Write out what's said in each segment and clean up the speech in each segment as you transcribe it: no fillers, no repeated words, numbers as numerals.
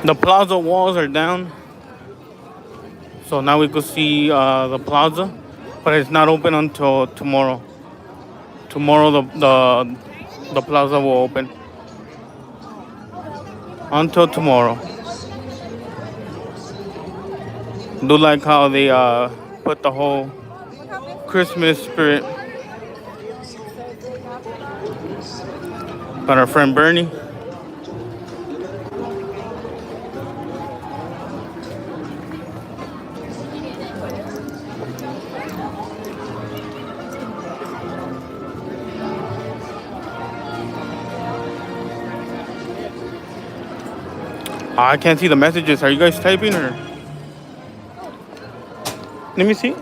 The plaza walls are down, so now we could see the plaza, but it's not open until tomorrow. Tomorrow the plaza will open until tomorrow. Do like how they put the whole Christmas spirit. Got our friend Bernie. I can't see the messages. Are you guys typing or? Let me see.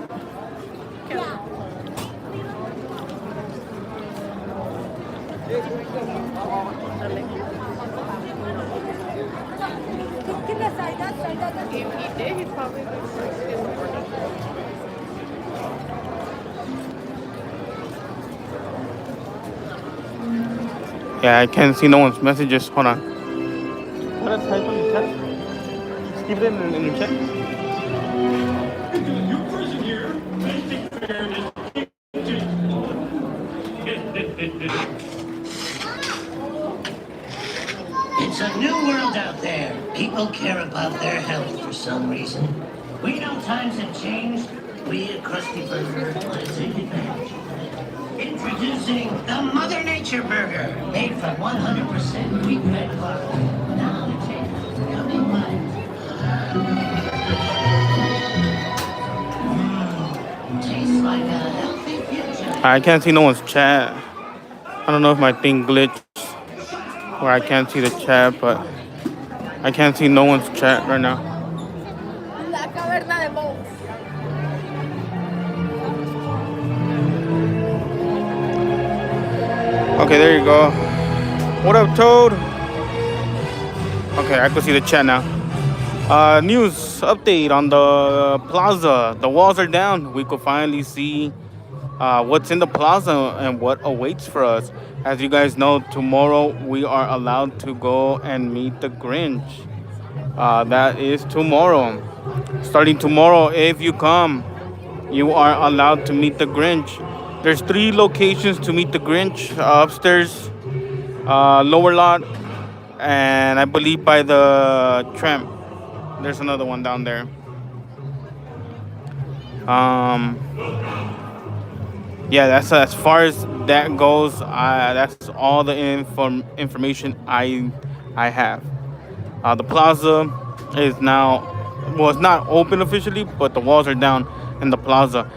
Yeah, I can't see no one's messages. Hold on. What type on the chat? Just keep it in the chat. It's a new world out there. People care about their health for some reason. We know times have changed. We at Krusty Burger want to take advantage of that. Introducing the Mother Nature Burger, made from 100% wheat red flour. Now to take yummy bites. Tastes like a healthy future. I can't see no one's chat. I don't know if my thing glitched where I can't see the chat, but I can't see no one's chat right now. Okay, there you go. What up, Toad? Okay, I can see the chat now. News update on the plaza. The walls are down. We could finally see what's in the plaza and what awaits for us. As you guys know, tomorrow we are allowed to go and meet the Grinch. That is tomorrow. Starting tomorrow, if you come, you are allowed to meet the Grinch. There's 3 locations to meet the Grinch: upstairs, lower lot, and I believe by the tram. There's another one down there. Yeah, that's as far as that goes. That's all the information I have. The plaza is now, well, it's not open officially, but the walls are down in the plaza.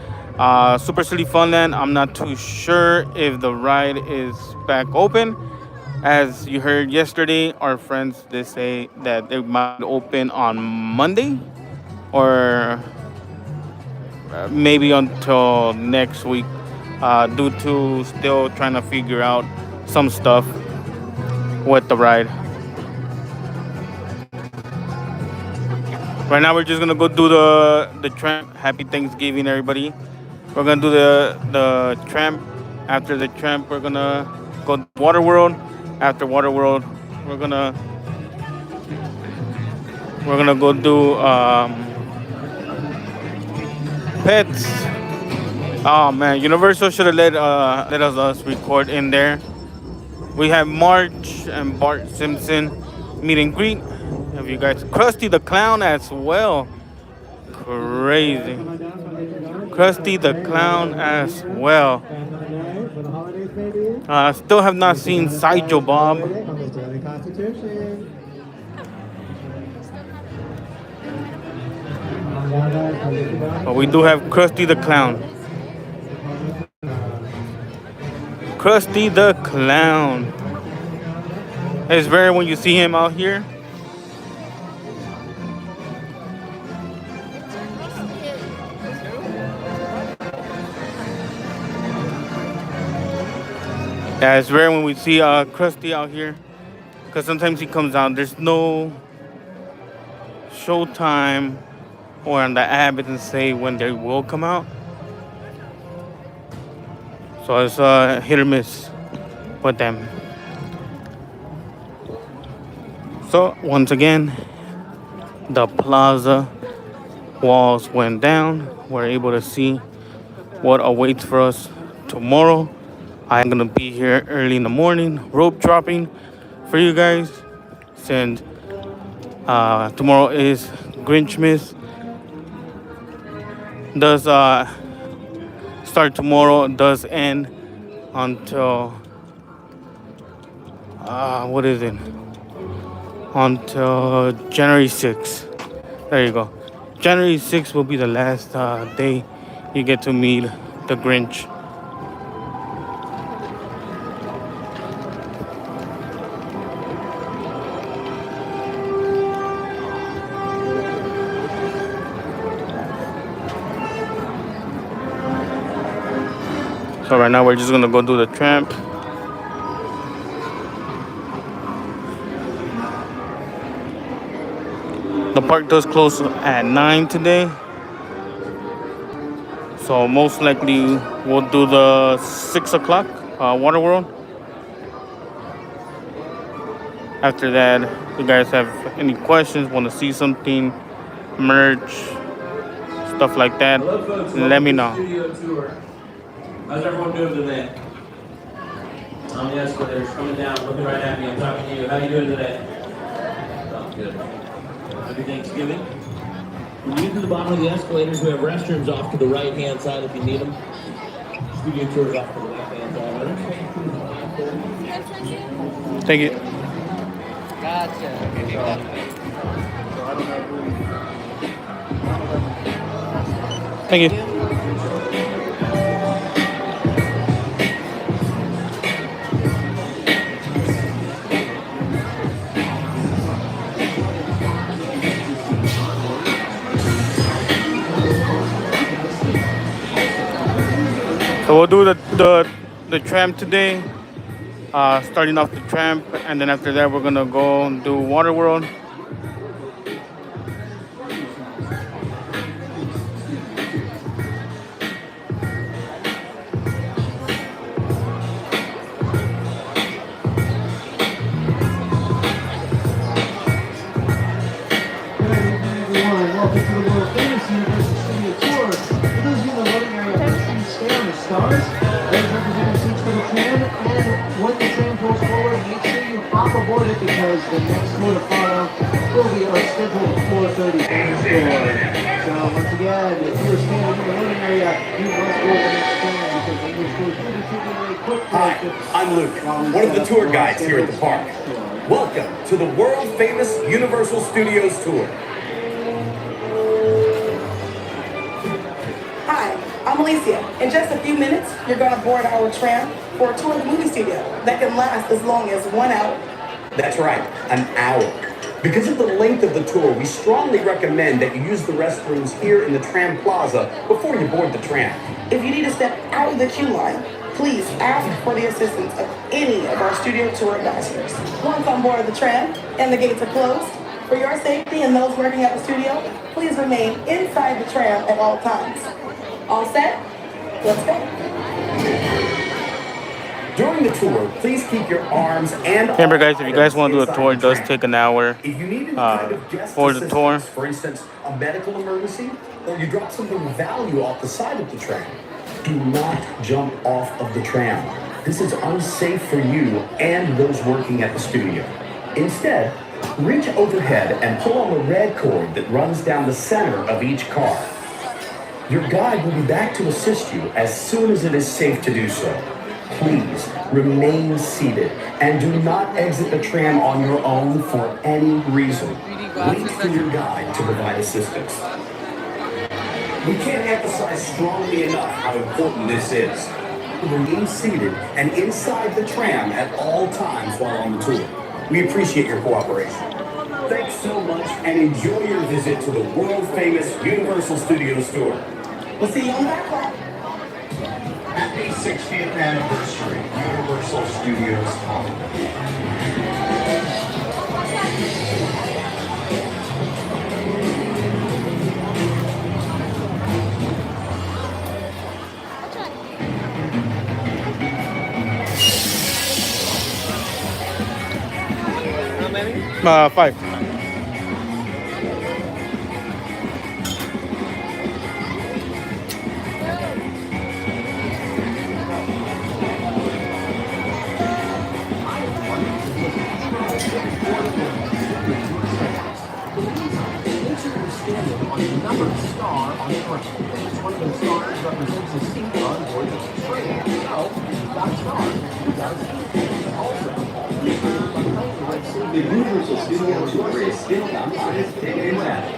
Super City Funland, I'm not too sure if the ride is back open. As you heard yesterday, our friends, they say that it might open on Monday or maybe until next week, due to still trying to figure out some stuff with the ride. Right now we're just gonna go do the tramp. Happy Thanksgiving, everybody. We're gonna do the tramp. After the tramp, we're gonna go to Water World. After Water World, we're gonna go do pets. Oh man, Universal should have let us record in there. We have March and Bart Simpson meet and greet. Have you guys Krusty the Clown as well? Crazy. Krusty the Clown as well. Still have not seen Sideshow Bob. But we do have Krusty the Clown. Krusty the Clown. It's rare when you see him out here. Yeah, it's rare when we see Krusty out here, because sometimes he comes out. There's no showtime or on the app it doesn't say when they will come out. So it's hit or miss with them. So once again, the plaza walls went down. We're able to see what awaits for us tomorrow. I'm gonna be here early in the morning, rope dropping for you guys, since tomorrow is Grinchmas. Does start tomorrow, does end until what is it? Until January 6th. There you go. January 6th will be the last day you get to meet the Grinch. So right now we're just gonna go do the tramp. The park does close at 9 today. So most likely we'll do the 6 o'clock Water World. After that, if you guys have any questions, want to see something, merch, stuff like that, Hello, folks. let me Welcome to know. the Studio Tour. How's everyone doing today? On the escalators, coming down, looking right at me. I'm talking to you. How you doing today? Oh, good. Happy Thanksgiving. When you get to the bottom of the escalators, we have restrooms off to the right-hand side if you need them. Studio tours off to the left-hand side. Thank you. Gotcha. Thank you. So we'll do the tramp today. Starting off the tramp, and then after that we're gonna go and do Water World. Welcome to the world famous Universal Studio Tour. For those of you in the loading area, please stay on the stars. There's representing seats for the tram, and when the tram pulls forward, make sure you hop aboard it because the next tour to follow will be our scheduled 4:30 tour. So once again, if you're standing in the loading area, you must go to the next tram because the next tour is going to be taking away quick. Hi, I'm Luke, one of the tour guides here at the park. Welcome to the world-famous Universal Studios Tour. Hi, I'm Alicia. In just a few minutes, you're going to board our tram for a tour of the movie studio that can last as long as 1 hour. That's right, an hour. Because of the length of the tour, we strongly recommend that you use the restrooms here in the tram plaza before you board the tram. If you need to step out of the queue line, please ask for the assistance of any of our studio tour ambassadors. Once on board the tram and the gates are closed, for your safety and those working at the studio, please remain inside the tram at all times. All set? Let's go. During the tour, please keep your arms and Remember, guys, if you guys want to do a tour, it does take an hour If you need any kind of guest for the tour. assistance, for instance, a medical emergency, or you drop something of value off the side of the tram, do not jump off of the tram. This is unsafe for you and those working at the studio. Instead, reach overhead and pull on the red cord that runs down the center of each car. Your guide will be back to assist you as soon as it is safe to do so. Please remain seated and do not exit the tram on your own for any reason. Wait for your guide to provide assistance. We can't emphasize strongly enough how important this is. Remain seated and inside the tram at all times while on the tour. We appreciate your cooperation. Thanks so much and enjoy your visit to the world-famous Universal Studios Tour. We'll see you on the back lot. Happy 60th anniversary, Universal Studios Hollywood. Five. on a numbered star on the ground. Each one of those stars represents a seat on board the train. So, if you've got a star, you've got a seat. Also, The Universal Studio Tour is still outside Ticket and Travel.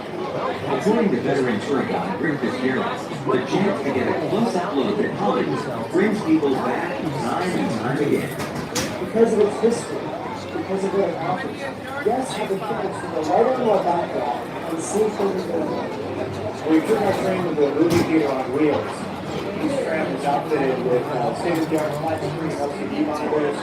According to veteran tour guide Rick Fitzgerald, the chance to get a close-up look at Hollywood brings people back time and time again. Because of its history, because of what it offers. Guests have the chance to go right into our background and see things that we took our train to the movie theater on wheels. This tram is outfitted with state-of-the-art flat screen LCD monitors.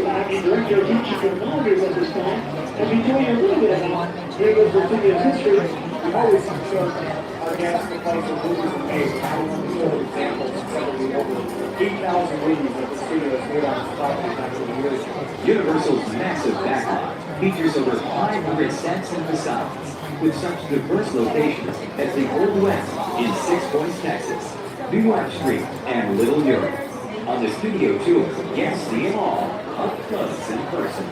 Acting director Gh𝐤𝐤𝐞 monitors at this time. As we tell you a little bit about Diego Portillo's history, we always show our guests the place of movies and made. I want to show examples of probably over 8,000 movies that the studio has made on its property back over the years. Universal's massive backlot features over 500 sets and facades, with such diverse locations as the Old West in Six Points, Texas, New York Street, and Little Europe. On the studio tour, guests see them all up close in person.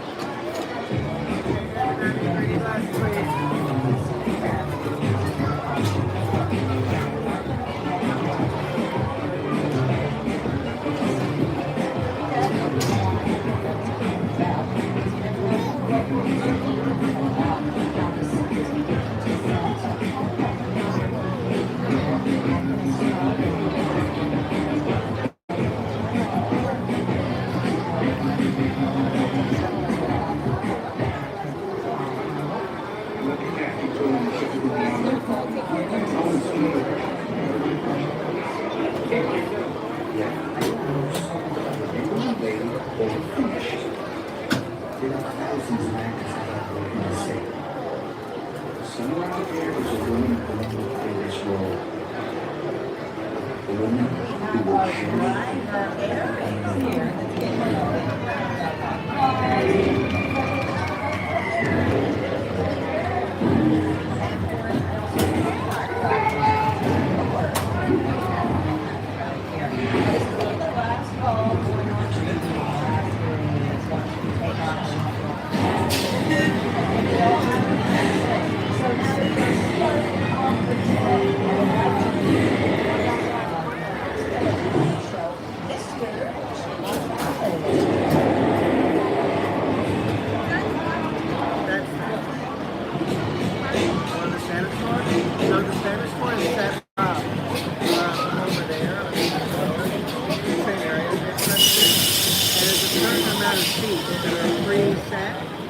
Somewhere out there is a woman who will play this role. A woman who will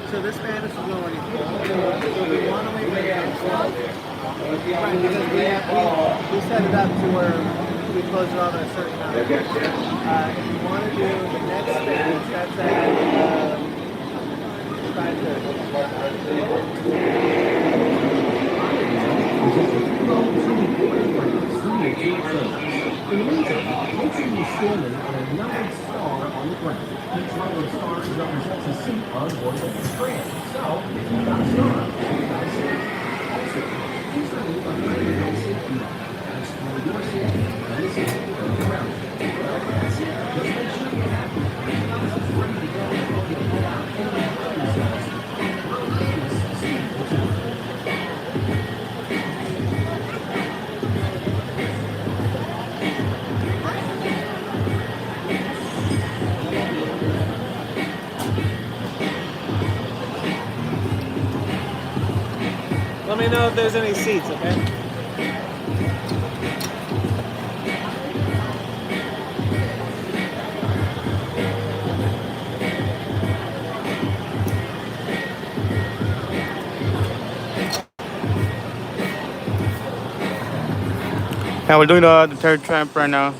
So this Spanish is already full. So we want to make it full. Right, because we set it up to where we close it off at a certain time. If you want to do the next Spanish, that's at 5:30. In the meantime, make sure you're standing on a numbered star on the ground. Each one of those stars represents a seat on board the train. So, if you've got a star, you've got a seat. Also, please remove a very safety net. That's for your safety and the safety of the ground. That's it. Just make sure you have your greenhouses ready to go before you head out and enjoy yourselves. Let me know if there's any seats, okay? Now we're doing the third tramp right now.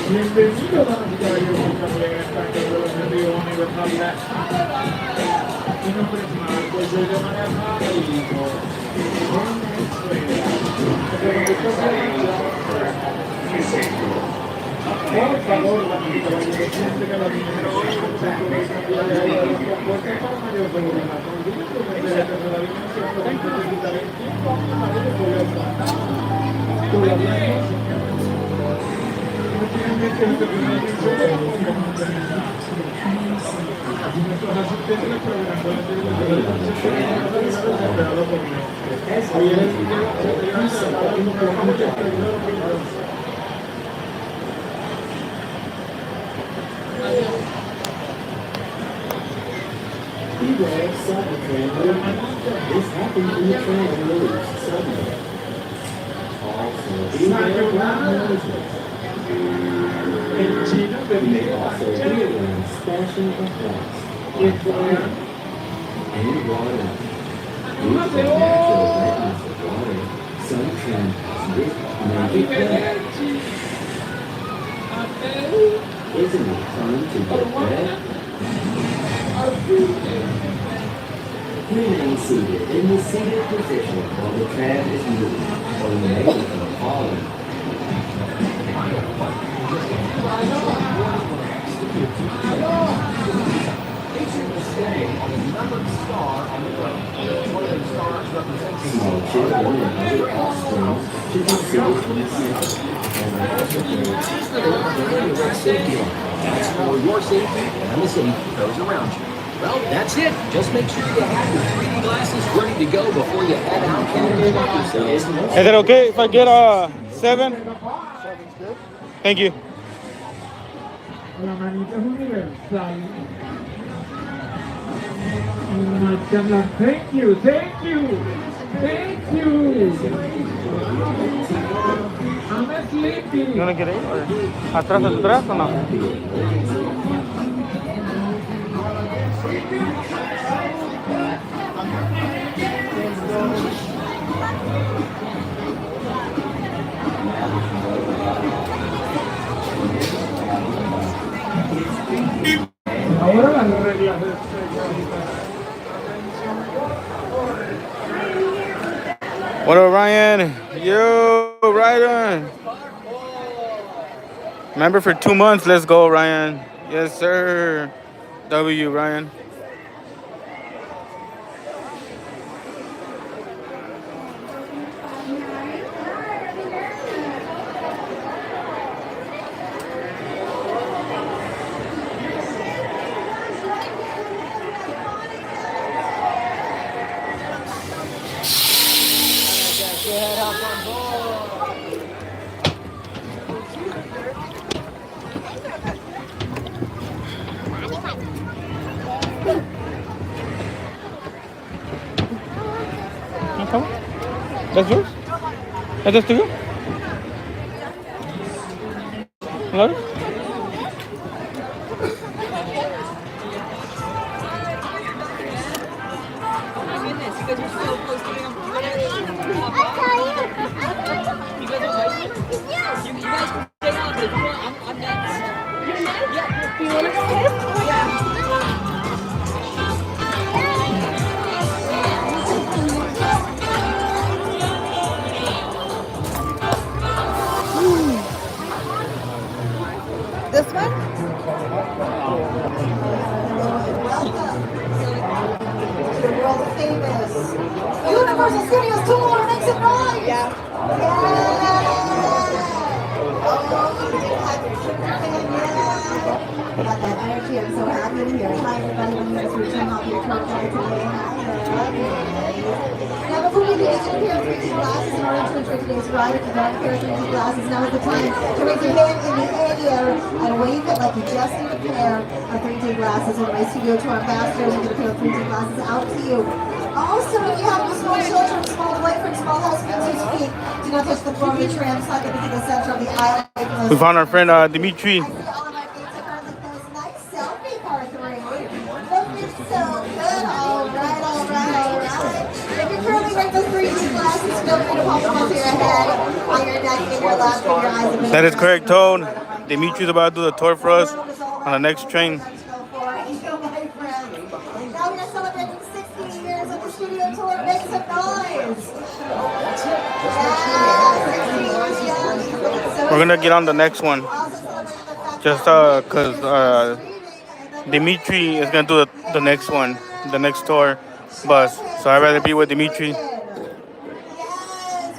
Bienvenidos, damas y caballeros, también en esta casa de los ríos Universal. Mi nombre es Marco, yo de manera por favor, damas y caballeros, siempre que la dinero transporte para mayor seguridad. Beware of sudden train movement. This happens when the train moves suddenly. Also, beware of loud noises. You may also hear them splashing across and water. Due to the natural wetness of water, some train passengers may be wet. Isn't it fun to get wet? Remain seated in the seated position while the tram is moving, or you may become falling. Small children and other offspring should be seated in the center. That's for your safety and the safety of those around you. Well, that's it. Just make sure you have your 3D glasses ready to go before you head out and enjoy yourselves. Is it okay if I get 7? Thank you. La manita es universal. Thank you, thank you, thank you. I'm sleepy. You wanna get in or atrás o no? Ahora las reglas de What up, Ryan? Yo, Ryan. Remember for 2 months, let's go, Ryan. Yes, sir. W, Ryan. That's yours? That's to you? Hello? This one? The world famous Universal Studios tour makes it right! Yeah. Got that energy. I'm so happy to hear. Hi everybody, my name is Rachel. I'll be your tour guide today. Now before we begin, you pair of 3D glasses in order to enjoy today's ride. If you don't pair of 3D glasses, now is the time to raise your hand in the air and wave it like you just need a pair of 3D glasses. When my studio tour ambassadors, I'm going to pair of 3D glasses out to you. Also, if you have small children, small boyfriend, small husbands who speak, do not touch the floor of the tram, slide into the center of the aisle. We found our friend Dimitri. That is correct, Tone. Dimitri's about to do the tour for us on the next train. Now we're celebrating 16 years of the studio tour. Make some noise. We're gonna get on the next one, just cause Dimitri is gonna do the next one, the next tour bus. So I'd rather be with Dimitri. Yes,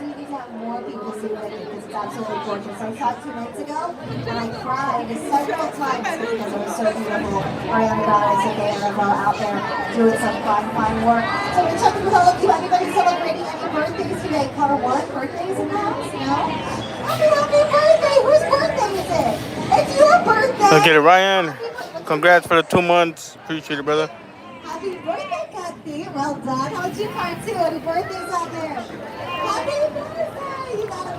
we need to have more people see it because it's absolutely gorgeous. I saw it 2 nights ago and I cried several times because it was so beautiful. Ariana guys and Annabelle out there doing some fine work. So we're checking with all of you. Anybody celebrating any birthdays today? Car 1, birthdays in the house? No? Happy birthday! Whose birthday is it? It's your birthday! Okay, Ryan, congrats for the 2 months. Appreciate it, brother. Happy birthday, Kathy. Well done. How's your car too? Any birthdays out there? Happy birthday! You got it.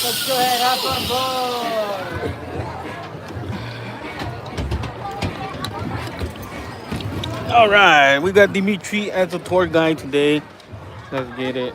Let's go ahead, hop on board. All right, we got Dimitri as a tour guide today. Let's get it.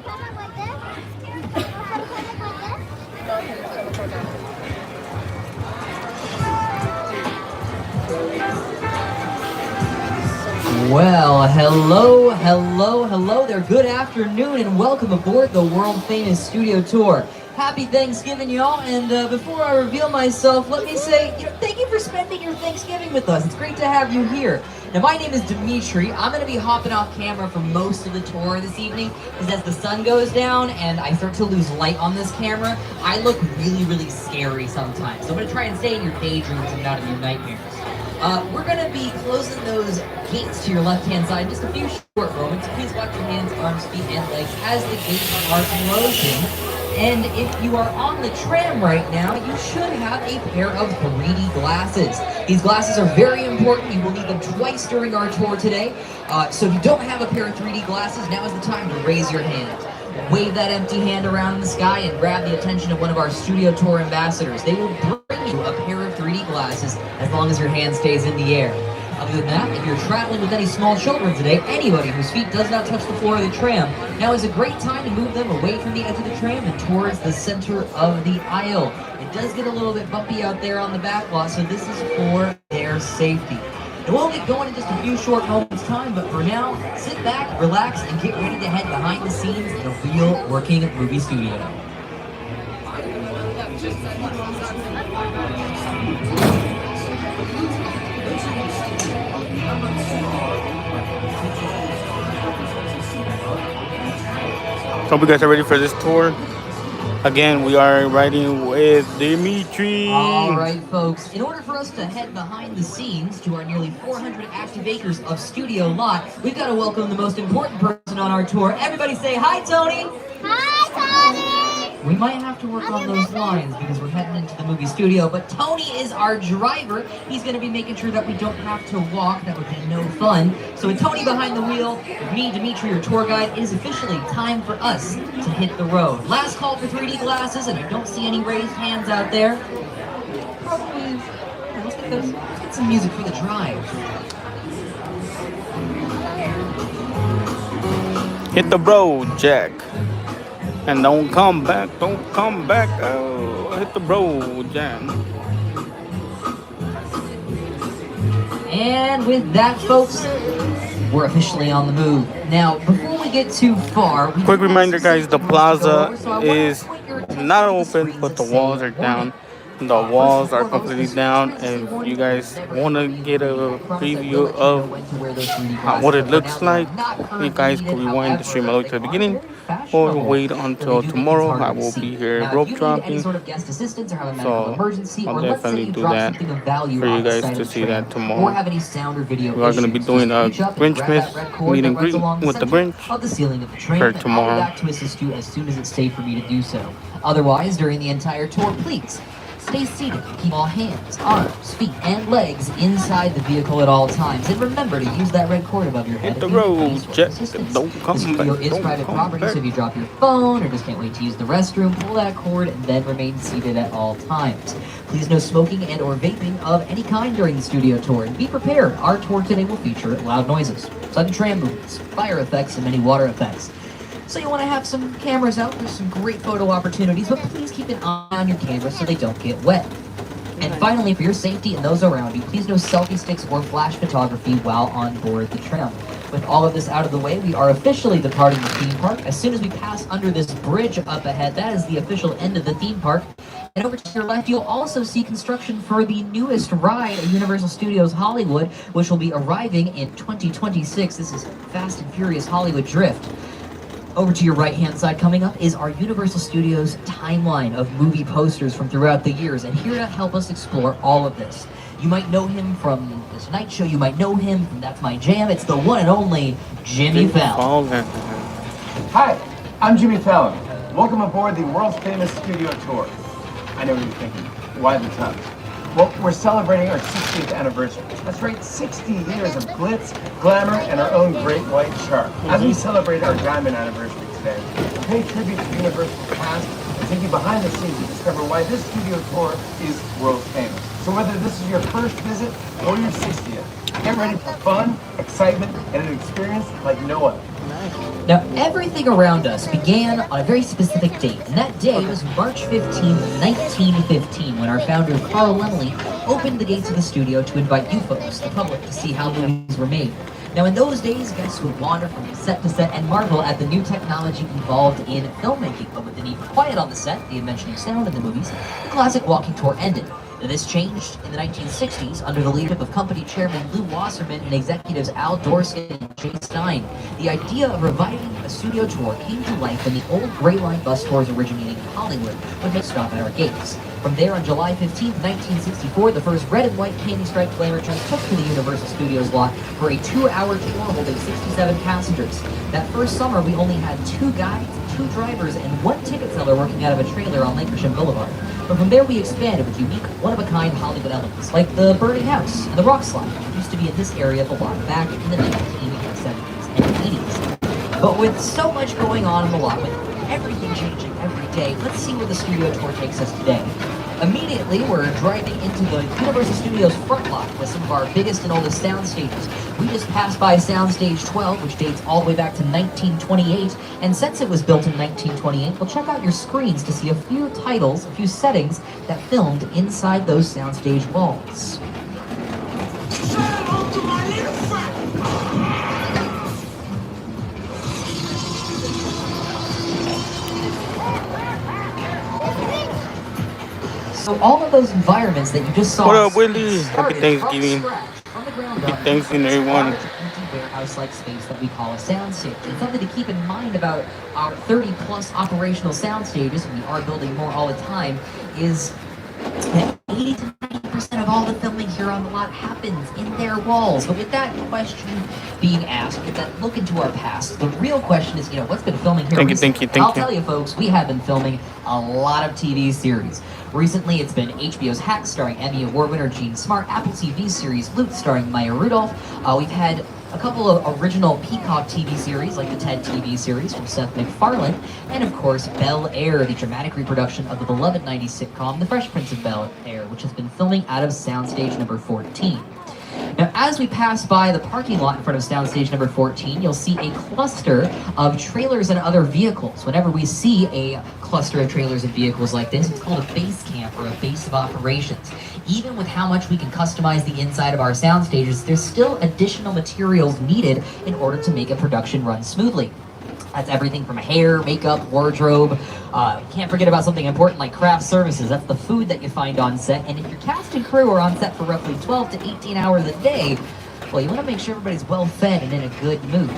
Well, hello there. Good afternoon and welcome aboard the world famous studio tour. Happy Thanksgiving, y'all. And before I reveal myself, let me say, thank you for spending your Thanksgiving with us. It's great to have you here. Now, my name is Dimitri. I'm going to be hopping off camera for most of the tour this evening because as the sun goes down and I start to lose light on this camera, I look really scary sometimes. So I'm going to try and stay in your daydreams and not in your nightmares. We're going to be closing those gates to your left-hand side in just a few short moments. Please watch your hands, arms, feet, and legs as the gates are closing. And if you are on the tram right now, you should have a pair of 3D glasses. These glasses are very important. You will need them twice during our tour today. So if you don't have a pair of 3D glasses, now is the time to raise your hand. Wave that empty hand around in the sky and grab the attention of one of our studio tour ambassadors. They will bring you a pair of 3D glasses as long as your hand stays in the air. Other than that, if you're traveling with any small children today, anybody whose feet does not touch the floor of the tram, now is a great time to move them away from the edge of the tram and towards the center of the aisle. It does get a little bit bumpy out there on the back lot, so this is for their safety. And we'll get going in just a few short moments time, but for now, sit back, relax, and get ready to head behind the scenes in a real working movie studio. Hope you guys are ready for this tour. Again, we are riding with Dimitri. All right, folks. In order for us to head behind the scenes to our nearly 400 active acres of studio lot, we've got to welcome the most important person on our tour. Everybody say hi, Tony. Hi, Tony. We might have to work on those lines because we're heading into the movie studio, but Tony is our driver. He's going to be making sure that we don't have to walk. That would be no fun. So with Tony behind the wheel, with me, Dimitri, your tour guide, it is officially time for us to hit the road. Last call for 3D glasses, and I don't see any raised hands out there. Probably, let's get some music for the drive. Hit the road, Jack. And don't come back, oh, hit the road, Jack. And with that, folks, we're officially on the move. Now, before we get too far, quick reminder, guys, the plaza is not open, but the walls are down. The walls are completely down, and if you guys want to get a preview of what it looks like, you guys can rewind the stream all the way to the beginning, or wait until tomorrow. I will be here rope dropping, so I'll definitely do that for you guys to see that tomorrow. We are going to be doing a Grinch meet and greet with the Grinch for tomorrow. Back to assist you as soon as it's safe for me to do so. Otherwise, during the entire tour, please Stay seated. Keep all hands, arms, feet, and legs inside the vehicle at all times. And remember to use that red cord above your head. Hit the if you need road, any sort of Jack. assistance. Don't The come studio back. is Don't private come property, back. so if you drop your phone or just can't wait to use the restroom, pull that cord and then remain seated at all times. Please no smoking and or vaping of any kind during the studio tour. And be prepared. Our tour today will feature loud noises, sudden tram movements, fire effects, and many water effects. So you want to have some cameras out. There's some great photo opportunities, but please keep an eye on your cameras so they don't get wet. And finally, for your safety and those around you, please no selfie sticks or flash photography while on board the tram. With all of this out of the way, we are officially departing the theme park. As soon as we pass under this bridge up ahead, that is the official end of the theme park. And over to your left, you'll also see construction for the newest ride at Universal Studios Hollywood, which will be arriving in 2026. This is Fast and Furious Hollywood Drift. Over to your right-hand side, coming up is our Universal Studios timeline of movie posters from throughout the years. And here to help us explore all of this, you might know him from The Tonight Show. You might know him from That's My Jam. It's the one and only Jimmy Fallon. Hi, I'm Jimmy Fallon. Welcome aboard the world's famous studio tour. I know what you're thinking. Why the tub? Well, we're celebrating our 60th anniversary. That's right, 60 years of glitz, glamour, and our own great white shark. As we celebrate our diamond anniversary today, we pay tribute to Universal's past and take you behind the scenes to discover why this studio tour is world famous. So whether this is your first visit or your 60th, get ready for fun, excitement, and an experience like no other. Now, everything around us began on a very specific date, and that day was March 15th, 1915, when our founder, Carl Laemmle, opened the gates of the studio to invite you folks, the public, to see how movies were made. Now, in those days, guests would wander from set to set and marvel at the new technology involved in filmmaking. But with the need for quiet on the set, the invention of sound in the movies, the classic walking tour ended. Now, this changed in the 1960s under the leadership of company chairman Lew Wasserman and executives Al Dorsett and Jay Stein. The idea of reviving a studio tour came to life when the old Gray Line bus tours originating in Hollywood would make a stop at our gates. From there, on July 15, 1964, the first red and white candy-striped glamour train took to the Universal Studios lot for a 2-hour tour holding 67 passengers. That first summer, we only had 2 guides, 2 drivers, and 1 ticket seller working out of a trailer on Lake Michigan Boulevard. But from there, we expanded with unique, one-of-a-kind Hollywood elements, like the burning house and the rock slide, which used to be in this area of the lot back in the 1970s and 80s. But with so much going on in the lot, with everything changing every day, let's see where the studio tour takes us today. Immediately, we're driving into the Universal Studios front lot with some of our biggest and oldest sound stages. We just passed by Soundstage 12, which dates all the way back to 1928, and since it was built in 1928, we'll check out your screens to see a few titles, a few settings that filmed inside those soundstage walls. So all of those environments that you just saw. What up, Willie? Happy Thanksgiving. Happy Thanksgiving, everyone. Warehouse-like space that we call a soundstage. And something to keep in mind about our 30-plus operational sound stages, and we are building more all the time, is that 80 to 90% of all the filming here on the lot happens in their walls. But with that question being asked, with that look into our past, the real question is, what's been filming here recently? I'll tell you, folks, we have been filming a lot of TV series. Recently, it's been HBO's Hacks, starring Emmy Award winner Gene Smart, Apple TV series Loot, starring Maya Rudolph. We've had a couple of original Peacock TV series, like the TED TV series from Seth MacFarlane, and of course, Bel-Air, the dramatic reproduction of the beloved 90s sitcom The Fresh Prince of Bel-Air, which has been filming out of Soundstage number 14. Now, as we pass by the parking lot in front of Soundstage number 14, you'll see a cluster of trailers and other vehicles. Whenever we see a cluster of trailers and vehicles like this, it's called a base camp or a base of operations. Even with how much we can customize the inside of our sound stages, there's still additional materials needed in order to make a production run smoothly. That's everything from hair, makeup, wardrobe. Can't forget about something important like craft services. That's the food that you find on set. And if your cast and crew are on set for roughly 12 to 18 hours a day, well, you want to make sure everybody's well fed and in a good mood.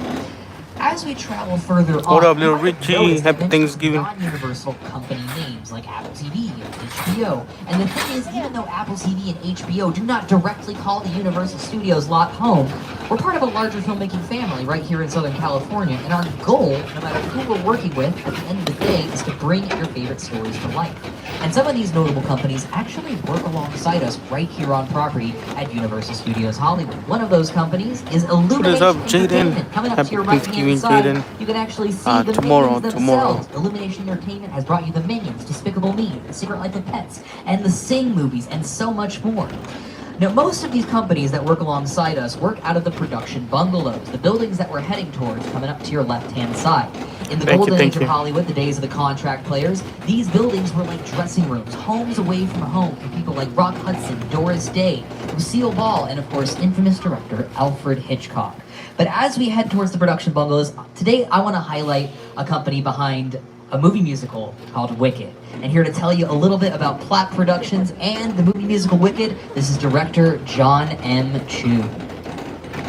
As we travel further on, what up, little Richie? Happy Thanksgiving. Non-Universal company names like Apple TV and HBO. And the thing is, even though Apple TV and HBO do not directly call the Universal Studios lot home, We're part of a larger filmmaking family right here in Southern California, and our goal, no matter who we're working with, at the end of the day, is to bring your favorite stories to life. And some of these notable companies actually work alongside us right here on property at Universal Studios Hollywood. One of those companies is Illumination Entertainment. Coming up to your right-hand side, you can actually see the Minions themselves. Illumination Entertainment has brought you the Minions, Despicable Me, The Secret Life of Pets, and the Sing movies, and so much more. Now, most of these companies that work alongside us work out of the production bungalows, the buildings that we're heading towards coming up to your left-hand side. In the golden age of Hollywood, the days of the contract players, these buildings were like dressing rooms, homes away from home for people like Rock Hudson, Doris Day, Lucille Ball, and of course, infamous director Alfred Hitchcock. But as we head towards the production bungalows, today I want to highlight a company behind a movie musical called Wicked. And here to tell you a little bit about Platt Productions and the movie musical Wicked, this is director John M. Chu.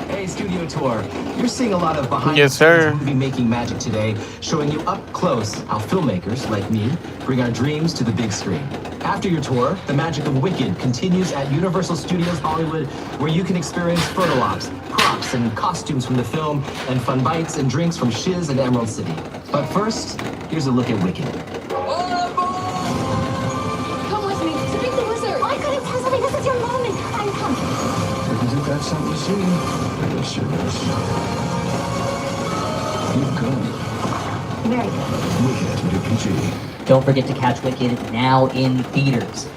Hey, Studio Tour. You're seeing a lot of behind-the-scenes movie-making magic today, showing you up close how filmmakers, like me, bring our dreams to the big screen. After your tour, the magic of Wicked continues at Universal Studios Hollywood, where you can experience photo ops, props, and costumes from the film, and fun bites and drinks from Shiz and Emerald City. But first, here's a look at Wicked. Come with me to meet the wizard. I couldn't tell something. This is your moment. I'm coming. Because if that's something to see, I guess it is. You're good. Very good. Wicked, rated PG. Don't forget to catch Wicked now in theaters.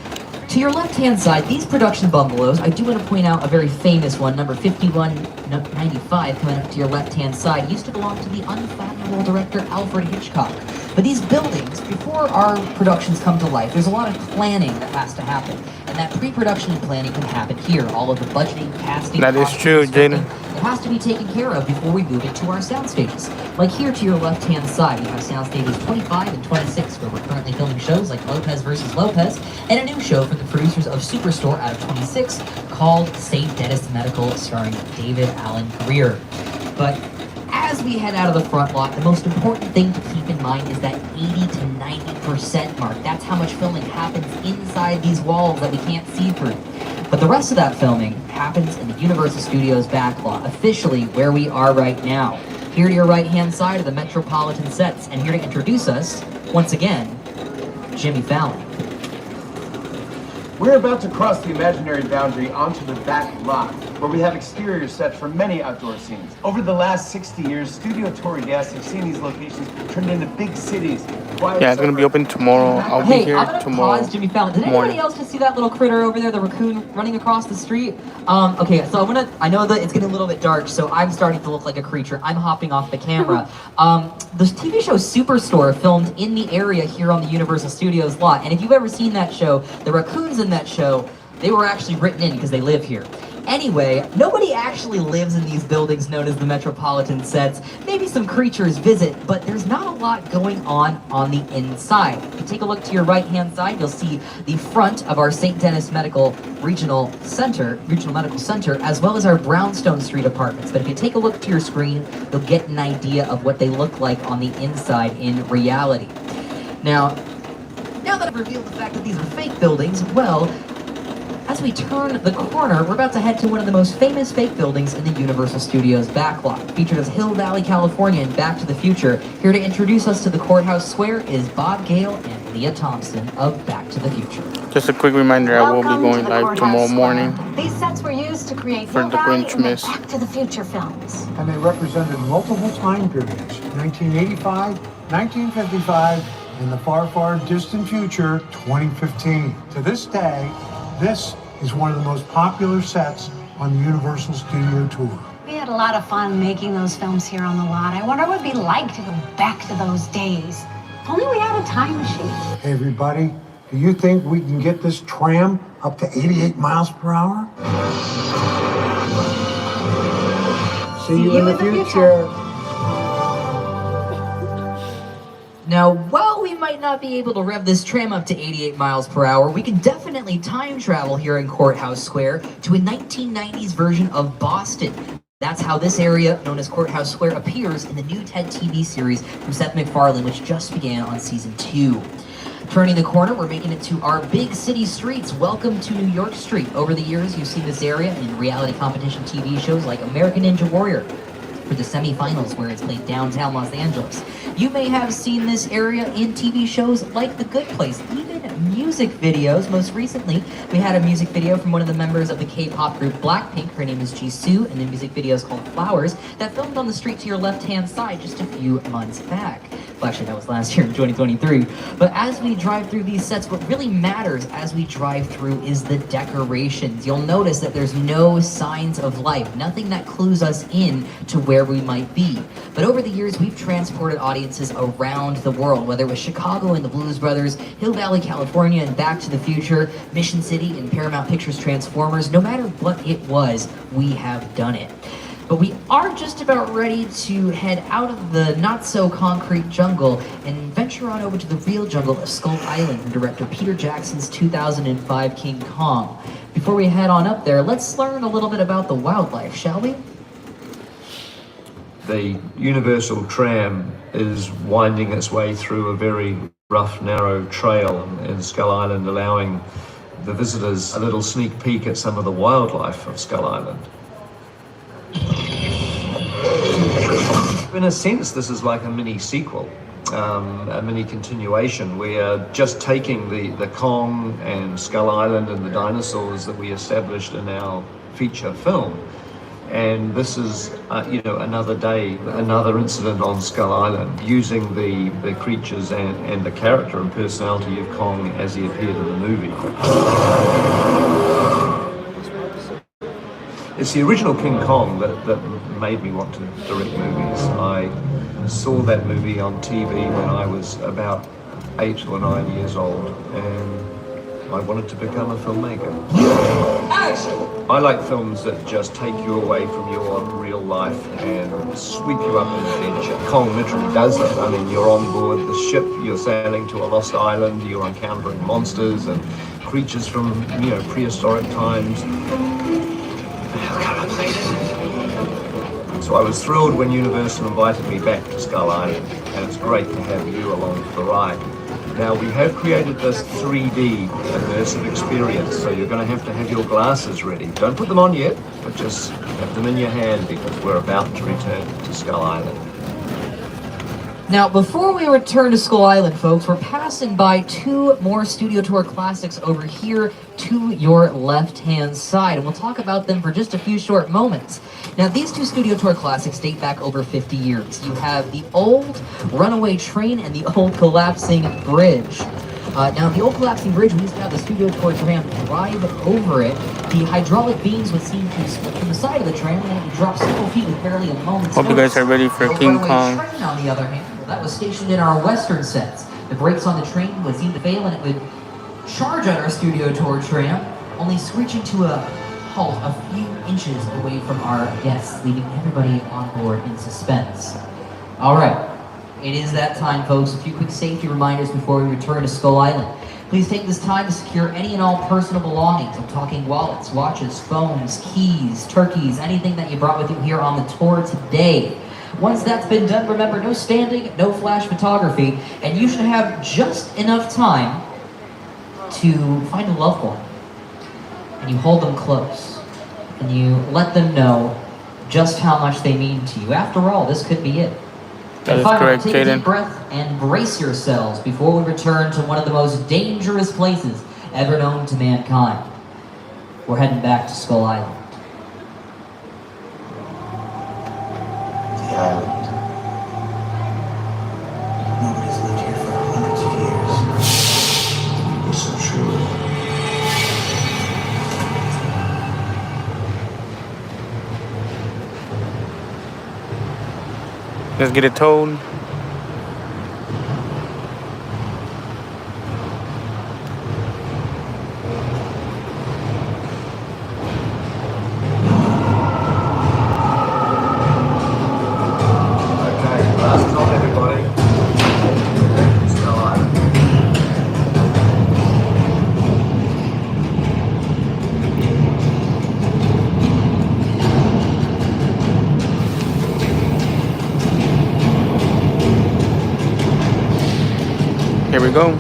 To your left-hand side, these production bungalows, I do want to point out a very famous one, number 5195, coming up to your left-hand side, used to belong to the unfathomable director Alfred Hitchcock. But these buildings, before our productions come to life, there's a lot of planning that has to happen. And that pre-production and planning can happen here. All of the budgeting, casting... That is true, Jaden. It has to be taken care of before we move into our sound stages. Like here to your left-hand side, we have sound stages 25 and 26, where we're currently filming shows like Lopez vs. Lopez, and a new show from the producers of Superstore out of 26 called St. Dennis Medical, starring David Allen Greer. But as we head out of the front lot, the most important thing to keep in mind is that 80 to 90% mark. That's how much filming happens inside these walls that we can't see through. But the rest of that filming happens in the Universal Studios back lot, officially where we are right now. Here to your right-hand side are the Metropolitan sets, and here to introduce us, once again, Jimmy Fallon. We're about to cross the imaginary boundary onto the back lot, where we have exterior sets for many outdoor scenes. Over the last 60 years, Studio Tour guests have seen these locations turned into big cities. Yeah, it's gonna be open tomorrow. I'll be here tomorrow. Pause, Jimmy Fallon. Did anybody else just see that little critter over there, the raccoon running across the street? Okay, so I know that it's getting a little bit dark, so I'm starting to look like a creature. I'm hopping off the camera. The TV show Superstore filmed in the area here on the Universal Studios lot, and if you've ever seen that show, the raccoons in that show, they were actually written in because they live here. Anyway, nobody actually lives in these buildings known as the Metropolitan sets. Maybe some creatures visit, but there's not a lot going on the inside. If you take a look to your right-hand side, you'll see the front of our St. Dennis Regional Medical Center, as well as our Brownstone Street apartments. But if you take a look to your screen, you'll get an idea of what they look like on the inside in reality. Now that I've revealed the fact that these are fake buildings, well, as we turn the corner, we're about to head to one of the most famous fake buildings in the Universal Studios backlot. Featured as Hill Valley, California in Back to the Future. Here to introduce us to the courthouse square is Bob Gale and Leah Thompson of Back to the Future. Just a quick reminder, I will be going live tomorrow morning. These sets were used to create for Hill the Valley Grinch and the Miss. Back to the Future films. And they represented multiple time periods, 1985, 1955, and the far, far distant future, 2015. To this day, this is one of the most popular sets on the Universal Studio Tour. We had a lot of fun making those films here on the lot. I wonder what it'd be like to go back to those days. If only we had a time machine. Hey everybody, do you think we can get this tram up to 88 miles per hour? See you in the future. Now, while we might not be able to rev this tram up to 88 miles per hour, we can definitely time travel here in Courthouse Square to a 1990s version of Boston. That's how this area, known as Courthouse Square, appears in the new TED TV series from Seth MacFarlane, which just began on season 2. Turning the corner, we're making it to our big city streets. Welcome to New York Street. Over the years, you've seen this area in reality competition TV shows like American Ninja Warrior, for the semifinals where it's played downtown Los Angeles. You may have seen this area in TV shows like The Good Place, even music videos. Most recently, we had a music video from one of the members of the K-pop group Blackpink. Her name is Jisoo, and the music video is called Flowers, that filmed on the street to your left-hand side just a few months back. Well, actually, that was last year in 2023. But as we drive through these sets, what really matters as we drive through is the decorations. You'll notice that there's no signs of life, nothing that clues us in to where we might be. But over the years, we've transported audiences around the world, whether it was Chicago and the Blues Brothers, Hill Valley, California, and Back to the Future, Mission City and Paramount Pictures Transformers. No matter what it was, we have done it. But we are just about ready to head out of the not-so-concrete jungle and venture on over to the real jungle of Skull Island from director Peter Jackson's 2005 King Kong. Before we head on up there, let's learn a little bit about the wildlife, shall we? The Universal Tram is winding its way through a very rough, narrow trail in Skull Island, allowing the visitors a little sneak peek at some of the wildlife of Skull Island. In a sense, this is like a mini sequel, a mini continuation. We are just taking the Kong and Skull Island and the dinosaurs that we established in our feature film. And this is, another day, another incident on Skull Island, using the creatures and the character and personality of Kong as he appeared in the movie. It's the original King Kong that made me want to direct movies. I saw that movie on TV when I was about 8 or 9 years old, and I wanted to become a filmmaker. I like films that just take you away from your real life and sweep you up in adventure. Kong literally does that. I mean, you're on board the ship, you're sailing to a lost island, you're encountering monsters and creatures from, prehistoric times. So I was thrilled when Universal invited me back to Skull Island, and it's great to have you along for the ride. Now, we have created this 3D immersive experience, so you're going to have your glasses ready. Don't put them on yet, but just have them in your hand because we're about to return to Skull Island. Now, before we return to Skull Island, folks, we're passing by 2 more Studio Tour classics over here to your left-hand side, and we'll talk about them for just a few short moments. Now, these 2 Studio Tour classics date back over 50 years. You have the old runaway train and the old collapsing bridge. Now, the old collapsing bridge, we used to have the Studio Tour tram drive over it. The hydraulic beams would seem to split from the side of the tram, and then it would drop several feet with barely a moment's Hope you guys are ready for King Kong. Train, on the other hand, that was stationed in our western sets. The brakes on the train would seem to fail, and it would charge at our Studio Tour tram, only screeching to a halt a few inches away from our guests, leaving everybody on board in suspense. All right. It is that time, folks. A few quick safety reminders before we return to Skull Island. Please take this time to secure any and all personal belongings. I'm talking wallets, watches, phones, keys, turkeys, anything that you brought with you here on the tour today. Once that's been done, remember, no standing, no flash photography, and you should have just enough time to find a loved one. And you hold them close, and you let them know just how much they mean to you. After all, this could be it. That is Finally, correct, take a deep Jaden. breath and brace yourselves before we return to one of the most dangerous places ever known to mankind. We're heading back to Skull Island. The island. Nobody's lived here for hundreds of years. It was so true. Let's get it towed. Last stop, everybody. Skull Island. Here we go.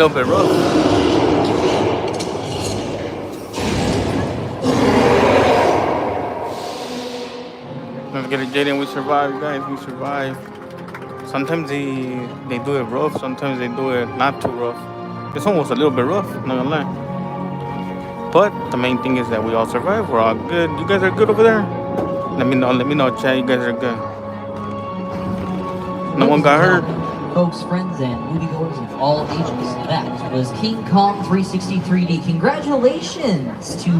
little bit rough. Let's get it, Jaden. We survived, guys. We survived. Sometimes they do it rough. Sometimes they do it not too rough. This one was a little bit rough. Not gonna lie. But the main thing is that we all survived. We're all good. You guys are good over there. Let me know. Let me know, chat. You guys are good. No one got hurt. Folks, friends, and moviegoers of all ages. That was King Kong 360 3D. Congratulations to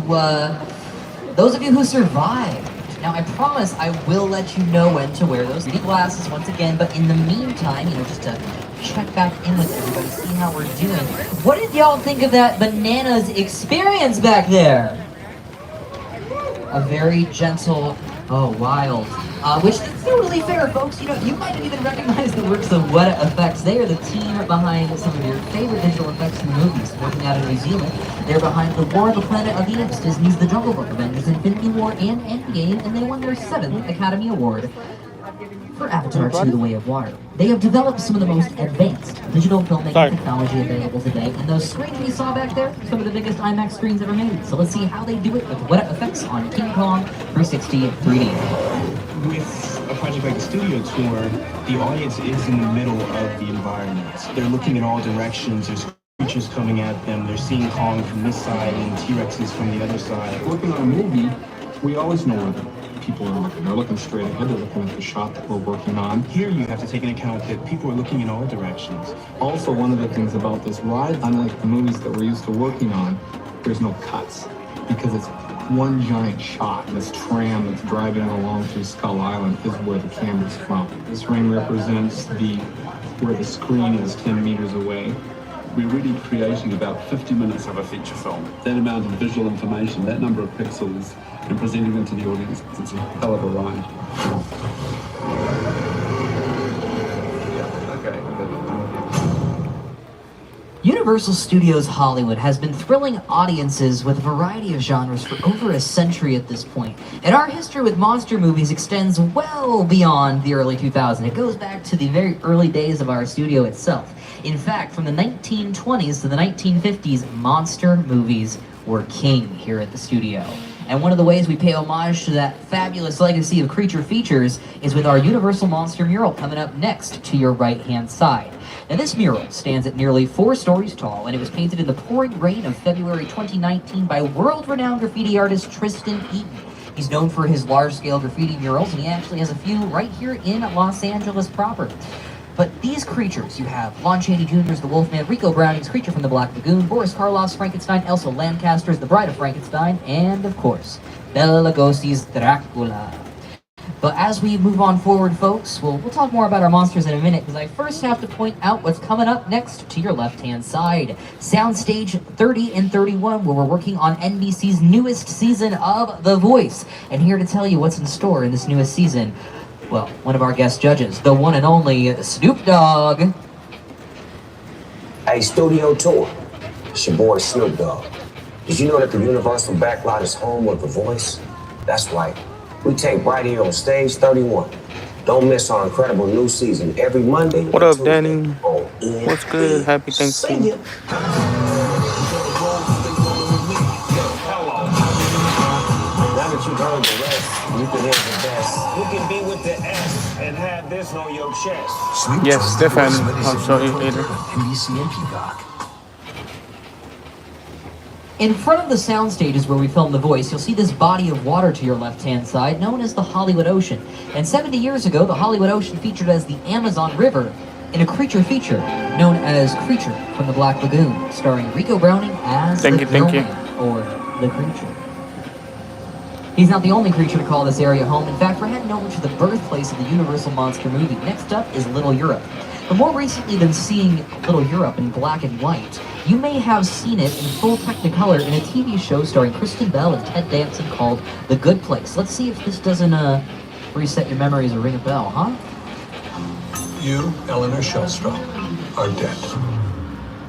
those of you who survived. Now, I promise I will let you know when to wear those 3D glasses once again, but in the meantime, just to check back in with everybody, see how we're doing. What did y'all think of that bananas experience back there? A very gentle, wild. Which is still really fair, folks. You might even recognize the works of Weta Effects. They are the team behind some of your favorite digital effects in movies. Working out of New Zealand, they're behind The War of the Planet of the Apes, Disney's The Jungle Book, Avengers Infinity War, and Endgame, and they won their 7th Academy Award for Avatar 2: The Way of Water. They have developed some of the most advanced digital filmmaking technology available today, and those screens we saw back there, some of the biggest IMAX screens ever made. So let's see how they do it with Weta Effects on King Kong 360 3D. With a project like the studio tour, the audience is in the middle of the environment. They're looking in all directions. There's creatures coming at them. They're seeing Kong from this side and T-Rexes from the other side. Working on a movie, we always know where the people are looking. They're looking straight ahead. They're looking at the shot that we're working on. Here you have to take into account that people are looking in all directions. Also, one of the things about this ride, unlike the movies that we're used to working on, there's no cuts because it's one giant shot. This tram that's driving along through Skull Island is where the camera's from. This ring represents where the screen is 10 meters away. We're really creating about 50 minutes of a feature film. That amount of visual information, that number of pixels, and presenting them to the audience, it's a hell of a ride. Universal Studios Hollywood has been thrilling audiences with a variety of genres for over a century at this point. And our history with monster movies extends well beyond the early 2000s. It goes back to the very early days of our studio itself. In fact, from the 1920s to the 1950s, monster movies were king here at the studio. And one of the ways we pay homage to that fabulous legacy of creature features is with our Universal Monster mural coming up next to your right-hand side. Now, this mural stands at nearly 4 stories tall, and it was painted in the pouring rain of February 2019 by world-renowned graffiti artist Tristan Eaton. He's known for his large-scale graffiti murals, and he actually has a few right here in Los Angeles proper. But these creatures, you have Lon Chaney Jr.'s The Wolfman, Rico Browning's Creature from the Black Lagoon, Boris Karloff's Frankenstein, Elsa Lancaster's The Bride of Frankenstein, and, of course, Bela Lugosi's Dracula. But as we move on forward, folks, we'll talk more about our monsters in a minute, because I first have to point out what's coming up next to your left-hand side. Soundstage 30 and 31, where we're working on NBC's newest season of The Voice. And here to tell you what's in store in this newest season, well, one of our guest judges, the one and only Snoop Dogg. Hey, studio tour. It's your boy Snoop Dogg. Did you know that the Universal backlot is home of The Voice? That's right. We tape right here on Stage 31. Don't miss our incredible new season every Monday. What up, Danny? What's good? Happy Thanksgiving. Now that you've heard the rest, you can hear the best. You can be with the S and have this on your chest. Yes, definitely. I'll show you later. NBC and Peacock. In front of the soundstage is where we filmed The Voice. You'll see this body of water to your left-hand side, known as the Hollywood Ocean. And 70 years ago, the Hollywood Ocean featured as the Amazon River in a creature feature known as Creature from the Black Lagoon, starring Rico Browning as the Drillman, or the Creature. He's not the only creature to call this area home. In fact, we're heading over to the birthplace of the Universal Monster movie. Next up is Little Europe. But more recently than seeing Little Europe in black and white, you may have seen it in full Technicolor in a TV show starring Kristen Bell and Ted Danson called The Good Place. Let's see if this doesn't reset your memories or ring a bell, huh? You, Eleanor Shellstrom, are dead.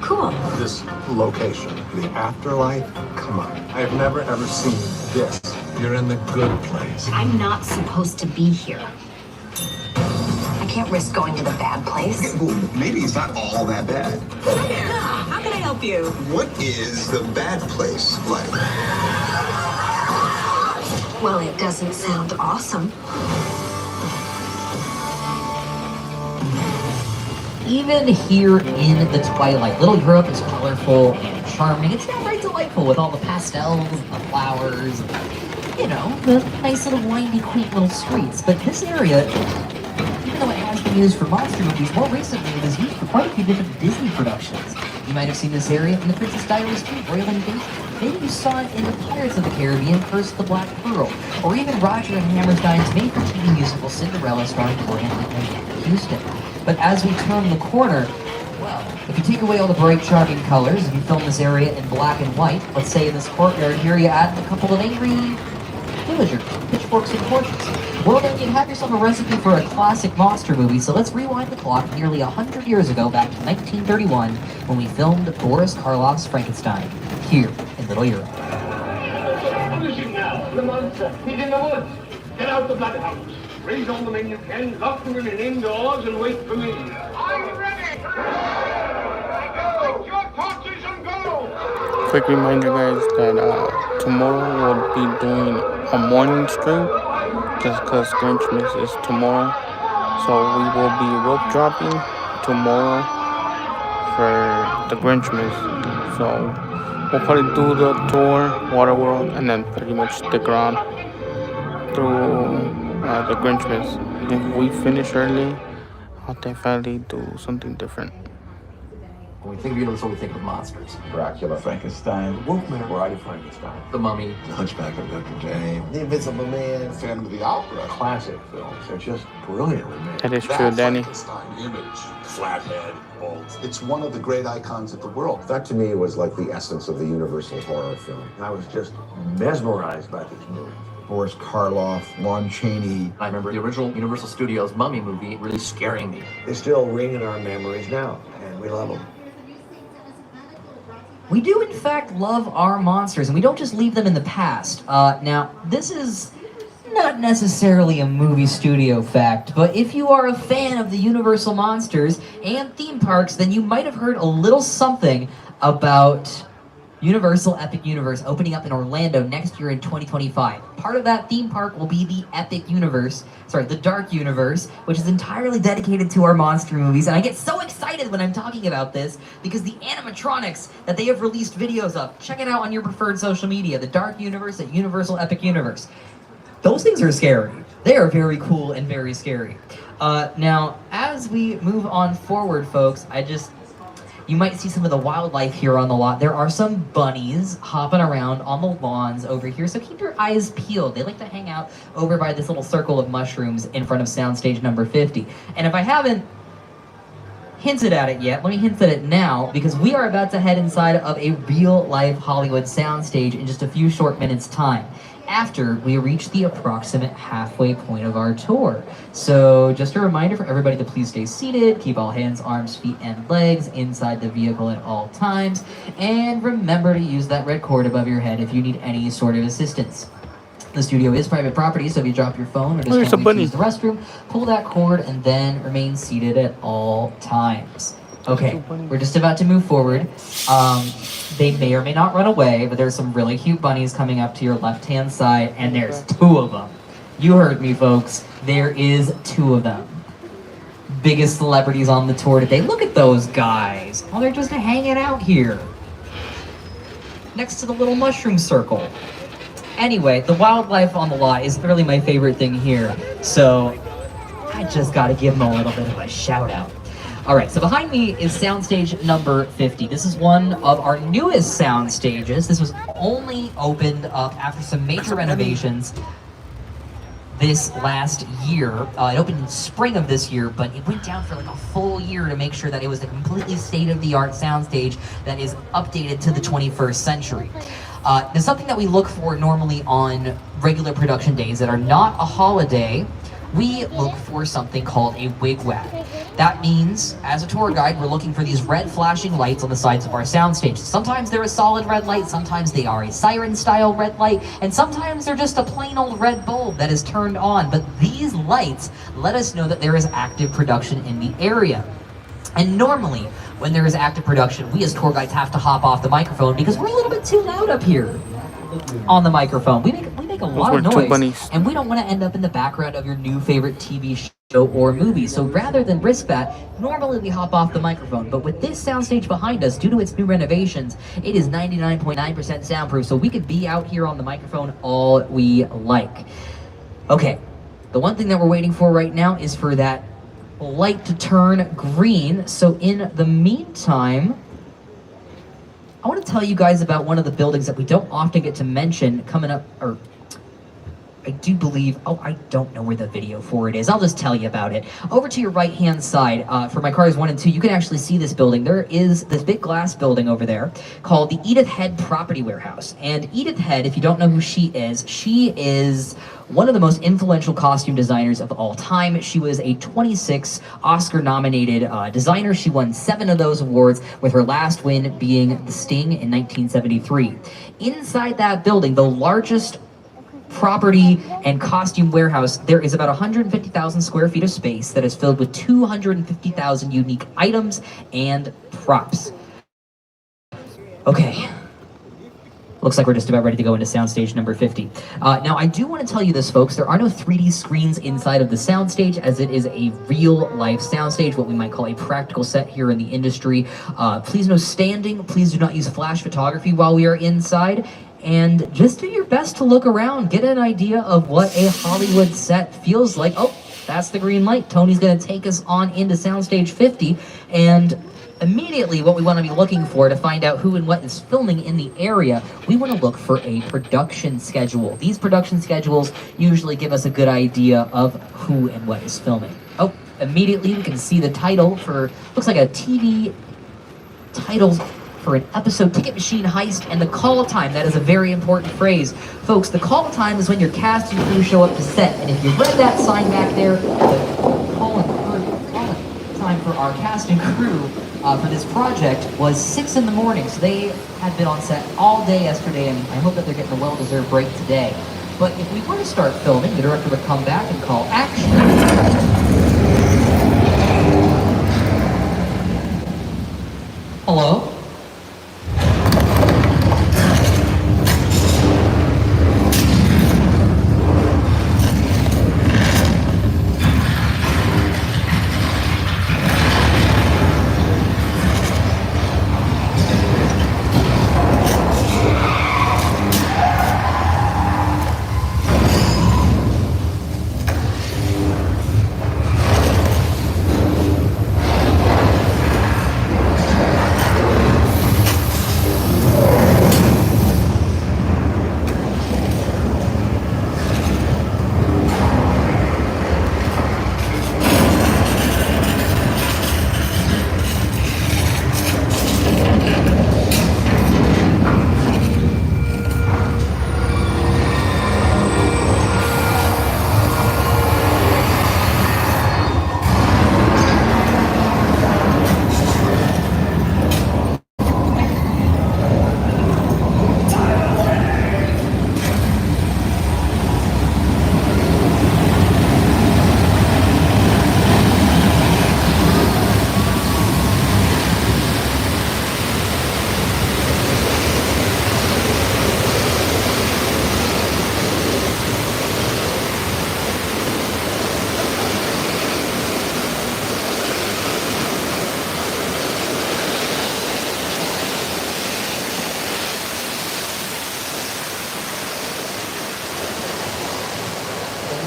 Cool. This location, the afterlife, come on. I have never ever seen this. You're in the good place. I'm not supposed to be here. I can't risk going to the bad place. Okay, well, maybe it's not all that bad. How can I help you. What is the bad place like? Well, it doesn't sound awesome. Even here in the Twilight, Little Europe is colorful and charming. It's downright delightful with all the pastels, the flowers, you know, the nice little windy, quaint little streets. But this area, even though it has been used for monster movies, more recently it was used for quite a few different Disney productions. You might have seen this area in The Princess Diaries 2, Royal Invasion. Maybe you saw it in The Pirates of the Caribbean, Curse of the Black Pearl, or even Roger and Hammerstein's made-for-TV musical Cinderella starring Gloria and Houston. But as we turn the corner, well, if you take away all the bright, charming colors, if you film this area in black and white, let's say in this courtyard here you add a couple of angry villagers, pitchforks and torches, well then you have yourself a recipe for a classic monster movie. So let's rewind the clock nearly 100 years ago, back to 1931, when we filmed Boris Karloff's Frankenstein, here in Little Europe. What is it now? The monster. He's in the woods. Get out the bloodhounds. Raise all the men you can, lock them in indoors, and wait for me. I'm ready! Take your torches and go! Quick reminder, guys, that tomorrow we'll be doing a morning stream, just because Grinchmas is tomorrow. So we will be rope dropping tomorrow for the Grinchmas. So we'll probably do the tour, Waterworld, and then pretty much stick around through the Grinchmas. If we finish early, I'll definitely do something different. When we think of Universal, we think of monsters. Dracula, Frankenstein, Wolfman, Bride of Frankenstein, The Mummy, The Hunchback of Notre Dame, The Invisible Man, Phantom of the Opera. Classic films. They're just brilliantly made. That is true, Danny. Frankenstein image, flathead, bolt. It's one of the great icons of the world. That to me was like the essence of the Universal horror film. I was just mesmerized by this movie. Boris Karloff, Lon Chaney. I remember the original Universal Studios Mummy movie really scaring me. They still ring in our memories now, and we love them. We do, in fact, love our monsters, and we don't just leave them in the past. Now, this is not necessarily a movie studio fact, but if you are a fan of the Universal monsters and theme parks, then you might have heard a little something about Universal Epic Universe opening up in Orlando next year in 2025. Part of that theme park will be the the Dark Universe, which is entirely dedicated to our monster movies. And I get so excited when I'm talking about this because the animatronics that they have released videos of, check it out on your preferred social media, the Dark Universe at Universal Epic Universe. Those things are scary. They are very cool and very scary. Now, as we move on forward, folks, you might see some of the wildlife here on the lot. There are some bunnies hopping around on the lawns over here, so keep your eyes peeled. They like to hang out over by this little circle of mushrooms in front of soundstage number 50. And if I haven't hinted at it yet, let me hint at it now, because we are about to head inside of a real-life Hollywood soundstage in just a few short minutes' time, after we reach the approximate halfway point of our tour. So just a reminder for everybody to please stay seated, keep all hands, arms, feet, and legs inside the vehicle at all times, and remember to use that red cord above your head if you need any sort of assistance. The studio is private property, so if you drop your phone or just want to use the restroom, pull that cord and then remain seated at all times. Okay, we're just about to move forward. They may or may not run away, but there's some really cute bunnies coming up to your left-hand side, and there's 2 of them. You heard me, folks. There is 2 of them. Biggest celebrities on the tour today. Look at those guys. Oh, they're just hanging out here, next to the little mushroom circle. Anyway, the wildlife on the lot is really my favorite thing here, so I just gotta give them a little bit of a shout out. All right, so behind me is soundstage number 50. This is one of our newest sound stages. This was only opened up after some major renovations this last year. It opened in spring of this year, but it went down for like a full year to make sure that it was a completely state-of-the-art soundstage that is updated to the 21st century. There's something that we look for normally on regular production days that are not a holiday. We look for something called a wigwag. That means, as a tour guide, we're looking for these red flashing lights on the sides of our soundstage. Sometimes they're a solid red light, sometimes they are a siren-style red light, and sometimes they're just a plain old red bulb that is turned on. But these lights let us know that there is active production in the area. And normally, when there is active production, we as tour guides have to hop off the microphone because we're a little bit too loud up here on the microphone. We make a lot of noise, and we don't want to end up in the background of your new favorite TV show or movie. So rather than risk that, normally we hop off the microphone. But with this soundstage behind us, due to its new renovations, it is 99.9% soundproof, so we could be out here on the microphone all we like. Okay, the one thing that we're waiting for right now is for that light to turn green. So in the meantime, I want to tell you guys about one of the buildings that we don't often get to mention coming up, or I do believe, oh, I don't know where the video for it is. I'll just tell you about it. Over to your right-hand side, for my cars 1 and 2, you can actually see this building. There is this big glass building over there called the Edith Head Property Warehouse. And Edith Head, if you don't know who she is one of the most influential costume designers of all time. She was a 26 Oscar-nominated designer. She won 7 of those awards, with her last win being The Sting in 1973. Inside that building, the largest property and costume warehouse, there is about 150,000 square feet of space that is filled with 250,000 unique items and props. Okay. Looks like we're just about ready to go into soundstage number 50. Now, I do want to tell you this, folks. There are no 3D screens inside of the soundstage, as it is a real-life soundstage, what we might call a practical set here in the industry. Please no standing. Please do not use flash photography while we are inside. And just do your best to look around. Get an idea of what a Hollywood set feels like. Oh, that's the green light. Tony's going to take us on into soundstage 50. And immediately what we want to be looking for to find out who and what is filming in the area, we want to look for a production schedule. These production schedules usually give us a good idea of who and what is filming. Oh, immediately we can see the title for, looks like a TV title for an episode, Ticket Machine Heist, and the call time. That is a very important phrase. Folks, the call time is when your cast and crew show up to set, and if you read that sign back there, the call time for our cast and crew for this project was 6 in the morning, so they had been on set all day yesterday, and I hope that they're getting a well-deserved break today. But if we were to start filming, the director would come back and call action. Hello?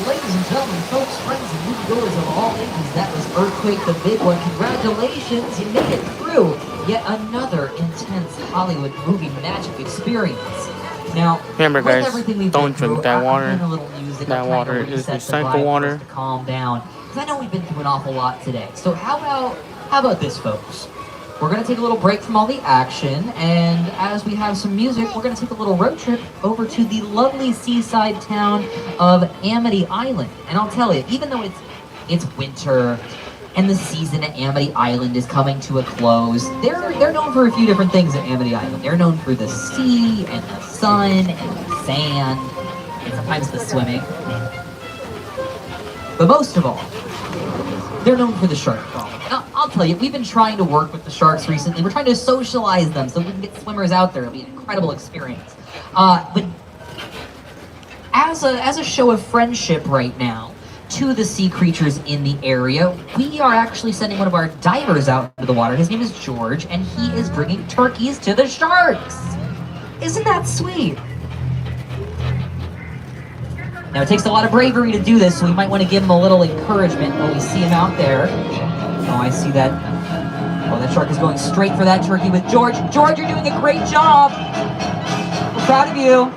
Ladies and gentlemen, folks, friends, and moviegoers of all ages, that was Earthquake, the big one. Congratulations, you made it through yet another intense Hollywood movie magic experience. Now, remember, guys, everything we've don't drink that water. Music, that water is recycled water. To calm down, because I know we've been through an awful lot today. So how about this, folks? We're going to take a little break from all the action, and as we have some music, we're going to take a little road trip over to the lovely seaside town of Amity Island. And I'll tell you, even though it's winter and the season at Amity Island is coming to a close, they're known for a few different things at Amity Island. They're known for the sea and the sun and the sand and sometimes the swimming. But most of all, they're known for the shark problem. Now, I'll tell you, we've been trying to work with the sharks recently. We're trying to socialize them so we can get swimmers out there. It'll be an incredible experience. But as a show of friendship right now to the sea creatures in the area, we are actually sending one of our divers out into the water. His name is George, and he is bringing turkeys to the sharks. Isn't that sweet? Now, it takes a lot of bravery to do this, so we might want to give him a little encouragement when we see him out there. Oh, I see that. Oh, that shark is going straight for that turkey with George. George, you're doing a great job. We're proud of you.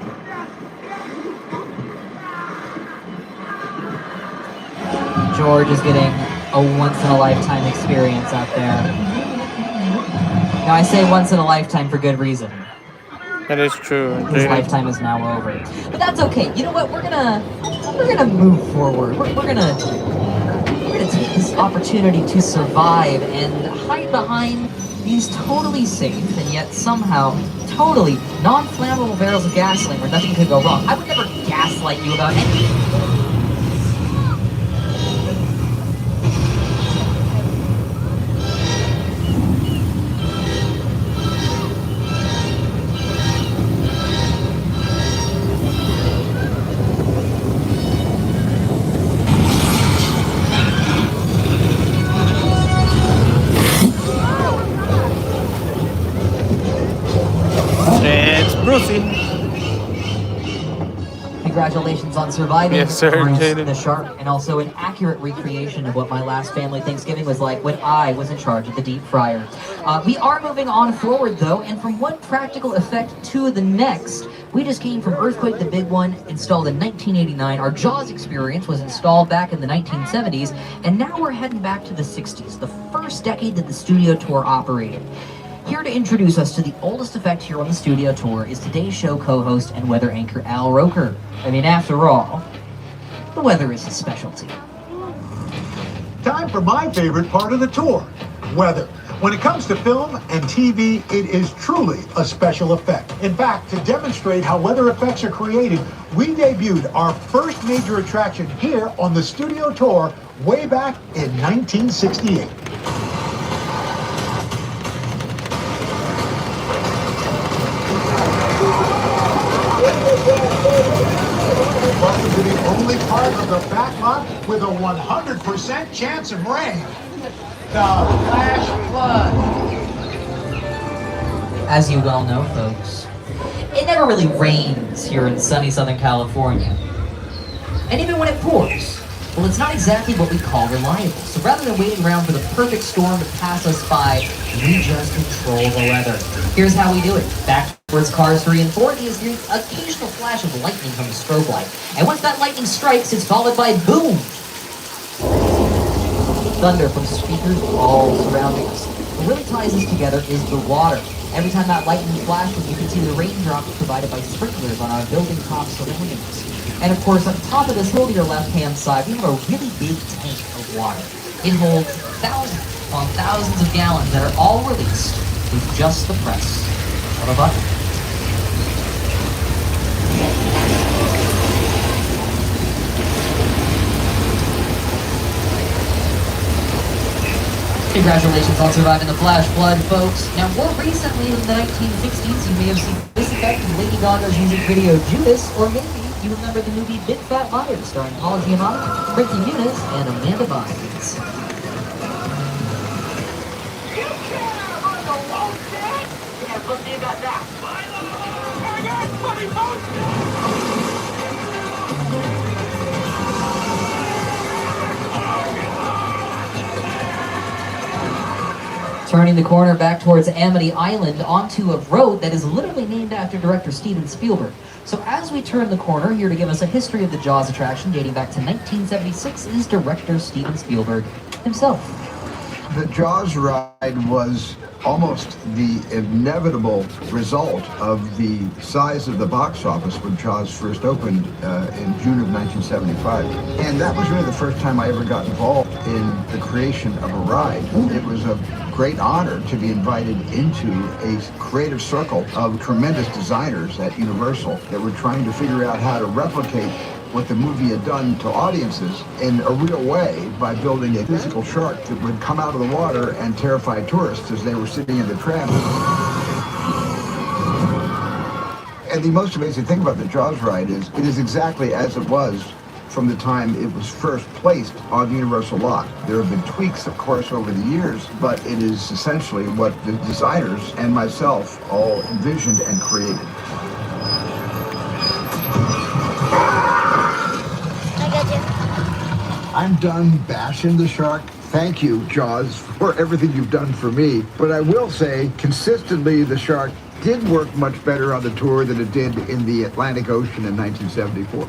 George is getting a once-in-a-lifetime experience out there. Now, I say once-in-a-lifetime for good reason. That is true. His lifetime is now over. But that's okay. You know what? We're gonna move forward. We're gonna take this opportunity to survive and hide behind these totally safe and yet somehow totally non-flammable barrels of gasoline where nothing could go wrong. I would never gaslight you about anything. Congratulations on surviving the shark, and also an accurate recreation of what my last family Thanksgiving was like when I was in charge of the deep fryer. We are moving on forward though, and from one practical effect to the next. We just came from Earthquake the Big One, installed in 1989. Our Jaws experience was installed back in the 1970s, and now we're heading back to the 60s, the first decade that the studio tour operated. Here to introduce us to the oldest effect here on the studio tour is today's show co-host and weather anchor Al Roker. I mean, after all, the weather is his specialty. Time for my favorite part of the tour, weather. When it comes to film and TV, it is truly a special effect. In fact, to demonstrate how weather effects are created, we debuted our first major attraction here on the studio tour way back in 1968. Welcome to the only part of the back lot with a 100% chance of rain. The flash flood. As you well know, folks, it never really rains here in sunny Southern California. And even when it pours, well, it's not exactly what we call reliable. So rather than waiting around for the perfect storm to pass us by, we just control the weather. Here's how we do it. Backwards Cars 3 and 4, there's the occasional flash of lightning from a strobe light. And once that lightning strikes, it's followed by boom! Thunder from speakers all surrounding us. What really ties us together is the water. Every time that lightning flashes, you can see the raindrops provided by sprinklers on our building top surrounding us. And of course, on top of this hill to your left-hand side, we have a really big tank of water. It holds thousands upon thousands of gallons that are all released with just the press of a button. Congratulations on surviving the flash flood, folks. Now, more recently in the 1960s, you may have seen this effect in Lady Gaga's music video Judas, or maybe you remember the movie Big Fat Liars, starring Paul Giamatti, Ricky Muniz, and Amanda Bynes. Turning the corner back towards Amity Island onto a road that is literally named after director Steven Spielberg. So as we turn the corner, here to give us a history of the Jaws attraction dating back to 1976 is director Steven Spielberg himself. The Jaws ride was almost the inevitable result of the size of the box office when Jaws first opened in June of 1975. And that was really the first time I ever got involved in the creation of a ride. It was a great honor to be invited into a creative circle of tremendous designers at Universal that were trying to figure out how to replicate what the movie had done to audiences in a real way by building a physical shark that would come out of the water and terrify tourists as they were sitting in the tram. And the most amazing thing about the Jaws ride is it is exactly as it was from the time it was first placed on the Universal lot. There have been tweaks, of course, over the years, but it is essentially what the designers and myself all envisioned and created. I'm done bashing the shark. Thank you, Jaws, for everything you've done for me. But I will say, consistently, the shark did work much better on the tour than it did in the Atlantic Ocean in 1974.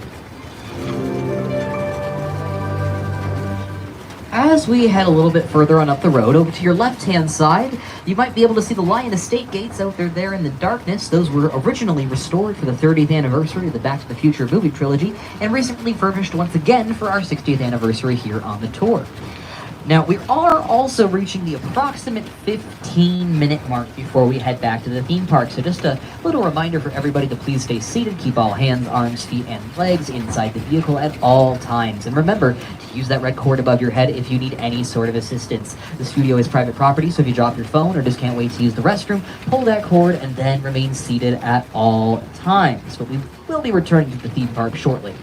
As we head a little bit further on up the road, over to your left-hand side, you might be able to see the Lion Estate gates out there in the darkness. Those were originally restored for the 30th anniversary of the Back to the Future movie trilogy, and recently refurbished once again for our 60th anniversary here on the tour. Now, we are also reaching the approximate 15-minute mark before we head back to the theme park. So just a little reminder for everybody to please stay seated, keep all hands, arms, feet, and legs inside the vehicle at all times. And remember to use that red cord above your head if you need any sort of assistance. The studio is private property, so if you drop your phone or just can't wait to use the restroom, pull that cord and then remain seated at all times. But we will be returning to the theme park shortly.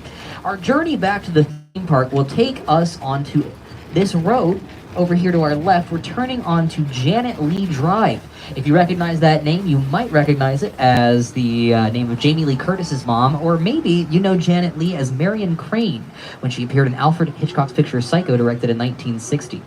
Our journey back to the theme park will take us onto this road over here to our left. We're turning onto Janet Lee Drive. If you recognize that name, you might recognize it as the name of Jamie Lee Curtis's mom, or maybe you know Janet Lee as Marion Crane when she appeared in Alfred Hitchcock's picture Psycho, directed in 1960.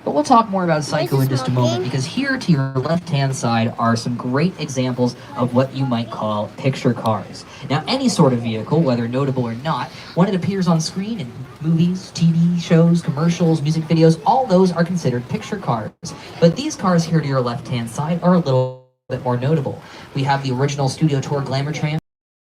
But we'll talk more about Psycho in just a moment, because here to your left-hand side are some great examples of what you might call picture cars. Now, any sort of vehicle, whether notable or not, when it appears on screen in movies, TV shows, commercials, music videos, all those are considered picture cars. But these cars here to your left-hand side are a little bit more notable. We have the original Studio Tour Glamour Tram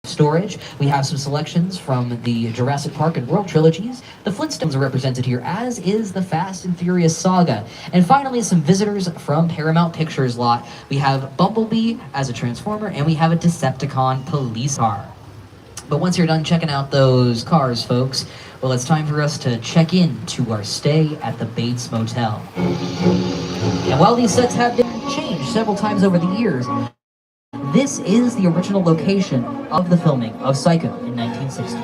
storage. We have some selections from the Jurassic Park and World trilogies. The Flintstones are represented here, as is the Fast and Furious saga. And finally, some visitors from Paramount Pictures lot. We have Bumblebee as a Transformer, and we have a Decepticon police car. But once you're done checking out those cars, folks, well, it's time for us to check in to our stay at the Bates Motel. And while these sets have been changed several times over the years, this is the original location of the filming of Psycho in 1960.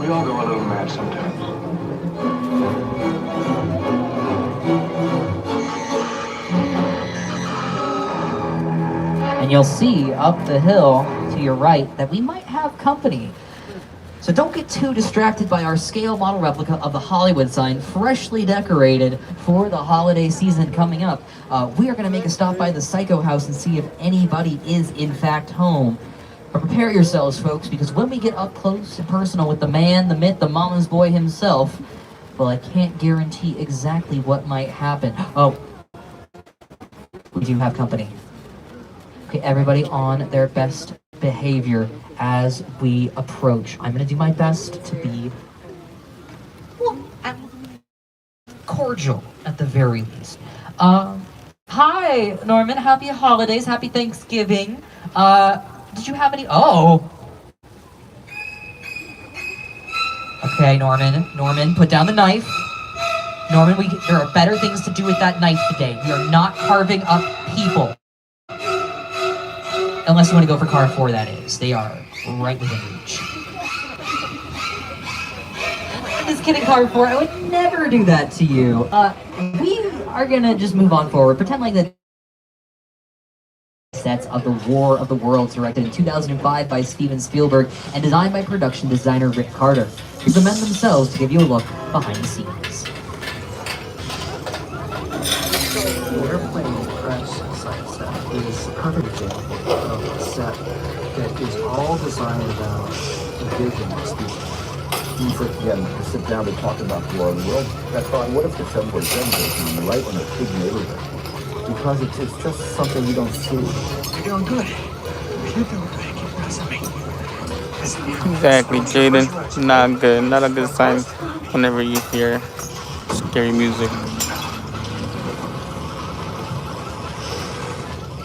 We all go a little mad sometimes. And you'll see up the hill to your right that we might have company. So don't get too distracted by our scale model replica of the Hollywood sign, freshly decorated for the holiday season coming up. We are going to make a stop by the Psycho house and see if anybody is in fact home. But prepare yourselves, folks, because when we get up close and personal with the man, the myth, the mama's boy himself, well, I can't guarantee exactly what might happen. Oh, we do have company. Okay, everybody on their best behavior as we approach. I'm going to do my best to be, well, cordial at the very least. Hi, Norman. Happy holidays. Happy Thanksgiving. Did you have any? Oh. Okay, Norman, put down the knife. Norman, there are better things to do with that knife today. We are not carving up people. Unless you want to go for car 4, that is. They are right within reach. Just kidding, car 4. I would never do that to you. We are gonna just move on forward. Pretend like that. Sets of the War of the Worlds, directed in 2005 by Steven Spielberg and designed by production designer Rick Carter. Here's the men themselves to give you a look behind the scenes. The airplane crash site set is a perfect example of a set that is all designed around the vision of Spielberg. We first began to sit down to talk about the War of the World. I thought, what if the 747 goes on right when a big neighborhood? Because it's just something you don't see. You're doing good. You're doing good. Keep pressing me. Exactly, Jaden. Not good. Not a good sign whenever you hear scary music.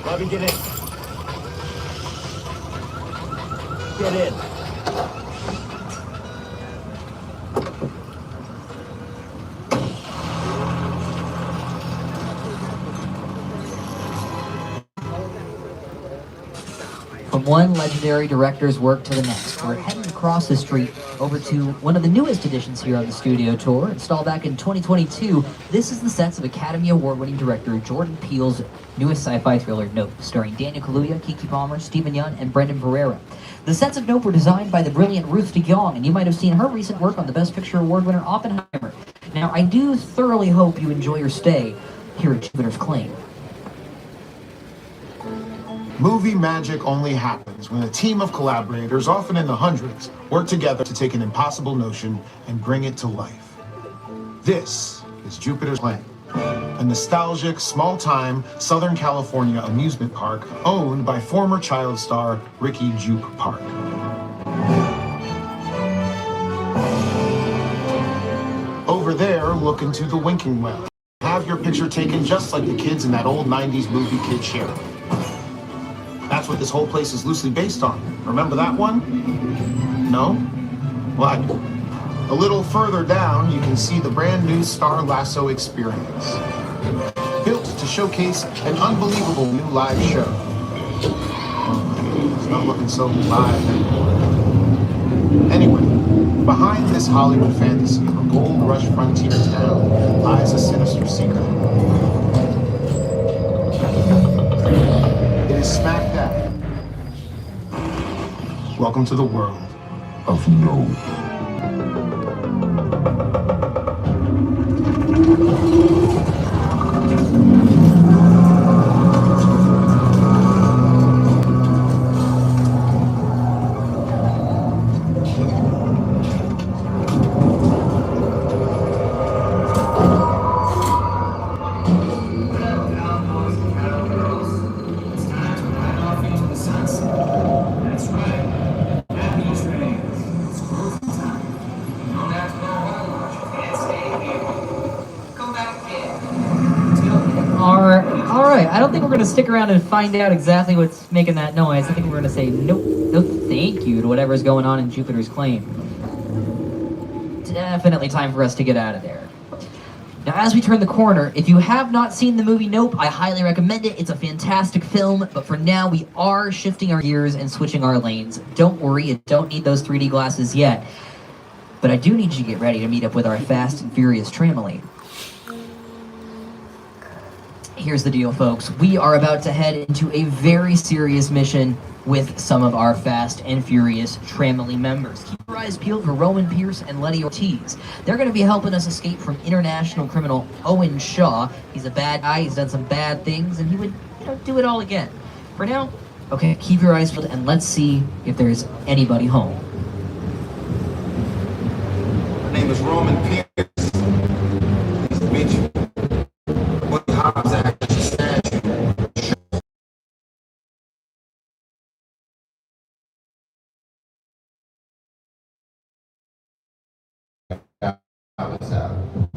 Bobby, get in. Get in. From one legendary director's work to the next, we're heading across the street over to one of the newest additions here on the studio tour. Installed back in 2022, this is the sets of Academy Award-winning director Jordan Peele's newest sci-fi thriller, Nope, starring Daniel Kaluuya, Keke Palmer, Stephen Yeun, and Brendan Pereira. The sets of Nope were designed by the brilliant Ruth de Jong, and you might have seen her recent work on the Best Picture Award winner Oppenheimer. Now, I do thoroughly hope you enjoy your stay here at Jupiter's Claim. Movie magic only happens when a team of collaborators, often in the hundreds, work together to take an impossible notion and bring it to life. This is Jupiter's Claim, a nostalgic, small-time Southern California amusement park owned by former child star Ricky Juke Park. Over there, look into the winking well. Have your picture taken just like the kids in that old 90s movie Kid Share. That's what this whole place is loosely based on. Remember that one? No? What? A little further down, you can see the brand new Star Lasso experience. Built to showcase an unbelievable new live show. It's not looking so live anymore. Anyway, behind this Hollywood fantasy of a gold rush frontier town lies a sinister secret. It is smack dab. Welcome to the world of No. I don't think we're going to stick around and find out exactly what's making that noise. I think we're going to say nope, no thank you to whatever's going on in Jupiter's Claim. Definitely time for us to get out of there. Now, as we turn the corner, if you have not seen the movie Nope, I highly recommend it. It's a fantastic film, but for now, we are shifting our gears and switching our lanes. Don't worry, you don't need those 3D glasses yet. But I do need you to get ready to meet up with our Fast and Furious Tramily. Here's the deal, folks. We are about to head into a very serious mission with some of our Fast and Furious Tramily members. Keep your eyes peeled for Roman Pierce and Letty Ortiz. They're going to be helping us escape from international criminal Owen Shaw. He's a bad guy, he's done some bad things, and he would, do it all again. For now, okay, keep your eyes peeled and let's see if there's anybody home. My name is Roman Pierce. Nice to meet you. Hobbs Act statue.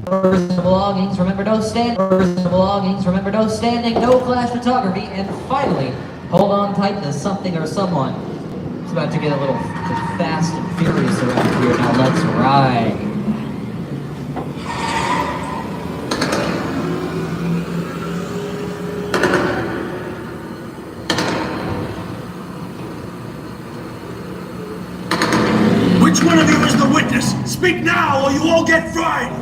Personal belongings, remember no standing. Personal belongings, remember no standing. No flash photography. And finally, hold on tight to something or someone. It's about to get a little fast and furious around here. Now let's ride. Which one of you is the witness? Speak now or you all get fried!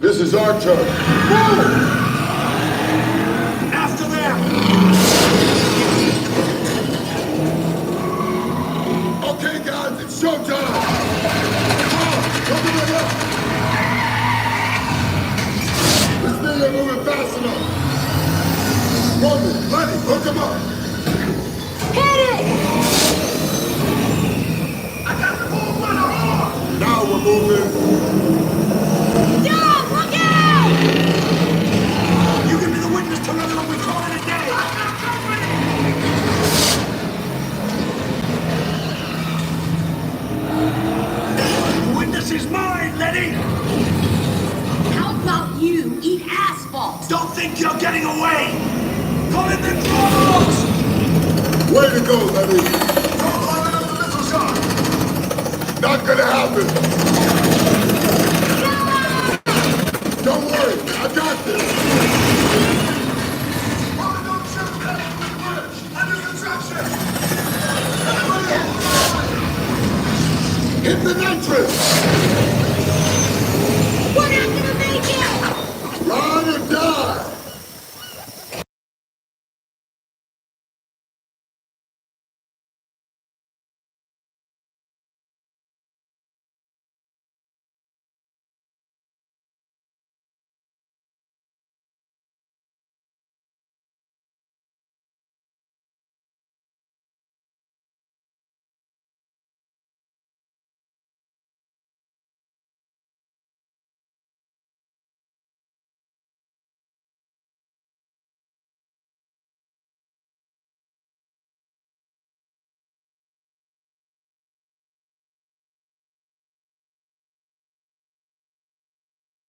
This is our turn. Move! After them! Okay, guys, it's showtime! Come on, open it up! This thing ain't moving fast enough! Roman, Lenny, hook him up! Hit it! Now we're moving. Dog, look out! You can be the witness to another one we call it a day. The witness is mine, Letty. How about you eat asphalt? Don't think you're getting away. Put in the throttle! Way to go, Lenny. Don't call another missile shot. Not gonna happen. Don't worry, I got this. Under construction. Hit the nitrous. We're not gonna make it! Ride or die.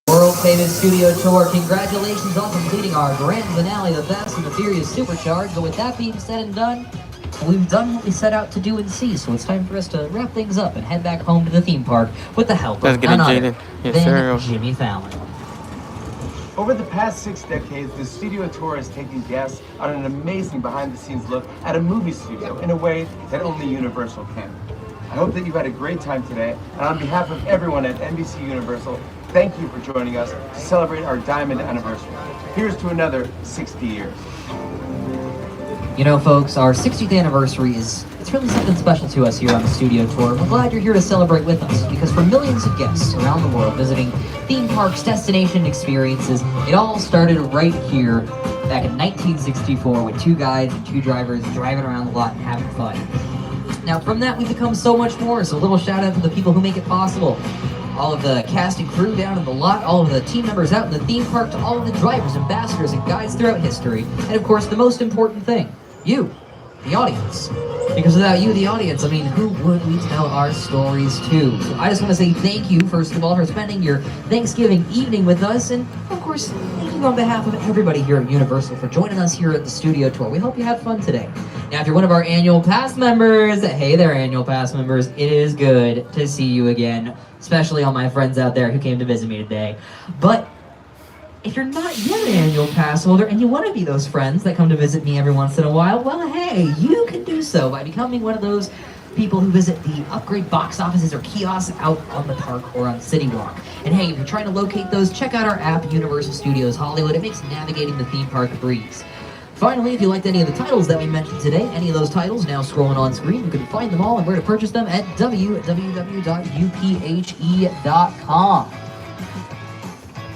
World famous studio tour. Congratulations on completing our grand finale, The Fast and the Furious Supercharged. But with that being said and done, we've done what we set out to do and see. So it's time for us to wrap things up and head back home to the theme park with the help of none other than Jimmy Fallon. Over the past 6 decades, the studio tour has taken guests on an amazing behind-the-scenes look at a movie studio in a way that only Universal can. I hope that you've had a great time today, and on behalf of everyone at NBC Universal, thank you for joining us to celebrate our diamond anniversary. Here's to another 60 years. You know, folks, our 60th anniversary it's really something special to us here on the studio tour. We're glad you're here to celebrate with us, because for millions of guests around the world visiting theme parks, destination experiences, it all started right here back in 1964 with 2 guides and 2 drivers driving around the lot and having fun. Now, from that, we've become so much more, so a little shout out to the people who make it possible. All of the cast and crew down in the lot, all of the team members out in the theme park, to all of the drivers, ambassadors, and guides throughout history. And of course, the most important thing, you, the audience. Because without you, the audience, I mean, who would we tell our stories to? So I just want to say thank you, first of all, for spending your Thanksgiving evening with us. And of course, thank you on behalf of everybody here at Universal for joining us here at the studio tour. We hope you had fun today. Now, if you're one of our annual pass members, hey there, annual pass members, it is good to see you again, especially all my friends out there who came to visit me today. But if you're not yet an annual pass holder and you want to be those friends that come to visit me every once in a while, well, hey, you can do so by becoming one of those people who visit the upgrade box offices or kiosks out on the park or on City Walk. And hey, if you're trying to locate those, check out our app, Universal Studios Hollywood. It makes navigating the theme park a breeze. Finally, if you liked any of the titles that we mentioned today, any of those titles now scrolling on screen, you can find them all and where to purchase them at www.uphe.com.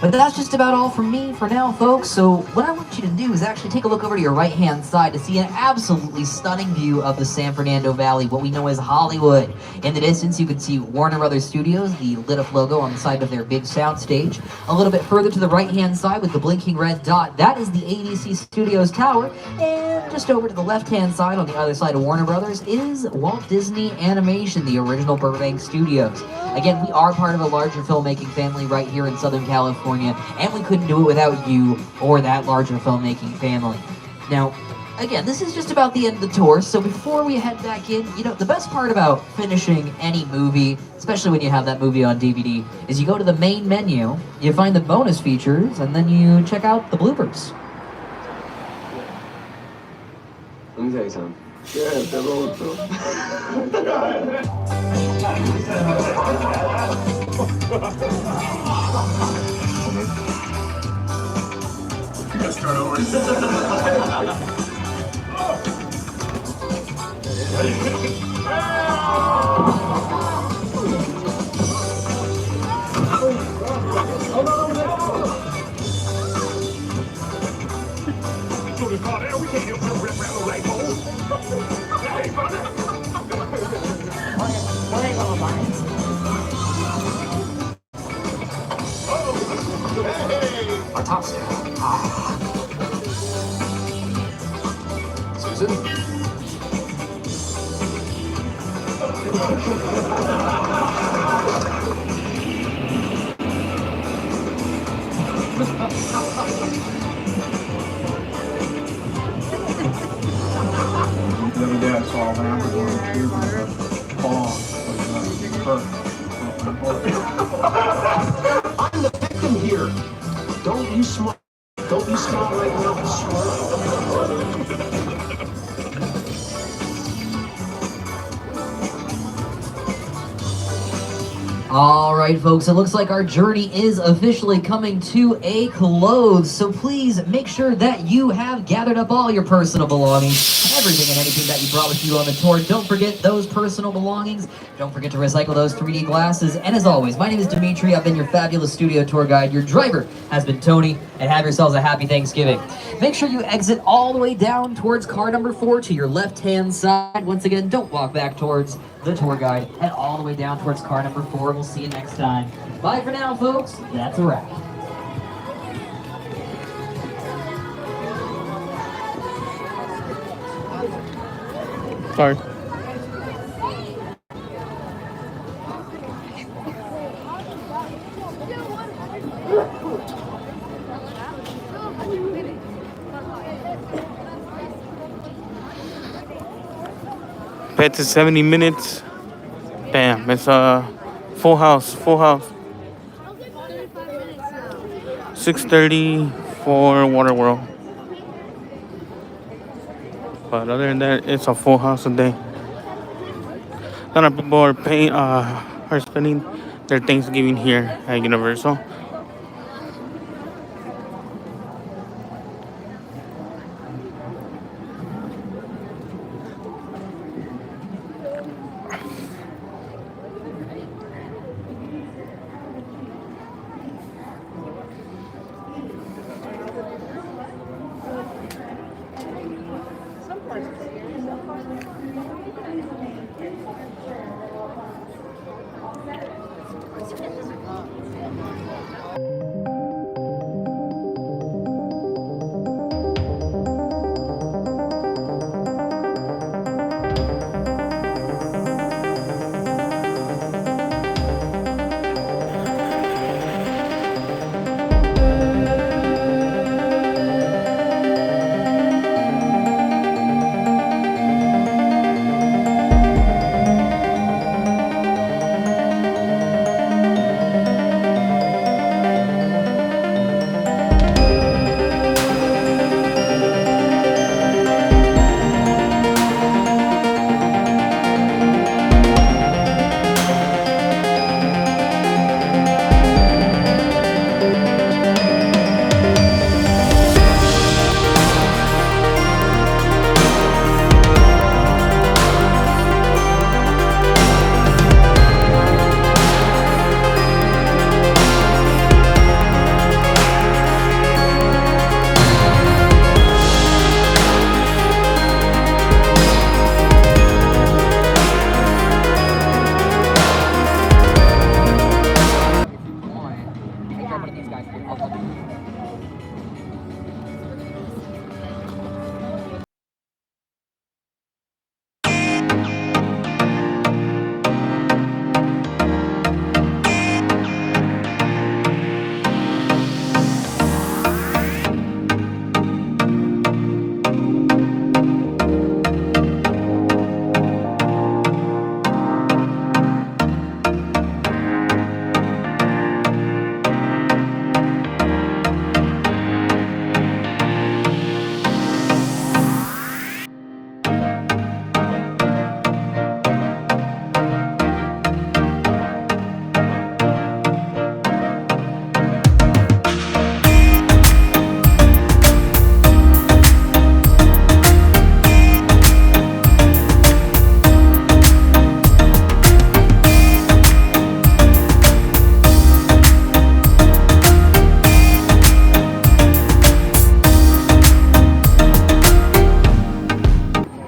But that's just about all from me for now, folks. So what I want you to do is actually take a look over to your right-hand side to see an absolutely stunning view of the San Fernando Valley, what we know as Hollywood. In the distance, you can see Warner Brothers Studios, the lit-up logo on the side of their big soundstage. A little bit further to the right-hand side with the blinking red dot, that is the ABC Studios Tower. And just over to the left-hand side, on the other side of Warner Brothers, is Walt Disney Animation, the original Burbank Studios. Again, we are part of a larger filmmaking family right here in Southern California, and we couldn't do it without you or that larger filmmaking family. Now, again, this is just about the end of the tour, so before we head back in, you know, the best part about finishing any movie, especially when you have that movie on DVD, is you go to the main menu, you find the bonus features, and then you check out the bloopers. Let me tell you something. Yeah, te robo todo. Let's start over. We can't help but rip around the light pole. Hey, brother. Our top staff. Susan? saw Labrador Retriever fall. I'm the victim here. Don't you smile. Don't you smile right now. All right, folks, it looks like our journey is officially coming to a close. So please make sure that you have gathered up all your personal belongings, everything and anything that you brought with you on the tour. Don't forget those personal belongings. Don't forget to recycle those 3D glasses. And as always, my name is Dimitri. I've been your fabulous studio tour guide. Your driver has been Tony. And have yourselves a happy Thanksgiving. Make sure you exit all the way down towards car number 4 to your left-hand side. Once again, don't walk back towards the tour guide. Head all the way down towards car number 4. We'll see you next time. Bye for now, folks. That's a wrap. Sorry. Pet to 70 minutes. Bam, it's a full house, full house. 6:30 for Water World. But other than that, it's a full house today. A lot of people are spending their Thanksgiving here at Universal.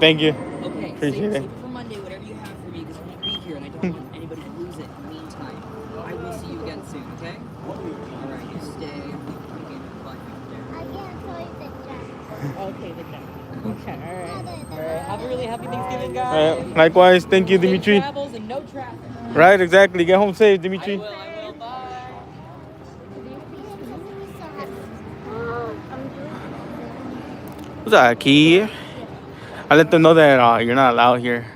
Thank you. Okay, Appreciate it. save it for Monday, whatever you have for me, because I'm going to be here and I don't want anybody to lose it in the meantime. I will see you again soon, okay? Alright, you stay. Okay, the check. Okay, alright. Have a really happy Thanksgiving, guys. All right. Likewise, thank you, Dimitri. Travels and no traffic. Right, exactly. Get home safe, Dimitri. I will, bye. What's up, kid? I let them know that you're not allowed here.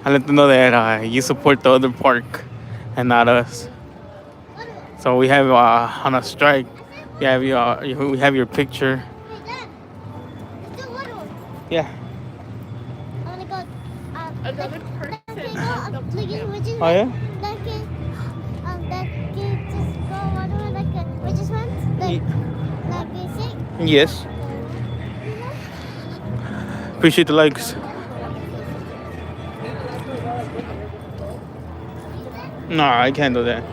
I let them know that you support the other park and not us. So we have on a strike. We have your picture. Yeah. Another person. Oh yeah. Yes. Appreciate the likes. No, I can't do that.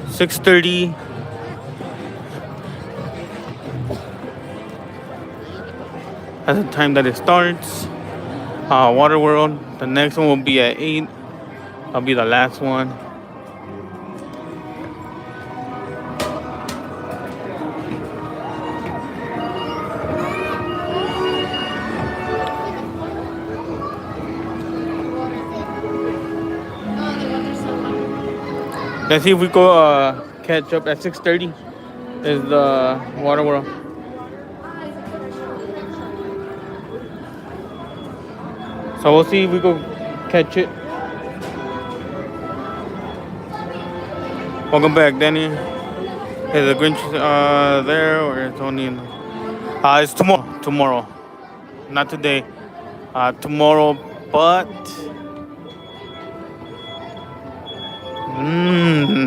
$6:30. That's the time that it starts. Water World. The next one will be at 8. That'll be the last one. Let's see if we go catch up at 6:30. Is the Water World. So we'll see if we go catch it. Welcome back, Danny. Is the Grinch there or it's only in? It's tomorrow. Tomorrow, not today. Tomorrow, but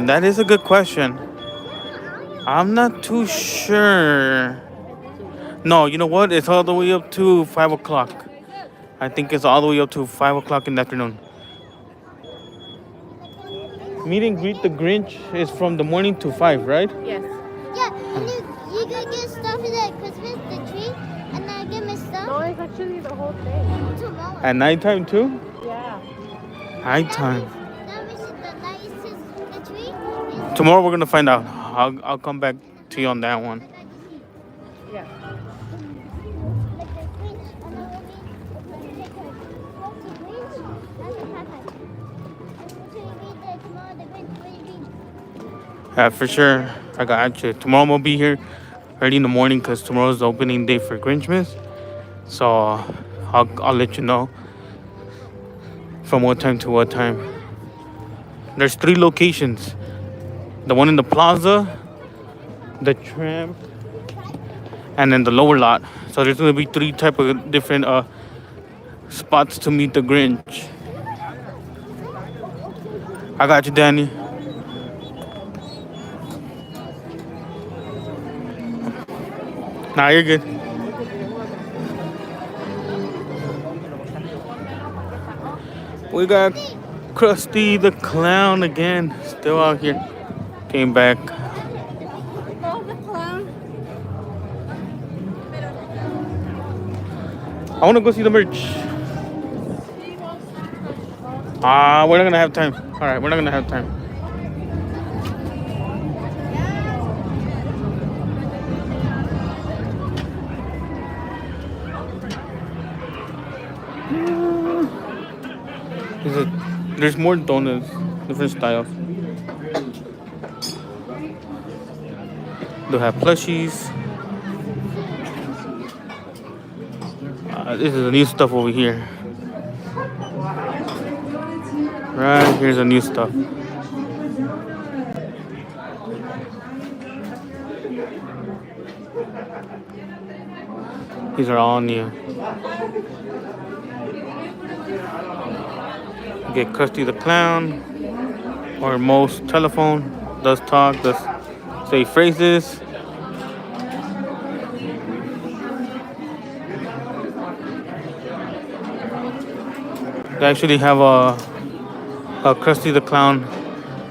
that is a good question. I'm not too sure. No, you know what? It's all the way up to 5 o'clock. I think it's all the way up to 5 o'clock in the afternoon. Meet and greet the Grinch is from the morning to 5, right? Yes. Yeah, and you could get stuff in the Christmas, the tree, and then give me stuff. No, it's actually the whole thing. Tomorrow. At nighttime too? Yeah. Nighttime. That was the nicest, the tree. Tomorrow we're gonna find out. I'll come back to you on that one. Yeah. Yeah, for sure. I got you. Tomorrow we'll be here early in the morning because tomorrow's the opening day for Grinchmas. So I'll let you know from what time to what time. There's 3 locations. The one in the plaza, the tram, and then the lower lot. So there's gonna be 3 type of different spots to meet the Grinch. I got you, Danny. Nah, you're good. We got Krusty the Clown again, still out here. Came back. I want to go see the merch. We're not gonna have time. All right, we're not gonna have time. There's more donuts, different styles. They'll have plushies. This is the new stuff over here. Right, here's the new stuff. These are all new. Get Krusty the Clown or most telephone, does talk, does say phrases. They actually have a Krusty the Clown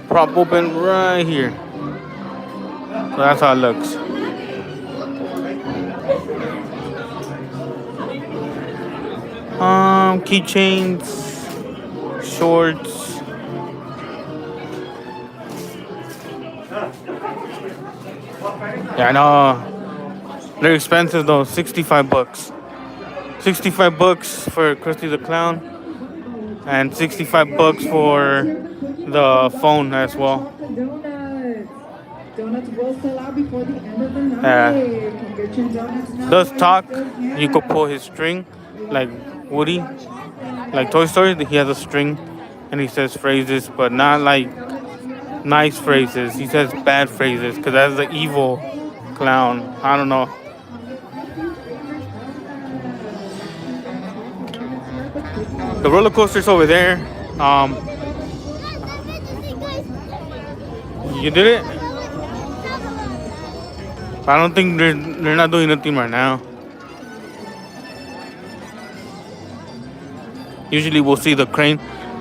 prop open right here. So that's how it looks. Keychains, shorts. Yeah, I know. They're expensive though, $65. $65 for Krusty the Clown. and $65 for the phone as well. Donuts will sell out before the end of the night. Come get your donuts now. Does talk. You could pull his string like Woody, like Toy Story. He has a string and he says phrases, but not like nice phrases. He says bad phrases because that's the evil clown. I don't know. The roller coaster's over there. You did it? I don't think they're not doing nothing right now. Usually we'll see the crane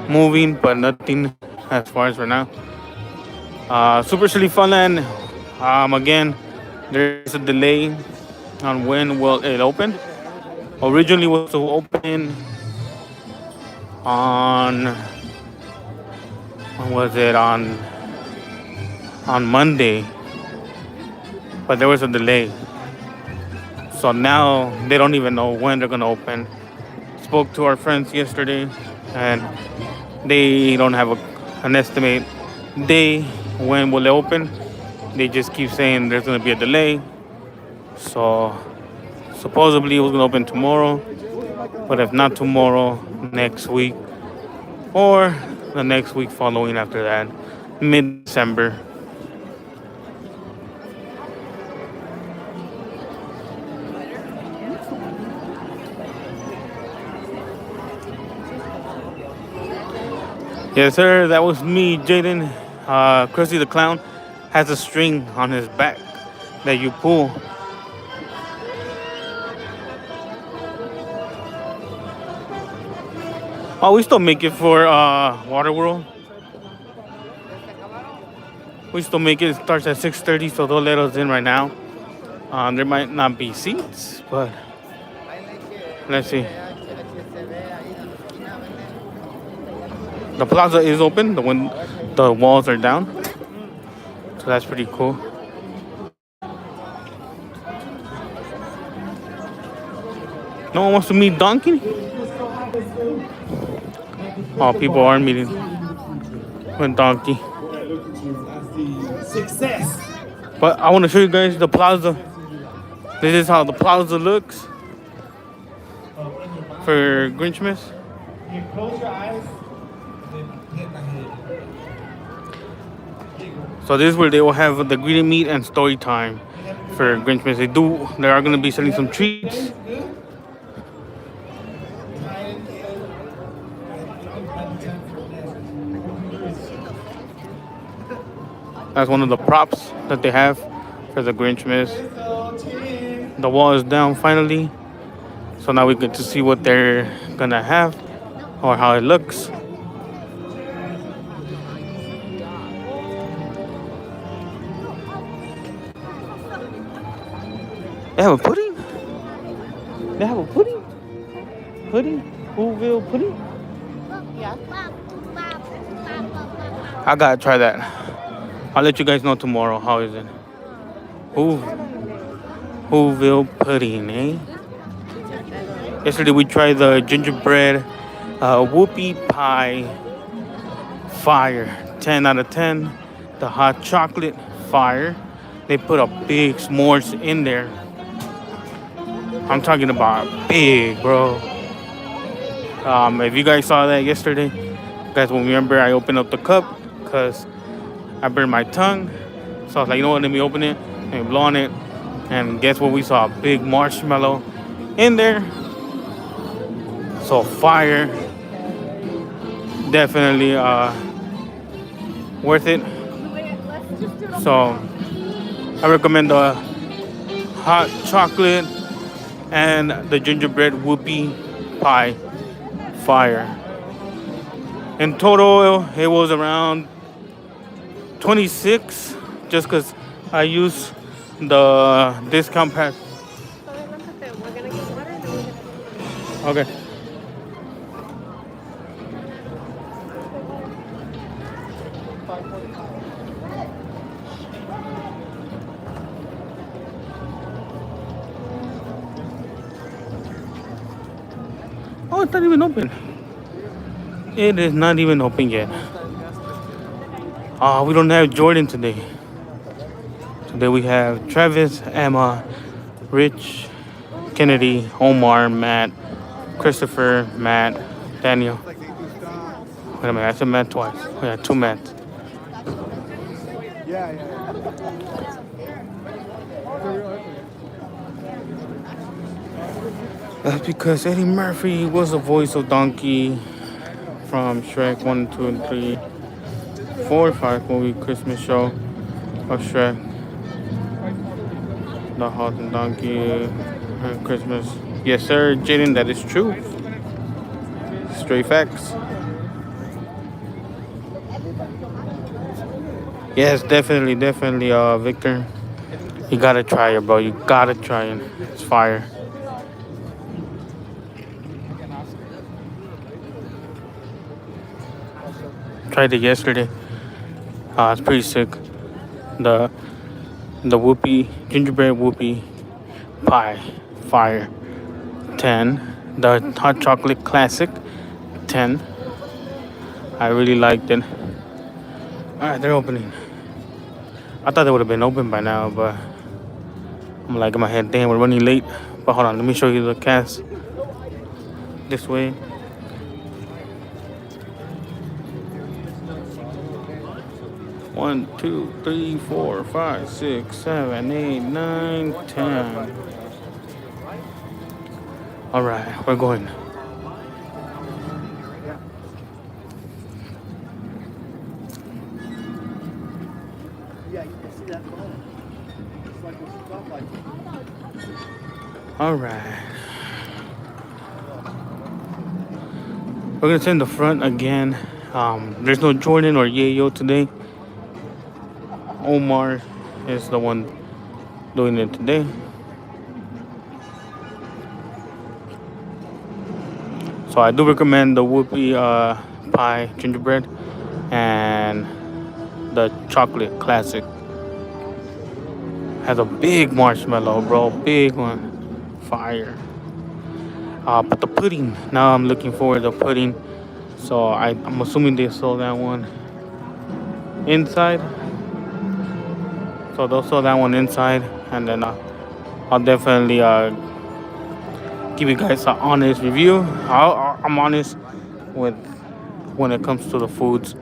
moving, but nothing as far as right now. Super Silly Funland. Again, there's a delay on when will it open. Originally was to open on when was it on Monday, but there was a delay. So now they don't even know when they're gonna open. Spoke to our friends yesterday, and they don't have an estimate day when will it open. They just keep saying there's gonna be a delay. So supposedly it was gonna open tomorrow, but if not tomorrow, next week, or the next week following after that, mid-December. Yes, sir. That was me, Jaden. Krusty the Clown has a string on his back that you pull. Oh, we still make it for Waterworld. We still make it. It starts at 6:30, so they'll let us in right now. There might not be seats, but let's see. The plaza is open. The walls are down, so that's pretty cool. No one wants to meet Donkey? Oh, people are meeting with Donkey. Success. But I want to show you guys the plaza. This is how the plaza looks for Grinchmas. You close your eyes. So this is where they will have the greeting meet and story time for Grinchmas. They are going to be selling some treats. That's one of the props that they have for the Grinchmas. The wall is down finally. So now we get to see what they're going to have or how it looks. They have a pudding? They have a pudding? Pudding? Whoville pudding? Yeah. I gotta try that. I'll let you guys know tomorrow. How is it? Whoville pudding, eh? Yesterday we tried the gingerbread whoopie pie. Fire. 10 out of 10. The hot chocolate. Fire. They put a big s'mores in there. I'm talking about big, bro. If you guys saw that yesterday, you guys will remember I opened up the cup because I burned my tongue. So I was like, you know what, let me open it and blow on it. And guess what? We saw a big marshmallow in there. So fire. Definitely worth it. So I recommend the hot chocolate and the gingerbread whoopie pie. Fire. In total, it was around 26 just because I used the discount pack. Okay. Oh, it's not even open. It is not even open yet. We don't have Jordan today. Today we have Travis, Emma, Rich, Kennedy, Omar, Matt, Christopher, Matt, Daniel. Wait a minute, I said Matt twice. We have 2 Matts. That's because Eddie Murphy was the voice of Donkey from Shrek 1, 2, and 3, 4, 5 movie Christmas show of Shrek. The Horse and Donkey Christmas. Yes, sir, Jaden, that is true. Straight facts. Yes, definitely, Victor. You gotta try it, bro. You gotta try it. It's fire. Tried it yesterday. It's pretty sick. The whoopie, gingerbread whoopie pie, fire. 10. The hot chocolate classic, 10. I really liked it. Alright, they're opening. I thought they would have been open by now, but I'm like in my head, damn, we're running late. But hold on, let me show you the cast. This way. One, 2, 3, 4, 5, 6, 7, 8, 9, 10. Alright, we're going. Alright. We're gonna sit in the front again. There's no Jordan or Yayo today. Omar is the one doing it today. So I do recommend the whoopie pie gingerbread and the chocolate classic. Has a big marshmallow, bro. Big one. Fire. But the pudding. Now I'm looking forward to pudding. So I'm assuming they sold that one inside. So they'll sell that one inside. And then I'll definitely give you guys an honest review. I'm honest with when it comes to the foods.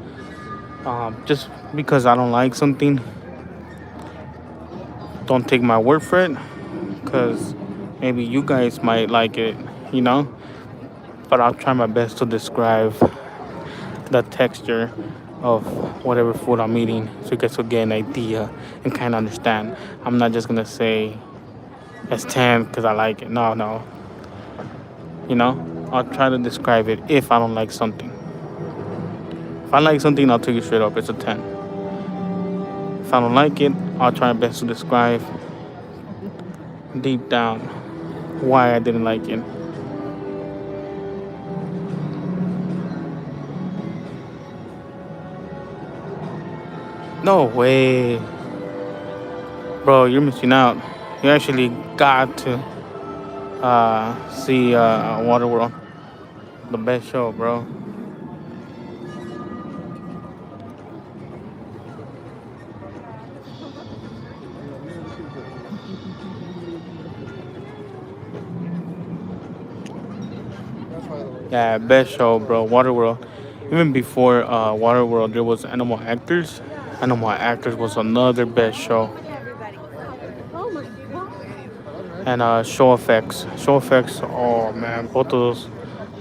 Just because I don't like something, don't take my word for it, because maybe you guys might like it, you know. But I'll try my best to describe the texture of whatever food I'm eating, so you guys will get an idea and kind of understand. I'm not just gonna say it's 10 because I like it. No. You know, I'll try to describe it if I don't like something. If I like something, I'll tell you straight up, it's a 10. If I don't like it, I'll try my best to describe deep down why I didn't like it. No way. Bro, you're missing out. You actually got to see Waterworld. The best show, bro. Yeah, best show, bro. Waterworld. Even before Waterworld, there was Animal Actors. Animal Actors was another best show. And show effects. Show effects, oh man, both of those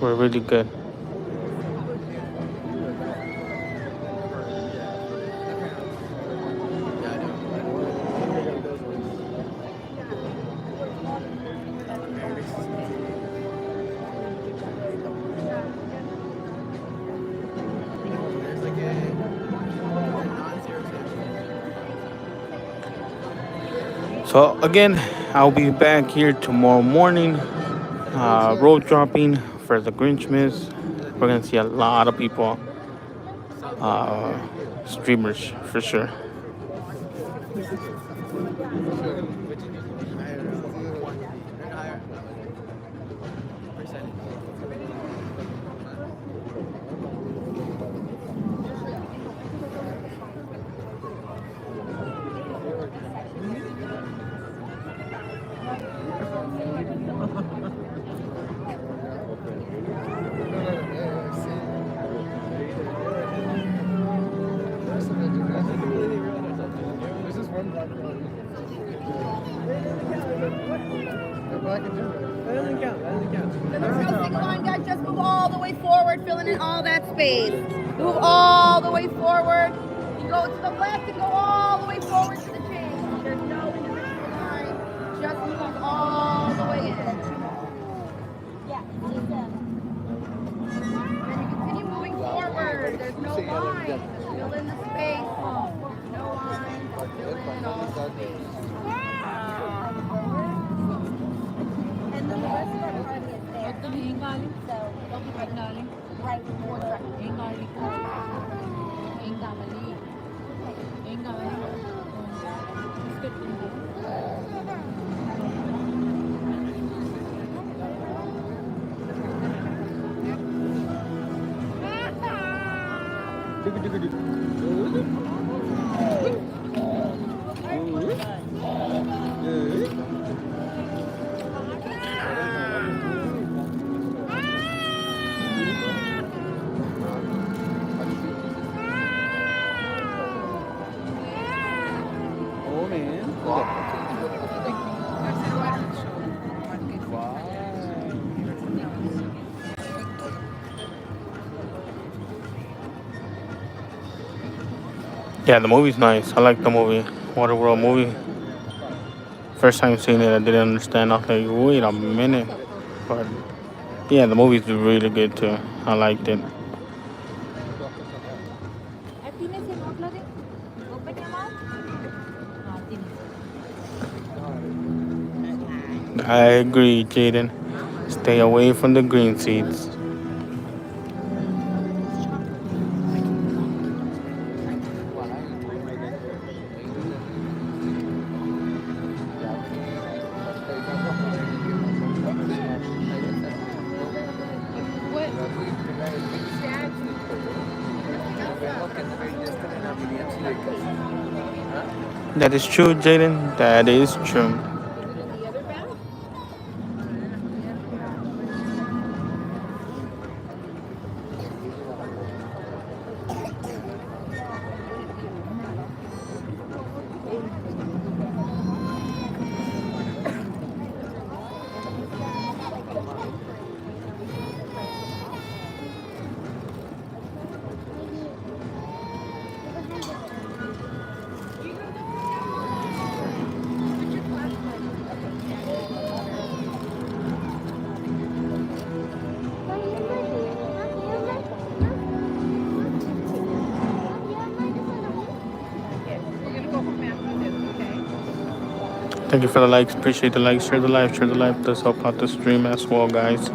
were really good. So again, I'll be back here tomorrow morning, road dropping for the Grinchmas. We're gonna see a lot of people, streamers for sure. Single line, guys. Just move all the way forward, filling in all that space. Move all the way forward. You go to the left and go all the way forward to the change. There's no individual line. Just move all the way in. Yeah. And you continue moving forward. There's no line. Fill in the space. No line. Fill in all the space. And the rest of our party is there. So don't be right, darling. Right before the Yeah, the movie's nice. I like the movie. Waterworld movie. First time seeing it, I didn't understand. I was like, wait a minute. But yeah, the movie's really good too. I liked it. I agree, Jaden. Stay away from the green seeds. That is true, Jaden. That is true. Thank you for the likes. Appreciate the likes. Share the live. Share the live. Does help out the stream as well, guys.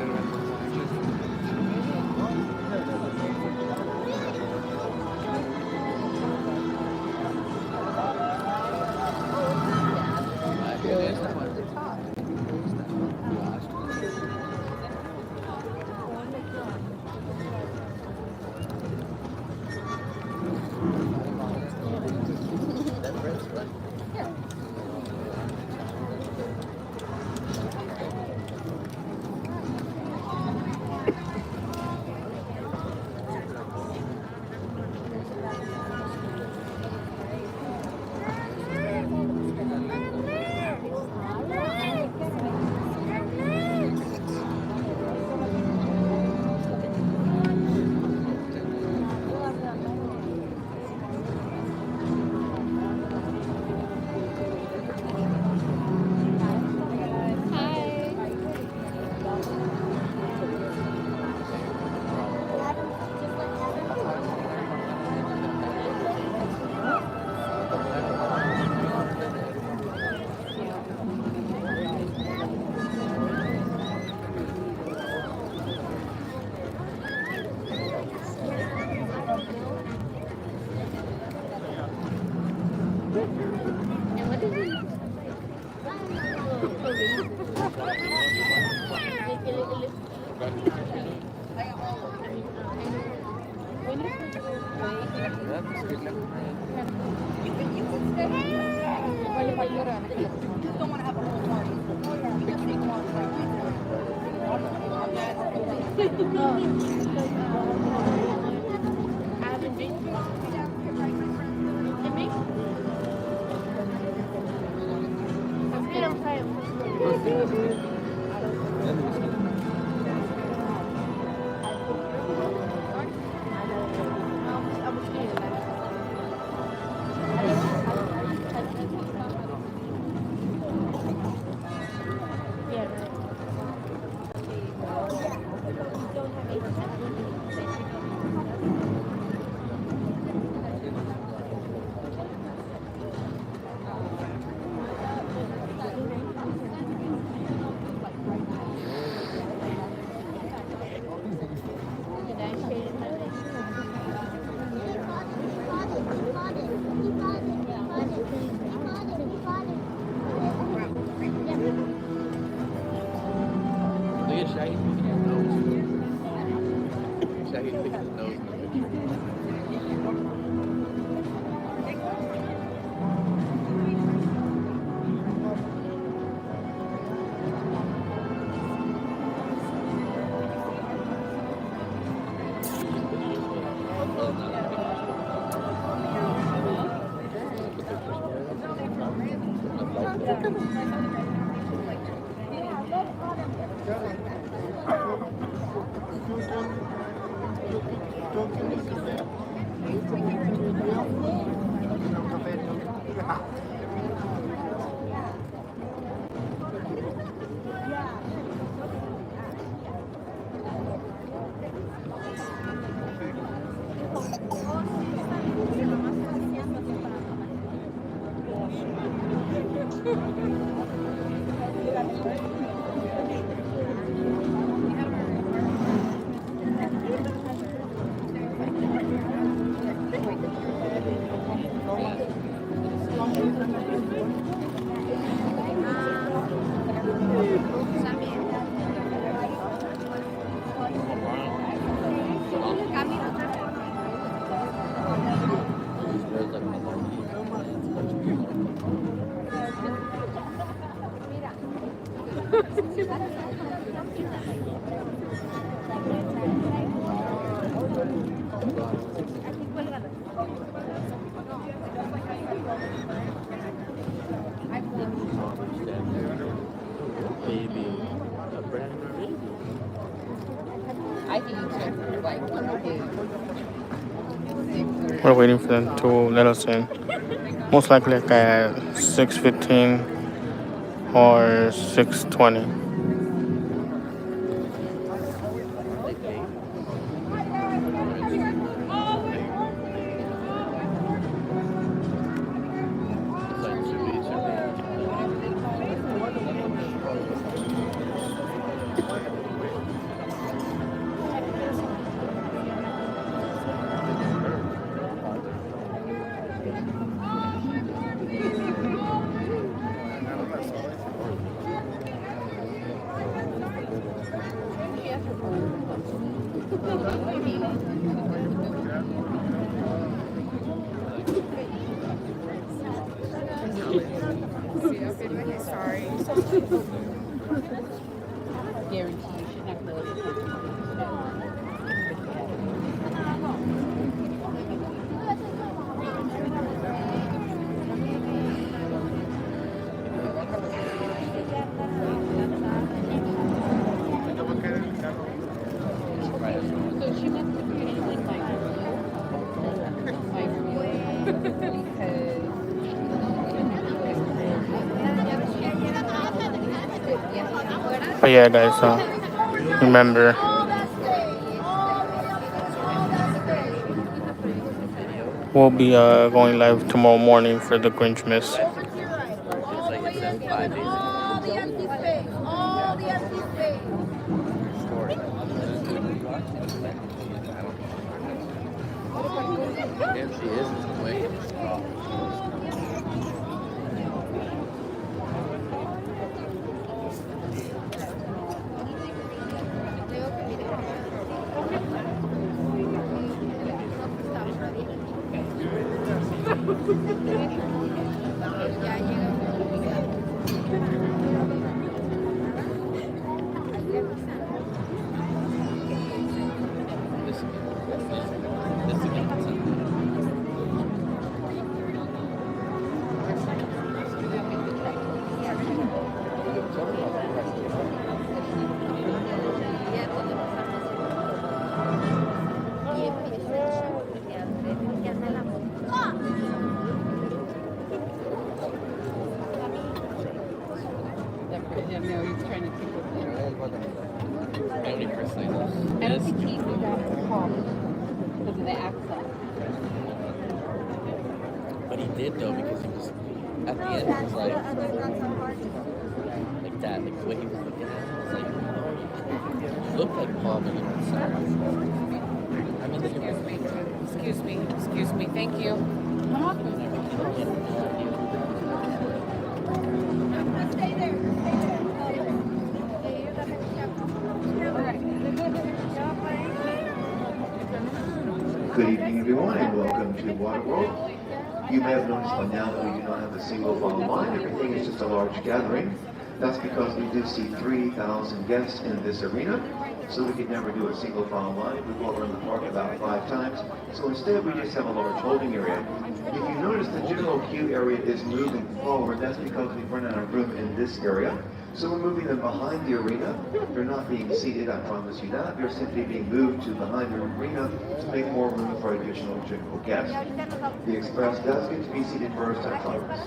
We're waiting for them to let us in. Most likely like at 6:15 or 6:20. Sorry. Guarantee you should not really. But yeah, guys, remember, we'll be going live tomorrow morning for the Grinchmas. I don't think he even got the call because of the accent. But he did though, because he was at the end. He was like that, like the way he was looking at it. It's like he looked like Paul, but he was sorry. I mean, Excuse me. Thank you. Stay there. Good evening, everyone, and welcome to Waterworld. You may have noticed by now that we do not have a single file line. Everything is just a large gathering. That's because we do see 3,000 guests in this arena, so we could never do a single file line. We go around the park about 5 times, so instead we just have a large holding area. If you notice the general queue area is moving forward, that's because we've run out of room in this area. So we're moving them behind the arena. They're not being seated, I promise you that. They're simply being moved to behind the arena to make more room for additional general guests. The Express does get to be seated first, I promise.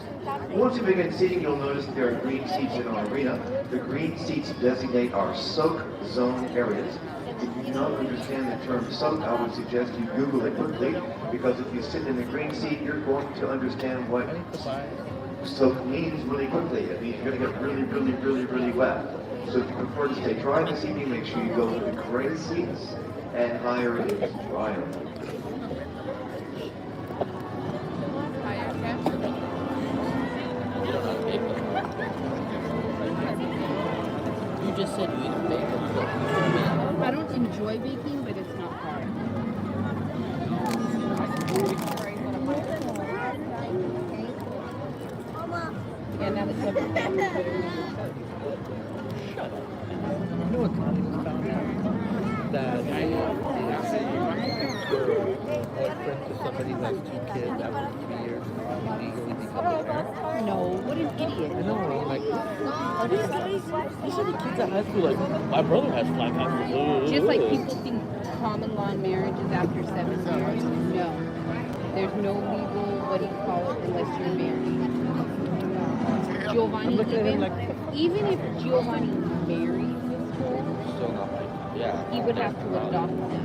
Once you begin seating, you'll notice that there are green seats in our arena. The green seats designate our soak zone areas. If you do not understand the term soak, I would suggest you Google it quickly, because if you sit in the green seat, you're going to understand what soak means really quickly. It means you're going to get really wet. So if you prefer to stay dry this evening, make sure you go to the gray seats, and higher it is drier. You just said you eat bacon. I don't enjoy baking, but it's not hard. Yeah, now that You know what Connie was found out? That boyfriend to somebody who has 2 kids after 3 years legally become a parent. No, what an idiot. I know, like, these are the kids at high school, like, my brother has 5 high school. Just like people think common law marriage is after 7 years. No. There's no legal, what do you call it, unless you're married. Giovanni, even if Giovanni married this girl, he would have to adopt them.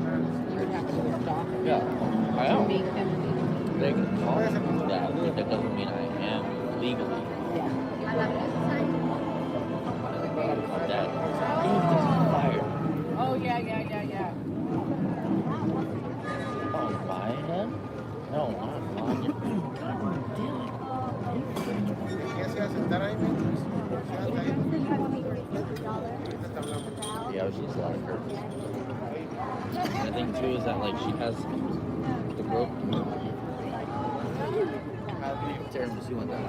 You would have to adopt them to make them legal. They can call me that, but that doesn't mean I am legally. That dude is fired. Oh, yeah. Oh, by him? No, not on you. Yeah, she's a lot of her. The thing too is that like she has the rope. Tiramisu and that.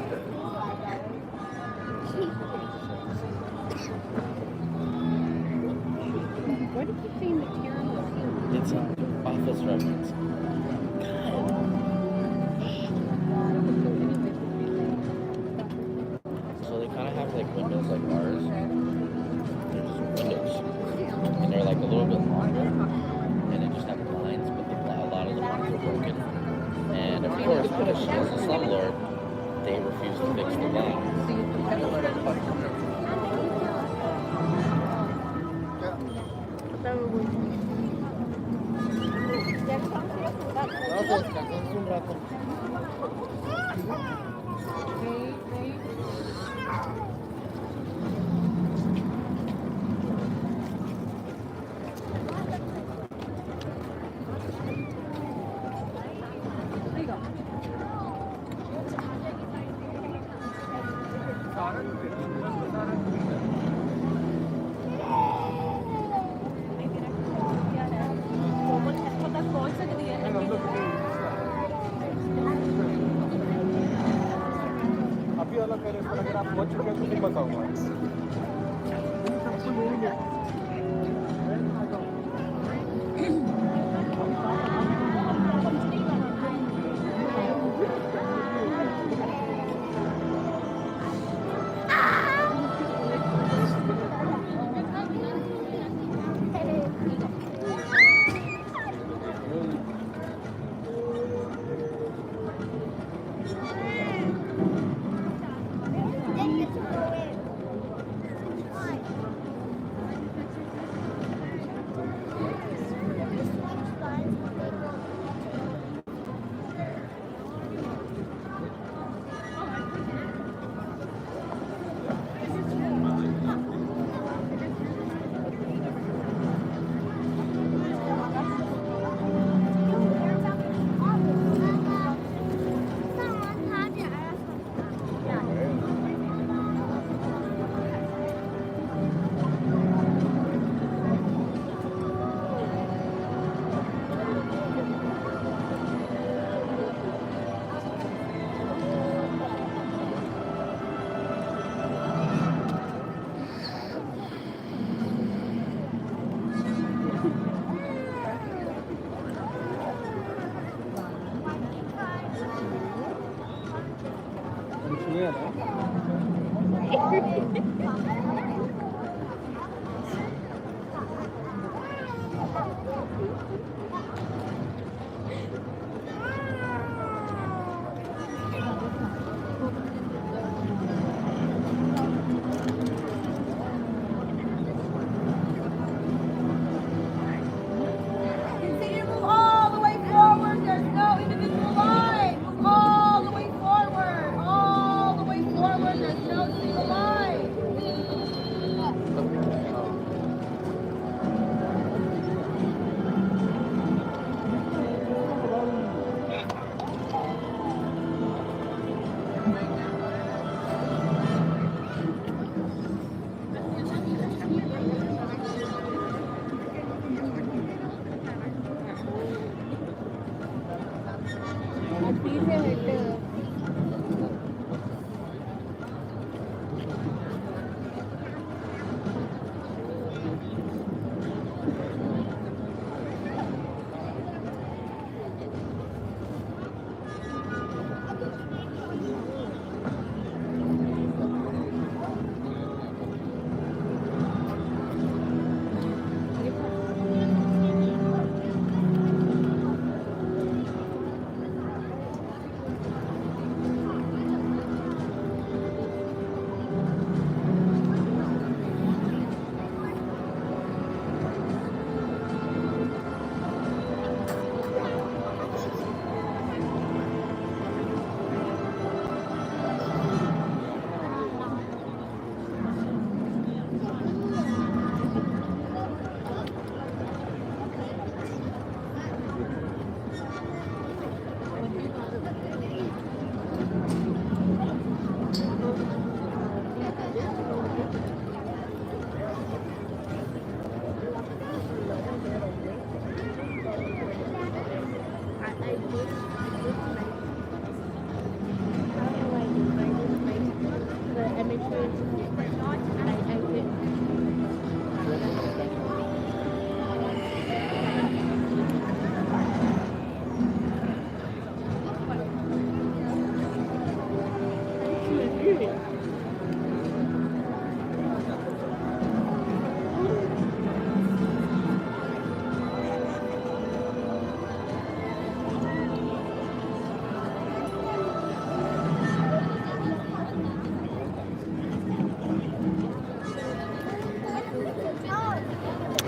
Why do you keep saying the tiramisu? It's an office reference. So they kind of have like windows like ours. They're just windows. And they're like a little bit longer. And they just have blinds, but a lot of the blinds are broken. And of course, because she has a slumlord, they refuse to fix the blinds. अभी अलग करें पर अगर आप पहुंच चुके हैं तो फिर बताऊंगा Continue to move all the way forward. There's no individual line. Move all the way forward. All the way forward. There's no single line.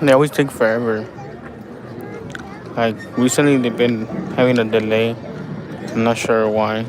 They always take forever. Like recently, they've been having a delay. I'm not sure why.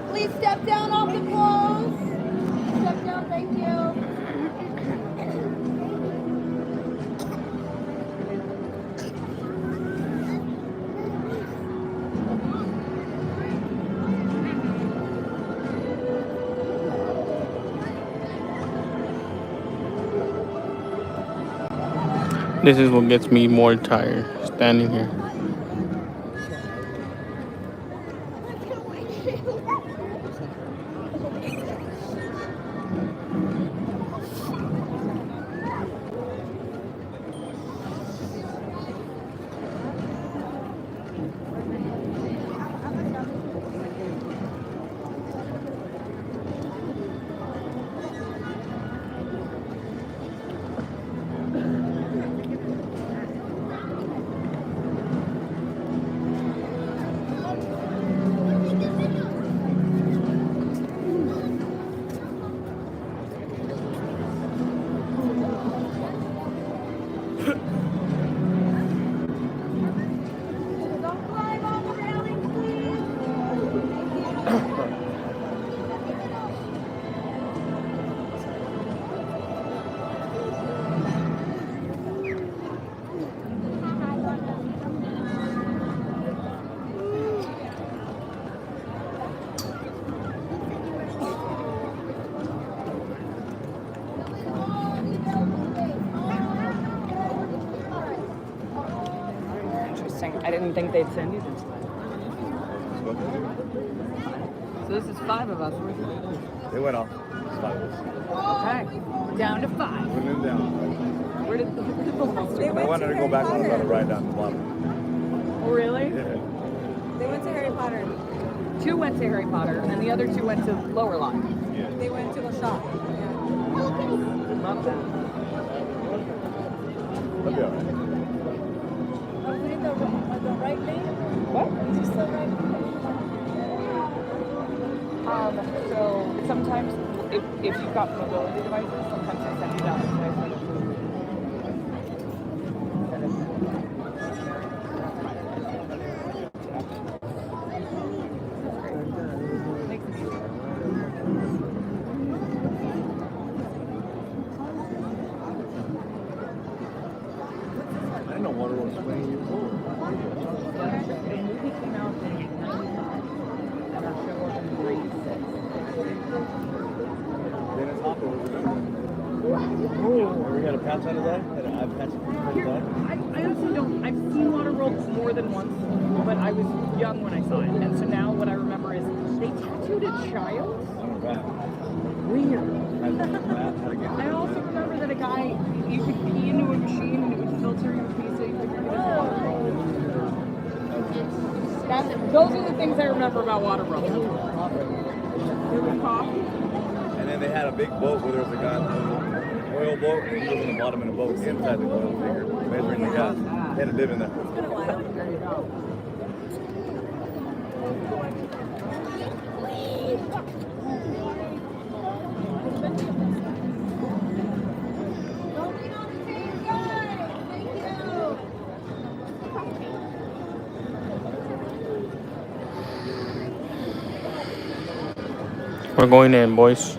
Please step down off the poles. Step down, thank you. This is what gets me more tired, standing here. interesting. I didn't think they'd send you this way. So this is 5 of us. They went off. It's 5 of us. Okay. Down to 5. Putting them down. Where did the most I wanted to go back on another ride down the bottom. Oh, really? Yeah. They went to Harry Potter. 2 went to Harry Potter, and the other 2 went to Lower Line. Yeah. They went to a shop. Love that. They'll be alright. Was it in the right lane? What? Is it still right? So sometimes, if you've got mobility devices, sometimes they send you down this way. I didn't know Waterworld was 20 years old. The movie came out in 95, and our show was in 96. Dennis Hopper was a good one. Ever got a patch on his eye? Had an eye patch on his eye? I honestly don't. I've seen Waterworld more than once, but I was young when I saw it, and so now what I remember is they tattooed a child. On the back. Weird. Had a game. I also remember that a guy, you could pee into a machine and it would filter your pee so you could get it Those are the things I remember about Waterworld. And then they had a big boat where there was a guy, an oil boat, and he was in the bottom of the boat, inside the oil figure, measuring the gas. They had to live in there. It's been a while. There you go. We're going in, boys.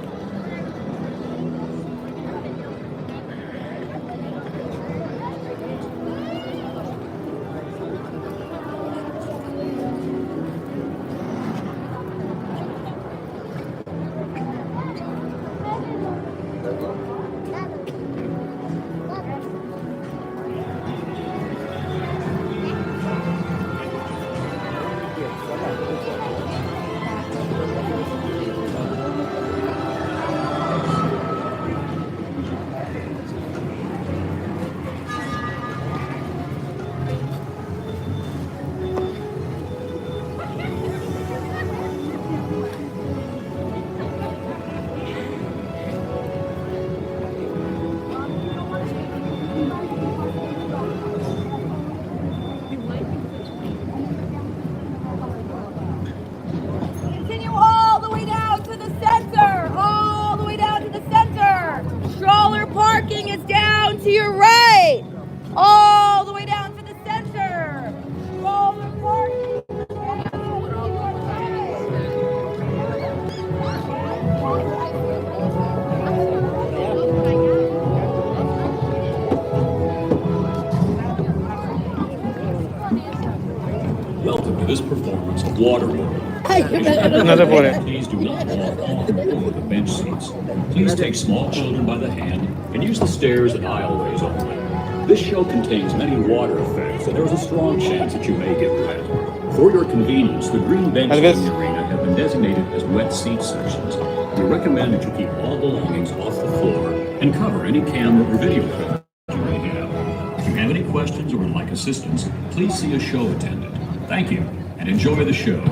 Continue all the way down to the center. All the way down to the center. Stroller parking is down to your right. All the way down to the center. Stroller parking is down to your Welcome to this performance of Waterworld. Another bullet. Please do not walk on over the bench seats. Please take small children by the hand and use the stairs and aisleways only. This show contains many water effects, and there is a strong chance that you may get wet. For your convenience, the green benches in the arena have been designated as wet seat sections. We recommend that you keep all belongings off the floor and cover any camera or video equipment you may have. If you have any questions or would like assistance, please see a show attendant. Thank you, and enjoy the show.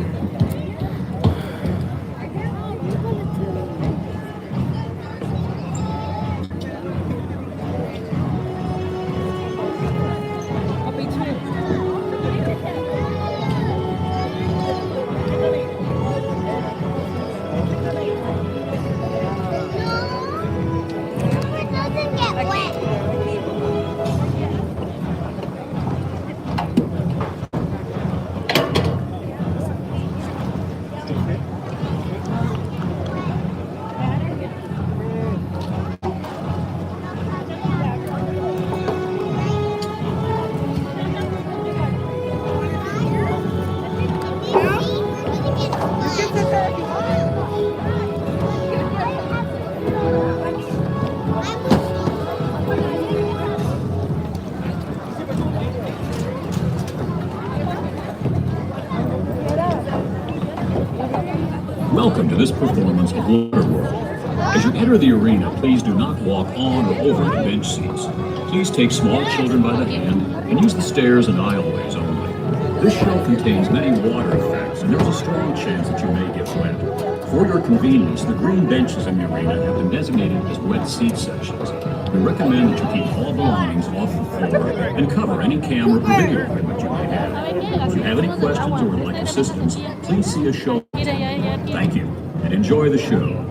Welcome to this performance of Waterworld. As you enter the arena, please do not walk on or over the bench seats. Please take small children by the hand and use the stairs and aisleways only. This show contains many water effects, and there's a strong chance that you may get wet. For your convenience, the green benches in the arena have been designated as wet seat sections. We recommend that you keep all belongings off the floor and cover any camera or video equipment you may have. If you have any questions or would like assistance, please see a show. Thank you, and enjoy the show.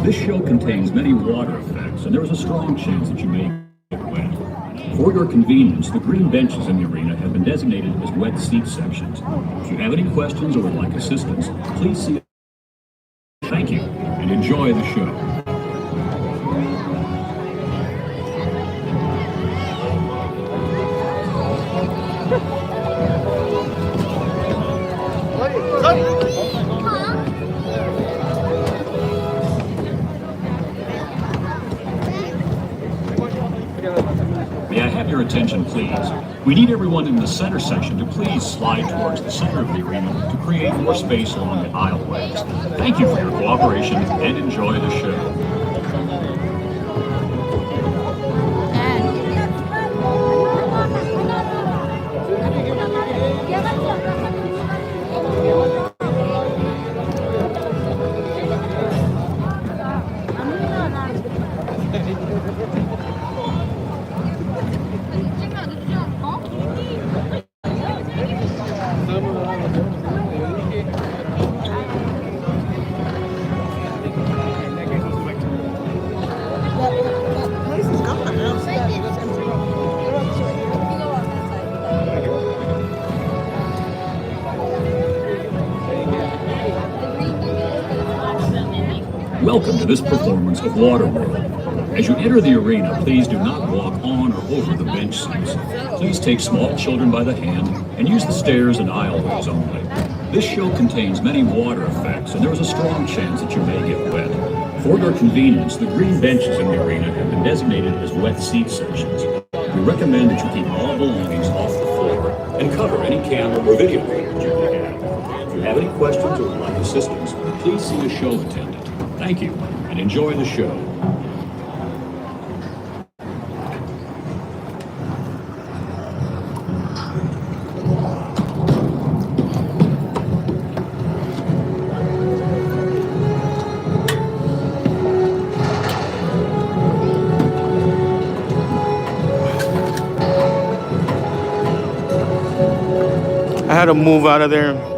This show contains many water effects, and there is a strong chance that you may get wet. For your convenience, the green benches in the arena have been designated as wet seat sections. If you have any questions or would like assistance, please see. Thank you, and enjoy the show. May I have your attention, please? We need everyone in the center section to please slide towards the center of the arena to create more space along the aisleways. Thank you for your cooperation and enjoy the show. Welcome to this performance of Waterworld. As you enter the arena, please do not walk on or over the bench seats. Please take small children by the hand and use the stairs and aisleways only. This show contains many water effects, and there is a strong chance that you may get wet. For your convenience, the green benches in the arena have been designated as wet seat sections. We recommend that you keep all belongings off the floor and cover any camera or video equipment you may have. If you have any questions or would like assistance, please see a show attendant. Thank you, and enjoy the show. I had to move out of there.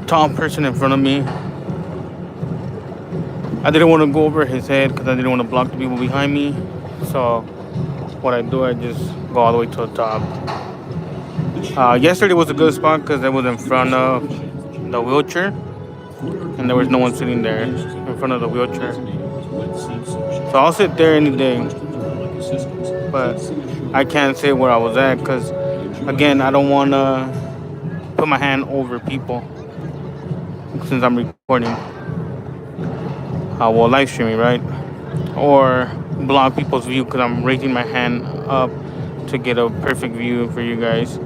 Tall person in front of me. I didn't want to go over his head because I didn't want to block the people behind me. So what I do, I just go all the way to the top. Yesterday was a good spot because I was in front of the wheelchair, and there was no one sitting there in front of the wheelchair. So I'll sit there any day, but I can't say where I was at because, again, I don't want to put my hand over people since I'm recording. Well, live streaming, right? Or block people's view because I'm raising my hand up to get a perfect view for you guys.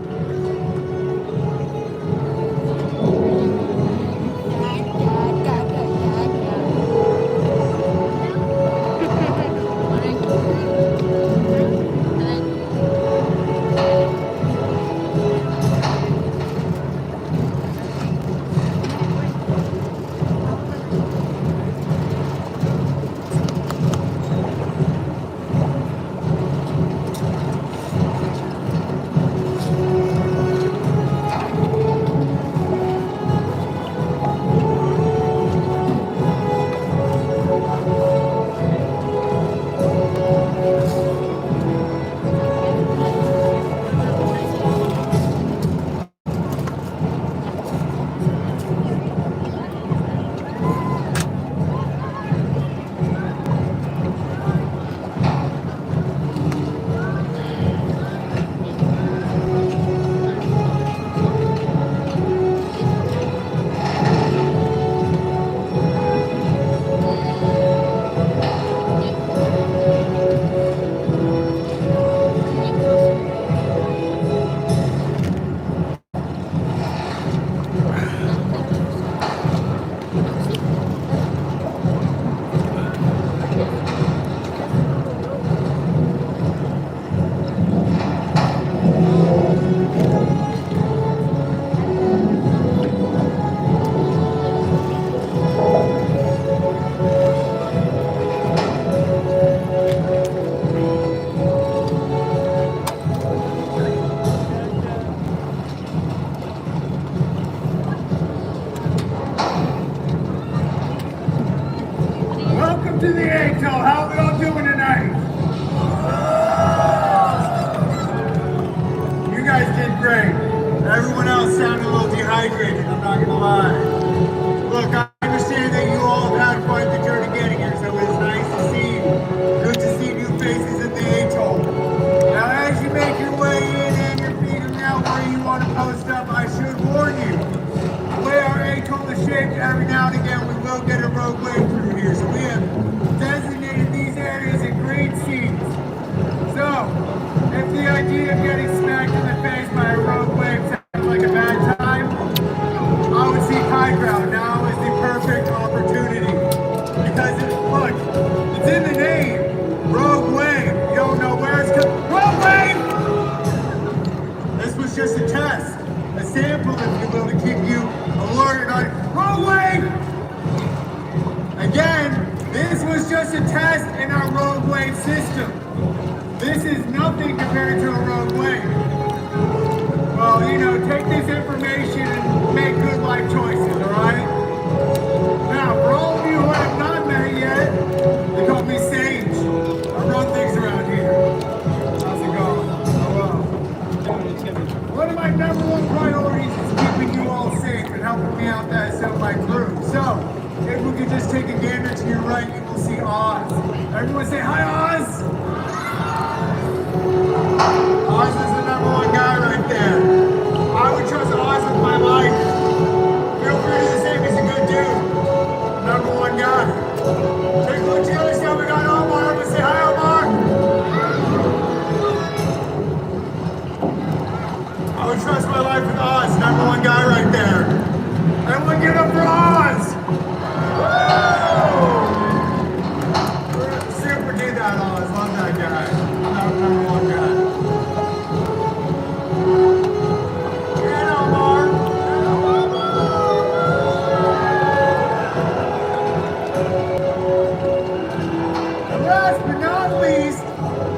Welcome to the 𝐸𝐸. How are we all doing tonight? You guys did great. Everyone else sounded a little dehydrated, I'm not gonna lie. Look, I understand that you all have had quite the journey getting here, so it's nice to see you. Good to see new faces at the atoll. Now, as you make your way in and you're figuring out where you want to post up, I should warn you. The way our atoll is shaped, every now and again we will get a rogue wave through here. So we have designated these areas in green seats. So, if the idea of getting smacked in the face by a rogue wave sounds like a bad time, I would see high ground. Now is the perfect opportunity. Because, look, it's in the name. Rogue wave. You don't know where it's coming. Rogue wave! This was just a test. A sample, if you will, to keep you alerted on rogue wave! Again, this was just a test in our rogue wave system. This is nothing compared to a rogue wave. Well, you know, take this information and make good life choices, alright? Now, for all of you who have not met yet, they call me Sage. I run things around here. How's it going? Hello. One of my #1 priorities is keeping you all safe and helping me out that so my crew. So, if we could just take a gander to your right, you will see Oz. Everyone say hi, Oz! Oz is the #1 guy right there. I would trust Oz with my life. Feel free to do the same, he's a good dude. #1 guy. Take a look to the other side, we got Omar. Everyone say hi, Omar! I would trust my life with Oz, #1 guy right there. Everyone give it up for Oz! Super did that, Oz. Love that guy. #1 guy. And Omar. And last but not least,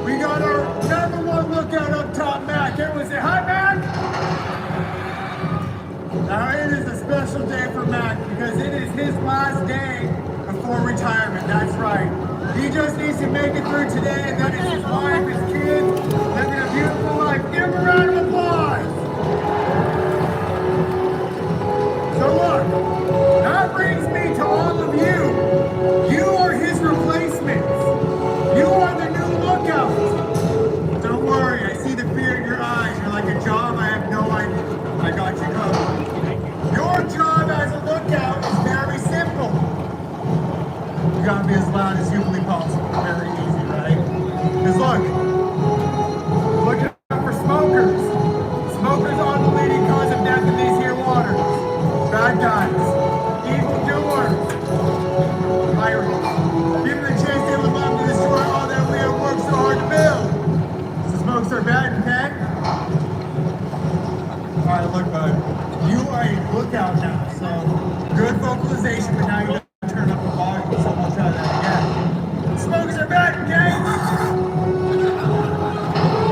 we got our #1 lookout up top, Mac. Everyone say hi, Mac! Now it is a special day for Mac because it is his last day before retirement. That's right. He just needs to make it through today, and that is his wife, his kids, living a beautiful life. Give him a round of applause. So look, that brings me to all of you. You are his replacements. You are the new lookouts. Don't worry, I see the fear in your eyes. You're like a job, I have no idea. I got you covered. Your job as a lookout is very simple. You gotta be as loud as humanly possible. Very easy, right? Because look out for smokers. Smokers are the leading cause of death in these here waters. Bad guys, evil doers, pirates. People that chase they would love to destroy all that we have worked so hard to build. So smokes are bad, okay? Alright, look, bud. You are a lookout now, so good vocalization, but now you gotta turn up the volume, so we'll try that again. Smokers are bad, okay?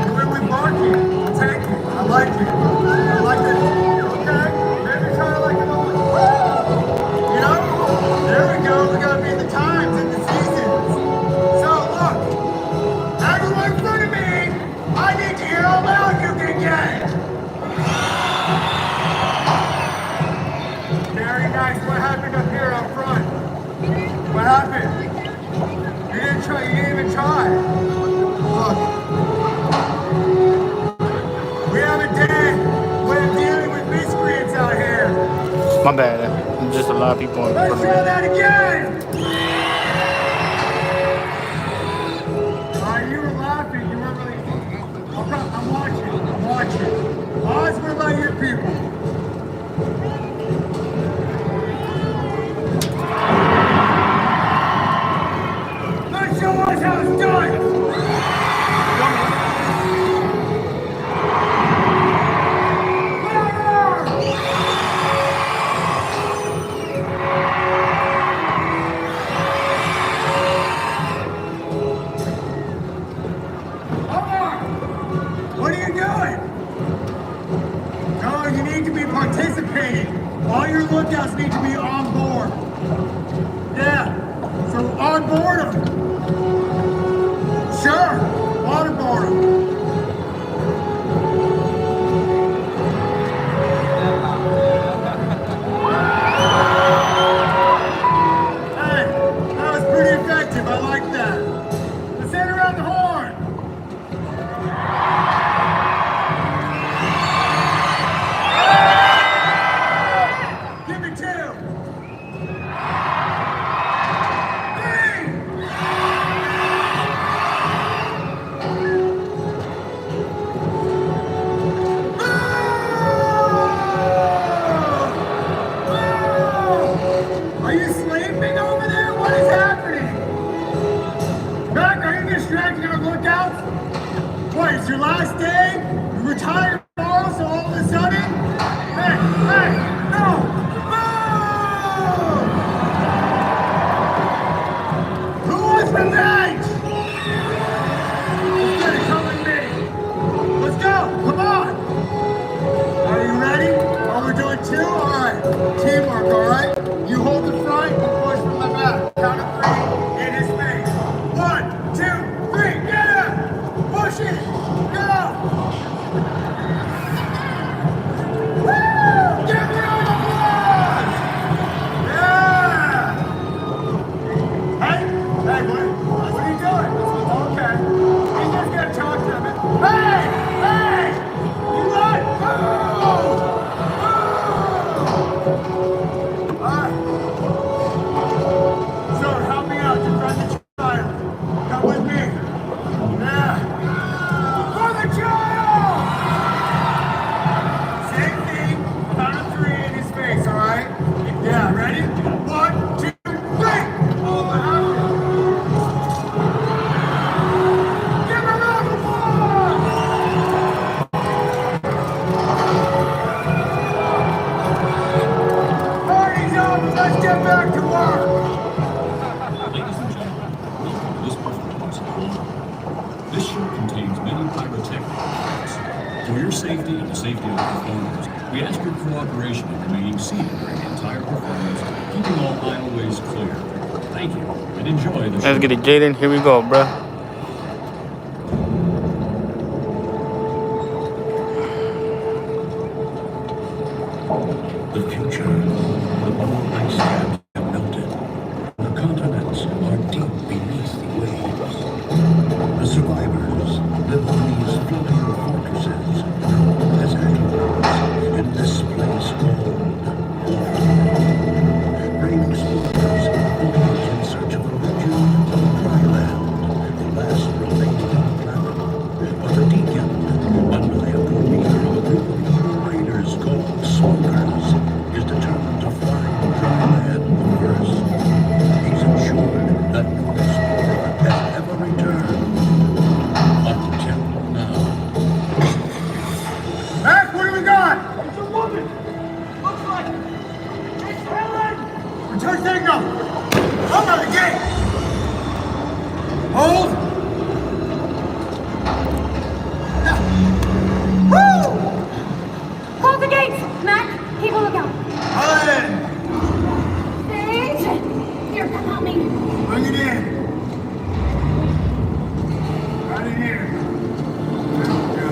And when we bark you, take it. I like it. I like it. Okay? Maybe try it like an old. You know? There we go. We gotta be in the times and the seasons. So look, everyone in front of me, I need to hear how loud you can get. Very nice. What happened up here up front? What happened? You didn't try. You didn't even try. Look. We have a day when dealing with miscreants out here. My bad. Just a lot of people in front Let's of me. try that again. You were laughing. You weren't really. I'm watching. I'm watching. Oz, what about your people? Let's show us how it's done! What are you doing? No, you need to be participating. All your lookouts need to be on board. Yeah. So Waterboard them. Sure, waterboard them. Hey, that was pretty effective. I like that. Let's hit around the horn. Give me 2. 3. Are you sleeping over there? What is happening? Mac, are you distracting our lookouts? What, it's your last day? You retire tomorrow, so all of a sudden? Hey, no! Who wants revenge? It's gonna come with me. Let's go, come on! Are you ready? Oh, we're doing 2? All right, teamwork, all right? You hold the front, you push from the back. Count of 3, in his face. 1, 2, 3, get him! Push it! Go! Woo! Give me all the applause! Yeah! Hey, what are you doing? Okay. He's just gonna talk to him. Hey! You what? So help me out, defend the child. Come with me. Yeah. For the child! Same thing. Count of 3 in his face, all right? Yeah, ready? 1, 2, 3. Oh, what happened? Give him a round of applause! Party's over. Let's get back to work. Ladies and gentlemen, welcome to this performance of Water. This show contains many pyrotechnics. For your safety and the safety of the performers, we ask your cooperation in remaining seated during the entire performance, keeping all aisleways clear. Thank you, and enjoy the show. Let's get it, Jaden. Here we go, bruh. The future, the polar ice caps have melted. The continents are deep beneath the waves. The survivors live on these floating fortresses known as islands in this place called water. Brave explorers voyage in search of a region of dry land, the last remaining on the planet. But the deacon, a maniacal leader of a group of evil raiders called smokers, is determined to find dry land first. He's ensured that no explorer has ever returned until now. Mac, what do we got? It's a woman. Looks like it's Helen. Return signal. Open the gate. Hold. Woo! Hold the gates! Mac, keep a lookout. Helen, Sage! Here, come help me. bring it in. Right in here. There we go.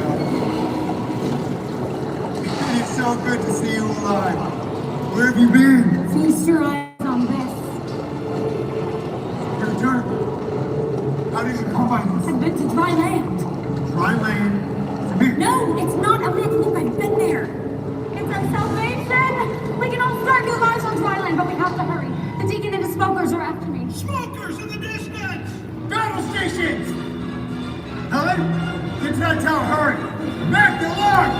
It's so good to see you alive. Where have you been? Feast your eyes on this. Your turn. How did you come by this? I've been to dry land. Dry land. It's a big. No, it's not a myth. Look, I've been there. It's our salvation. We can all start new lives on dry land, but we have to hurry. The deacon and his smokers are after me. Smokers in the distance! Battle stations! Helen, get to that tower, hurry! Back the alarm!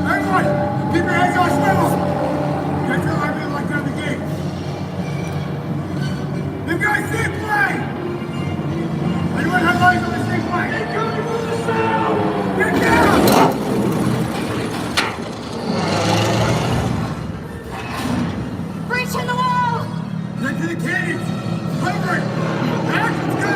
Everyone, keep your heads on swivel! Get to the left and lock down the gate. You guys see play! Anyone have eyes on the same play? Get coming from the south! Get down! Breach in the wall! Get to the cannons! Cover it! Back, let's go!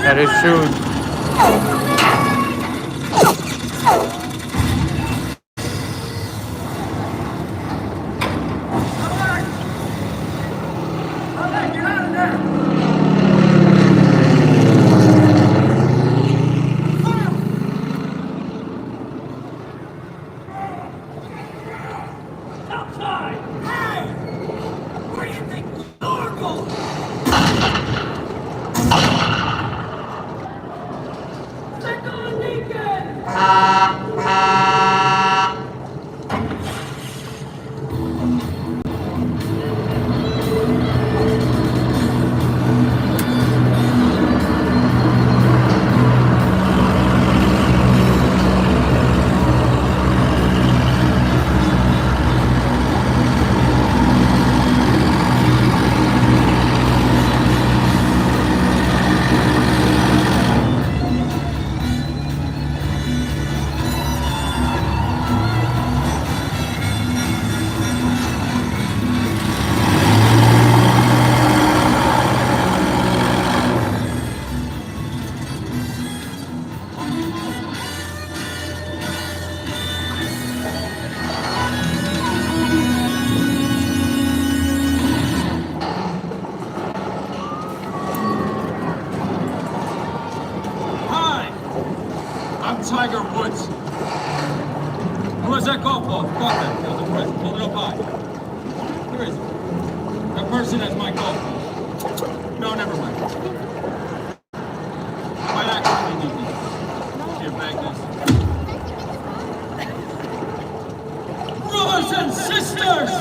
That is true. Tiger Woods. Where's that golf ball? Fuck that. That was a present. Hold it up high. Where is it? That person has my golf ball. No, never mind. I might actually need these. Here, bag this. Brothers and sisters!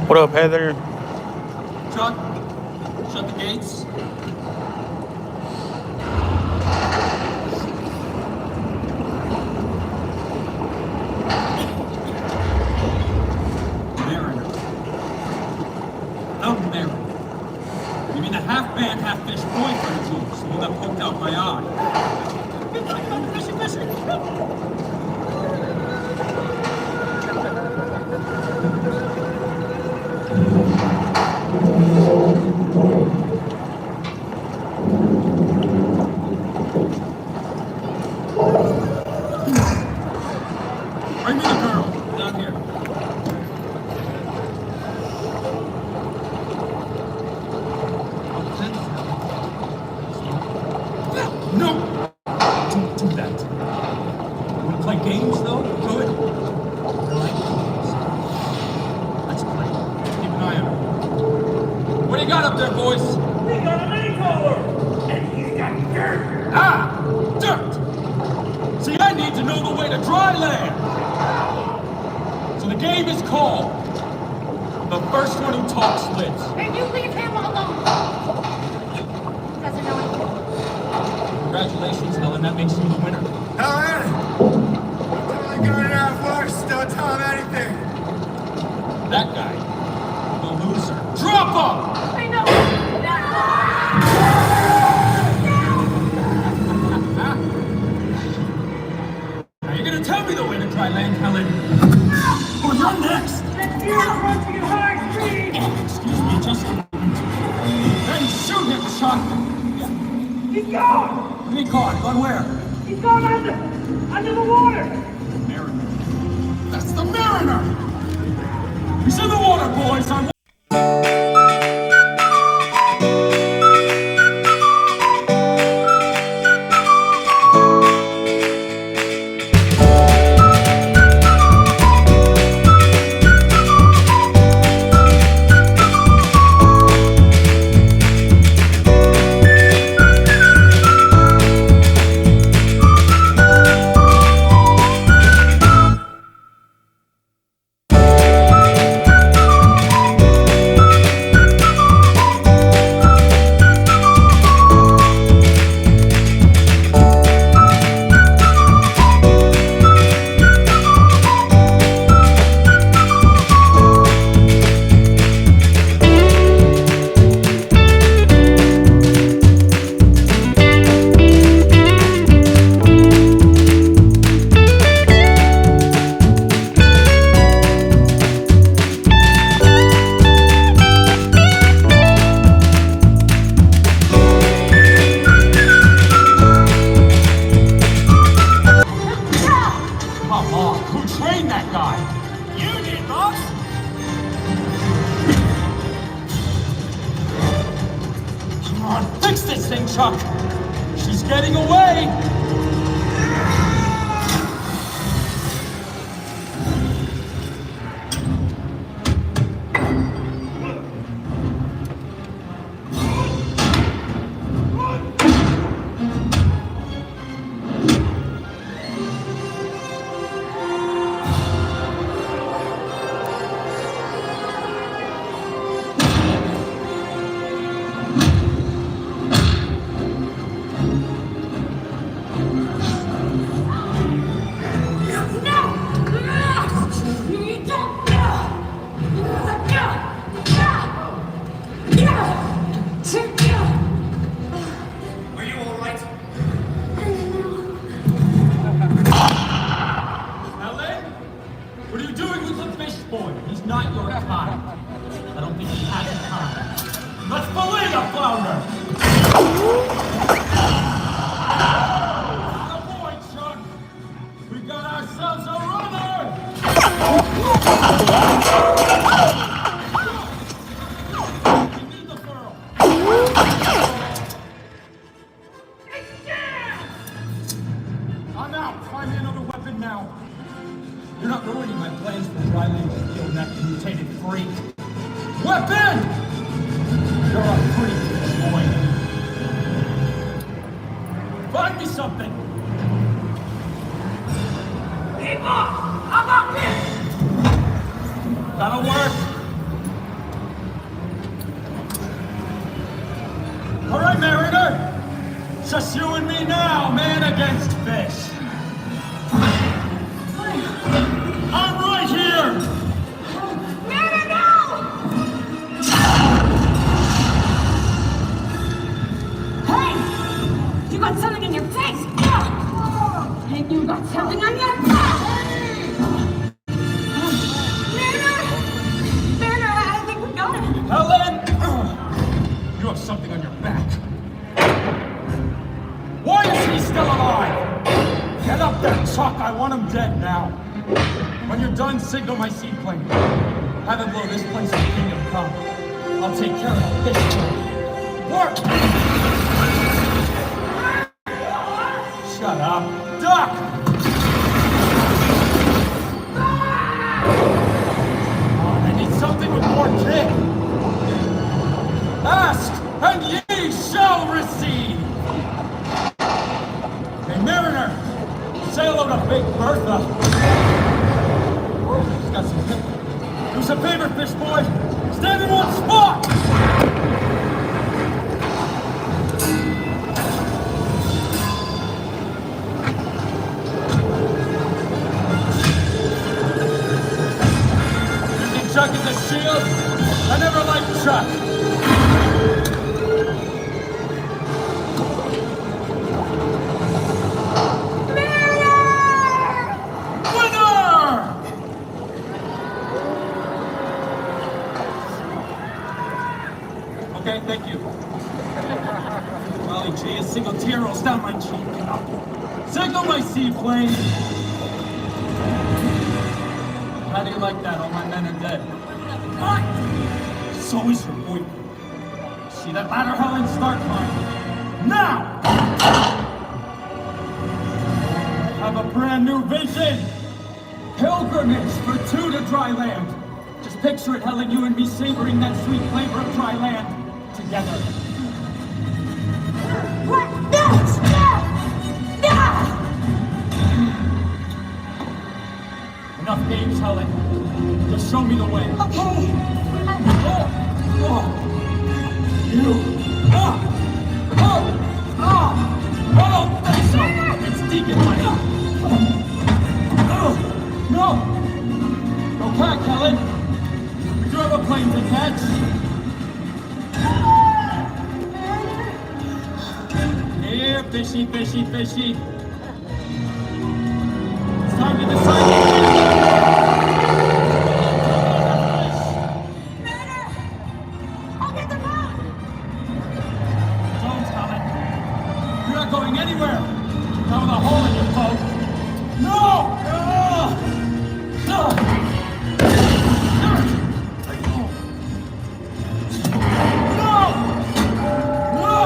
What up, Heather? Chuck, shut the gates. Mariner. The Mariner. You mean the half-man, half-fish boyfriend of yours, the one that poked out my eye? Fishing, fishing. Bring me the girl down here. No! Don't do that. You want to play games, though? Good. I like games. Let's play. Keep an eye on her. What do you got up there, boys? We got a makeover! And he's got dirt! Ah! Dirt! See, I need to know the way to dry land! So the game is called The First One Who Talks Lives. And you leave him alone! Doesn't know anything. Congratulations, Helen. That makes you the winner. Helen! I'm totally going out first. Don't tell him anything. That guy, the loser. Drop him! I know! you tell me the way to dry land, Helen? Oh, you're next! Let's get approaching at high speed! Excuse me, just a moment. Then shoot him, Chuck! He's gone! What do you mean gone? Gone where? He's gone under the water! Mariner. That's the Mariner! He's in the water, boys! Chuck! She's getting away! Signal my seaplane. Have it blow this place to Kingdom Come. I'll take care of this thing. Work! Shut up. Duck! Oh, I need something with more kick. Ask, and ye shall receive. Hey, Mariner, say hello to Big Bertha. Got some pip. Do us a favor, fish boy. Stand in one spot! You think Chuck is a shield? I never liked Chuck. How do you like that? All my men are dead. What? So is your boyfriend. See that ladder, Helen? Start climbing. Now! I have a brand new vision. Pilgrimage for two to dry land. Just picture it, Helen, you and me savoring that sweet flavor of dry land together. What? No! No! Enough games, Helen. Just show me the way. Okay. You. I don't think so. It's Deacon, honey. No. Go back, Helen. We do have a plane to catch. Here, fishy, fishy, fishy. It's time to decide. I'll get the boat! Don't, Helen. You're not going anywhere. Not with a hole in your boat. No!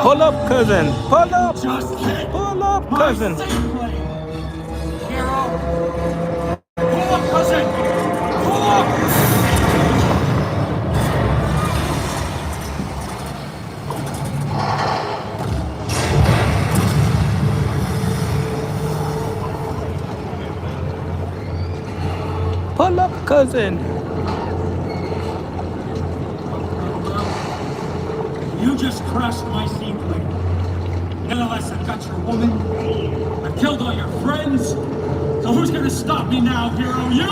Pull up, cousin. Pull up. Just hit Pull up, cousin. my seaplane. Hero. Pull up, cousin. Pull up. Pull up, cousin. You just crashed my seaplane. Nonetheless, I've got your woman. I've killed all your friends. So who's gonna stop me now, hero? You?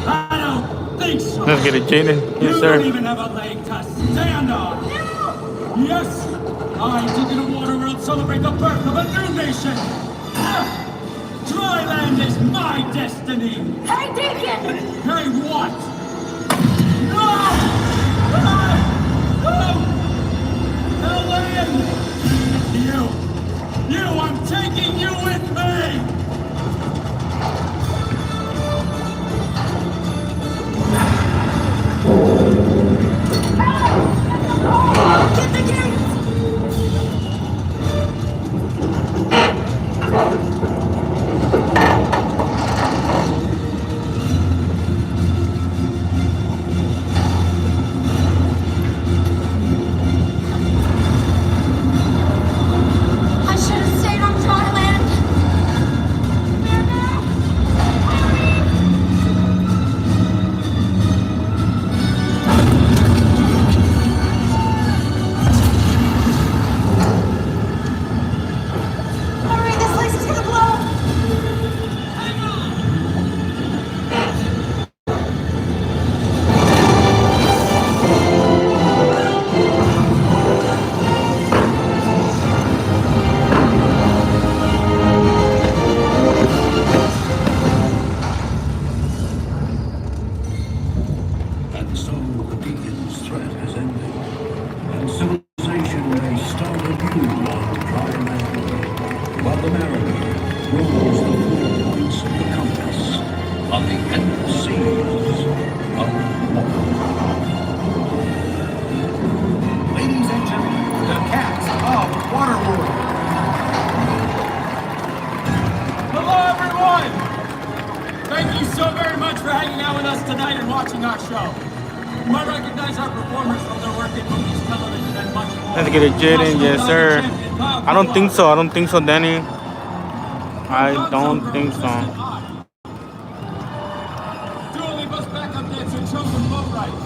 I don't think so. Let's get it, Jaden. Yes, You sir. don't even have a leg to stand on. Yes, I, Deacon of Waterworld, celebrate the birth of a new nation. Dry land is my destiny. Hey, Deacon! Hey, what? No! Helen! You, I'm taking you with me! Get the gates! I should have stayed on dry land. Hurry, this place is gonna blow! And so the Deacon's threat has ended, and civilization may start anew on dry land, while the mariner rolls the 4 points of the compass on the endless seas of water. Ladies and gentlemen, the cats of Waterworld. Hello, everyone! Thank you so very much for hanging out with us tonight and watching our show. You might recognize our performers from their work in movies, television, and much more. Let's get it, Jaden. Yes, sir. I don't think so. I don't think so, Danny. I don't think so. Dua Lipa's backup dancer, chosen boat right.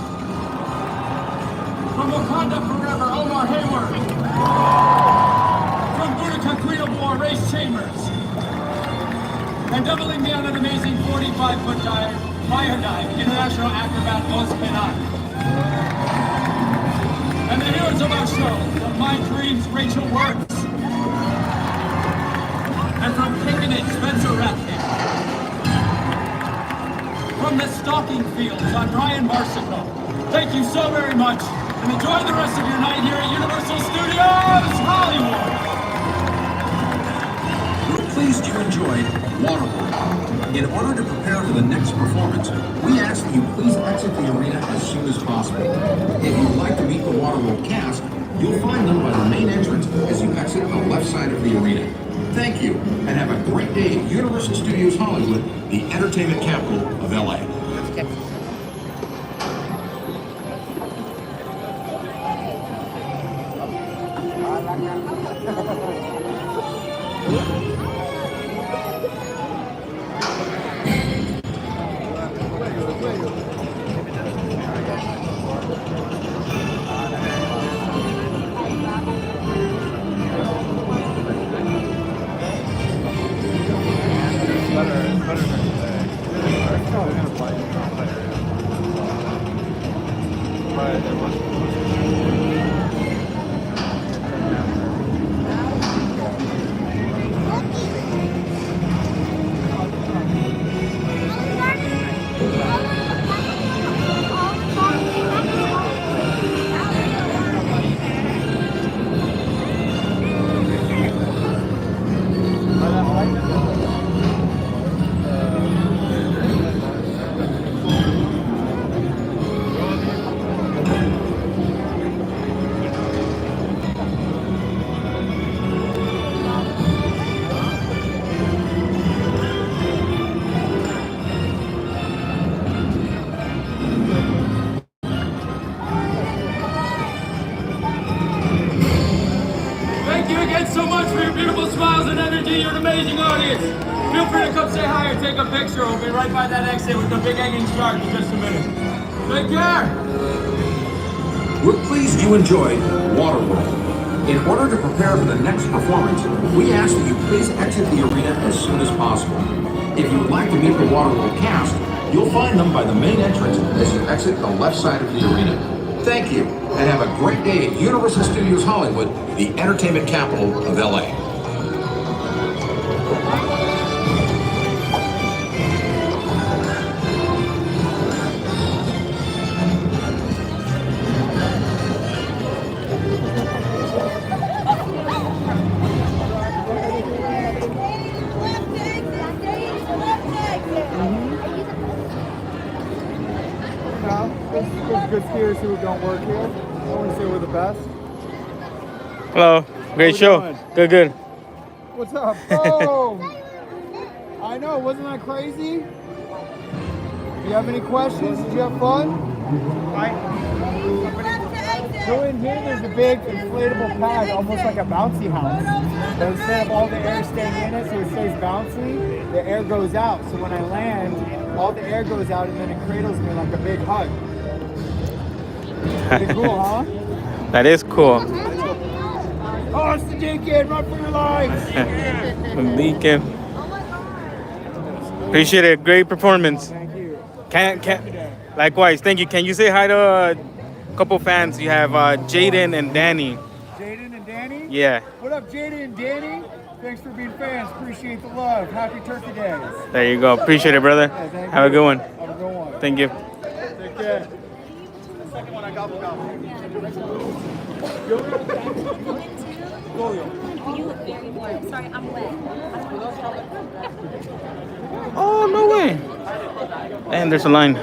From Wakanda Forever, Omar Hayward. From Boudica Queen of War, Race Chambers. And doubling down an amazing 45-foot fire dive, international acrobat Oz Benak. And the heroes of our show, from My Dreams, Rachel Works. And from Kickin' It, Spencer Rathkin. From the Stalking Fields, I'm Ryan Marsico. Thank you so very much, and enjoy the rest of your night here at Universal Studios Hollywood. pleased you enjoyed Waterworld. In order to prepare for the next performance, we ask that you please exit the arena as soon as possible. If you would like to meet the Waterworld cast, you'll find them by the main entrance as you exit the left side of the arena. Thank you, and have a great day at Universal Studios Hollywood, the entertainment capital of LA. Thank you again so much for your beautiful smiles and energy. You're an amazing audience. Feel free to come say hi or take a picture. We'll be right by that exit with the big hanging shark in just a minute. Take care. We're pleased you enjoyed Waterworld. In order to prepare for the next performance, we ask that you please exit the arena as soon as possible. If you would like to meet the Waterworld cast, you'll find them by the main entrance as you exit the left side of the arena. Thank you, and have a great day at Universal Studios Hollywood, the entertainment capital of LA. There's good skiers who don't work here. I want to say we're the best. Hello. Great show. Doing? Good, good. What's up? Oh! I know, wasn't that crazy? Do you have any questions? Did you have fun? Go in here, there's a big inflatable pad, almost like a bouncy house. But instead of all the air staying in it, so it stays bouncy, the air goes out. So when I land, all the air goes out and then it cradles me like a big hug. Pretty cool, huh? That is cool. Oh, it's the Deacon! Run for your lives! Deacon. Appreciate it. Great performance. Thank you. Likewise. Thank you. Can you say hi to a couple fans? You have Jaden and Danny. Jaden and Danny? Yeah. What up, Jaden and Danny? Thanks for being fans. Appreciate the love. Happy Turkey Days. There you go. Appreciate it, brother. Thank Have a you. good one. Have a good one. Thank you. Take care. The second one I gobble gobble. You look very warm. Sorry, I'm wet. Oh, no way. And there's a line.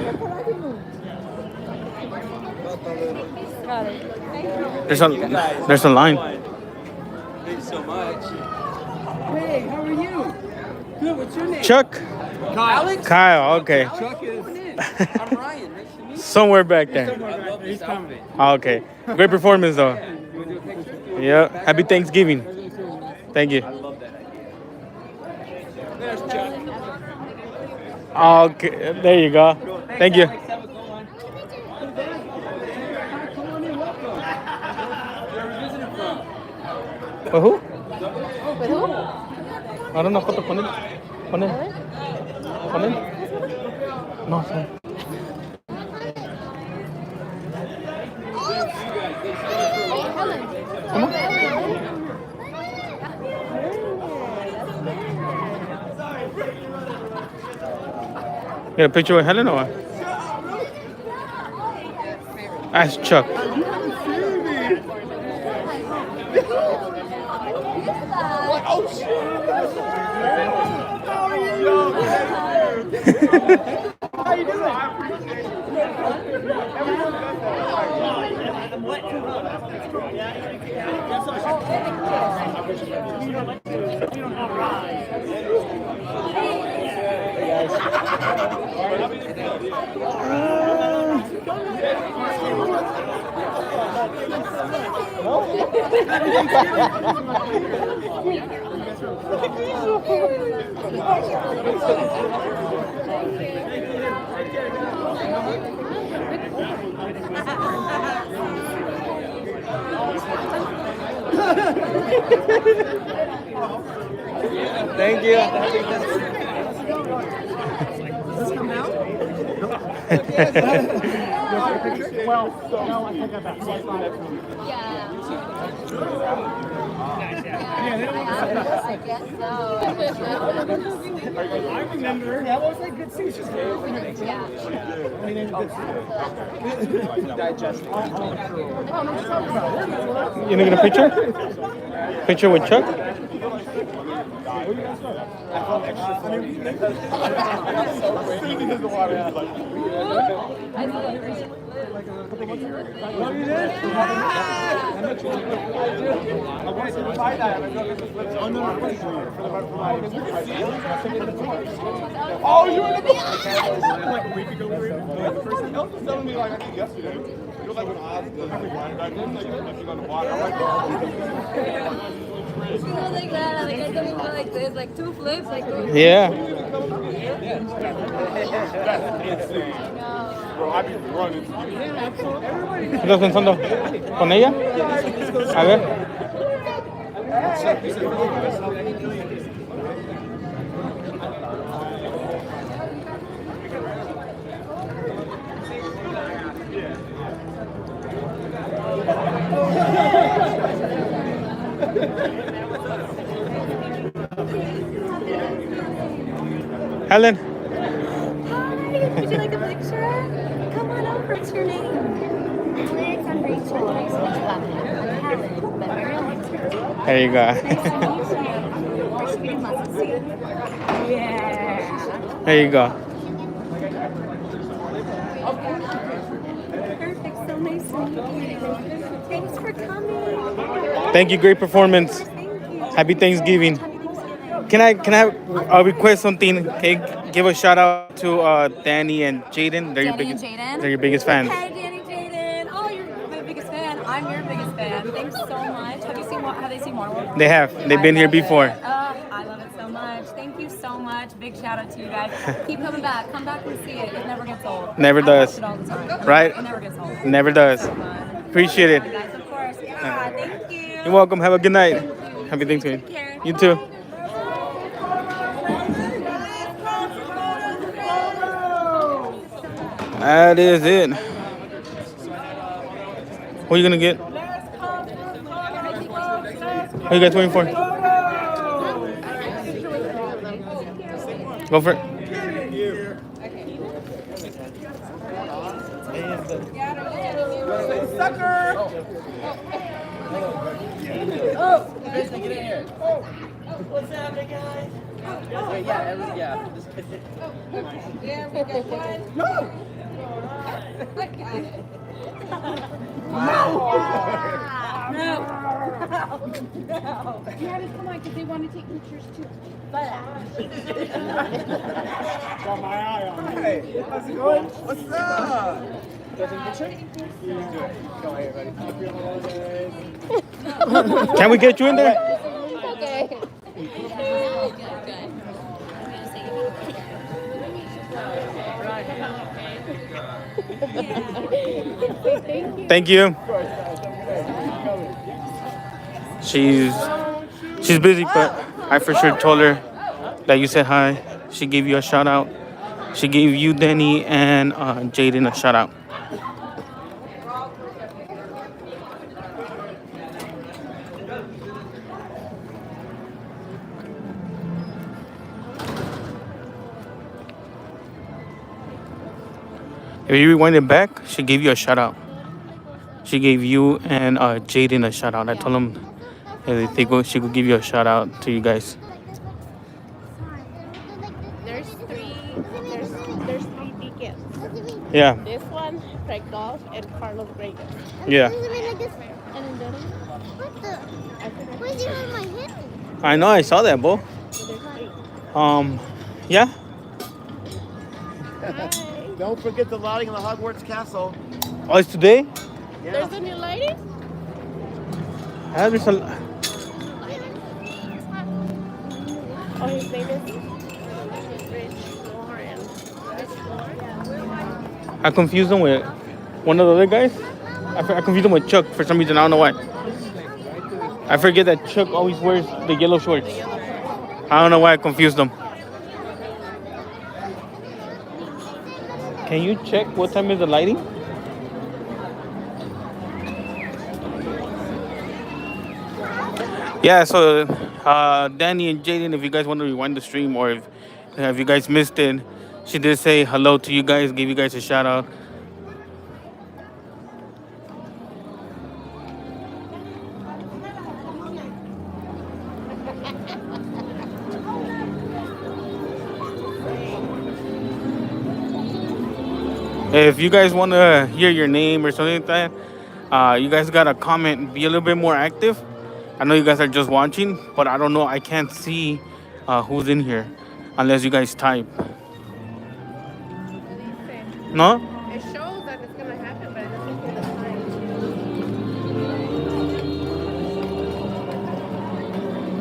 Got it. There's a line. Thank you so much. Hey, how are you? Good, what's your name? Chuck. Kyle. Alex? Kyle, okay. Chuck is. I'm Ryan. Nice to meet you. Somewhere back there. I love this outfit. Oh, okay. Great performance, though. You want to do a picture? Yeah. Happy Thanksgiving. Thank you. I love that idea. There's Chuck. Okay. There you go. Thank you. Alex, have a good one. Come on in, welcome. Where are we visiting from? Who? With who? I don't know. Put it. No, sorry. Come on. Get a picture with Helen or what? Ask Chuck. Oh, shit. How you doing? Thank you. Let's come out. Well, no, I think I'm back. I guess so. I remember. That was like good sushi. You gonna get a picture? Picture with Chuck? Oh, you were like a week ago. The person else was telling me like I think yesterday. It was like when I was back then, like you got the water. I'm like, It feels like that. Like I don't go like this, like two flips, like. Yeah. Bro, I be running. ¿Estás pensando con ella? A ver. Helen. Hi, would you like a picture? Come on over, what's your name? Alex, I'm Rachel. Nice to meet you. I'm Helen, but my real name's Rachel. There you go. Nice to meet you. Where's she getting muscle suit? Yeah. There you go. Perfect, so nice to meet you. Thanks for coming. Thank you. Great performance. Happy Thanksgiving. Can I request something? Okay, give a shout out to Danny and Jaden. They're Danny your biggest fans. Hey, Danny, Jaden. Oh, you're my biggest fan. I'm your biggest fan. Thanks so much. Have they seen Waterworld? They have. They've been here before. I love it so much. Thank you so much. Big shout out to you guys. Keep coming back. Come back and see it. It never gets old. Never I does. watch it all the time. Right? It never gets old. Never does. Appreciate it. Guys, of course. Yeah, thank you. You're welcome. Have a good night. Happy Thanksgiving. You too. That is it. What are you gonna get? What are you guys waiting for? Go for it. Sucker! Oh, get in here. What's happening, guys? Wait, yeah. Just kidding. Yeah, we got one. No! No. You had to come on because they want to take pictures too. Got my eye on you. Hey, how's it going? What's up? You guys in good shape? Go ahead, buddy. Can we get you in there? Okay. Thank you. She's busy, but I for sure told her that you said hi. She gave you a shout out. She gave you, Danny, and Jaden a shout out. If you rewind it back, she gave you a shout out. She gave you and Jaden a shout out. I told them if they go, she could give you a shout out to you guys. There's three deacons. Yeah. This one, Craig Dolph, and Carlos Reagan. Yeah. And then What the? Where's he on my hand? I know, I saw that, Bo. Yeah. Don't forget the lighting of the Hogwarts Castle. Oh, it's today? Yeah. there's a new lighting? There's a... Oh, his name is Rich Warren. I confused him with one of the other guys. I confused him with Chuck for some reason. I don't know why. I forget that Chuck always wears the yellow shorts. I don't know why I confused them. Can you check what time is the lighting? Yeah, so Danny and Jaden, if you guys want to rewind the stream or if you guys missed it, she did say hello to you guys, gave you guys a shout out. If you guys want to hear your name or something like that, you guys gotta comment, be a little bit more active. I know you guys are just watching, but I don't know. I can't see who's in here unless you guys type. No? It shows that it's gonna happen, but it doesn't say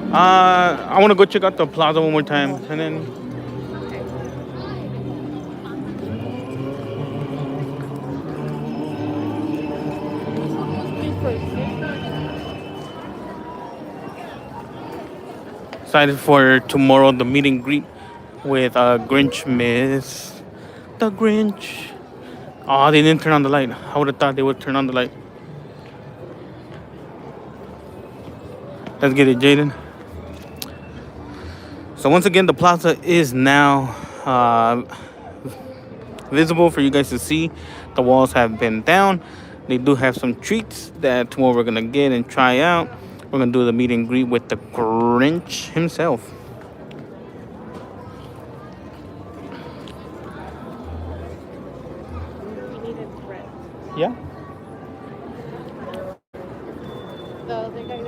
the time. I want to go check out the plaza one more time, and then. Excited for tomorrow, the meet and greet with Grinch Miss. The Grinch. Oh, they didn't turn on the light. I would have thought they would turn on the light. Let's get it, Jaden. So once again, the plaza is now visible for you guys to see. The walls have been down. They do have some treats that tomorrow we're gonna get and try out. We're gonna do the meet and greet with the Grinch himself. Yeah.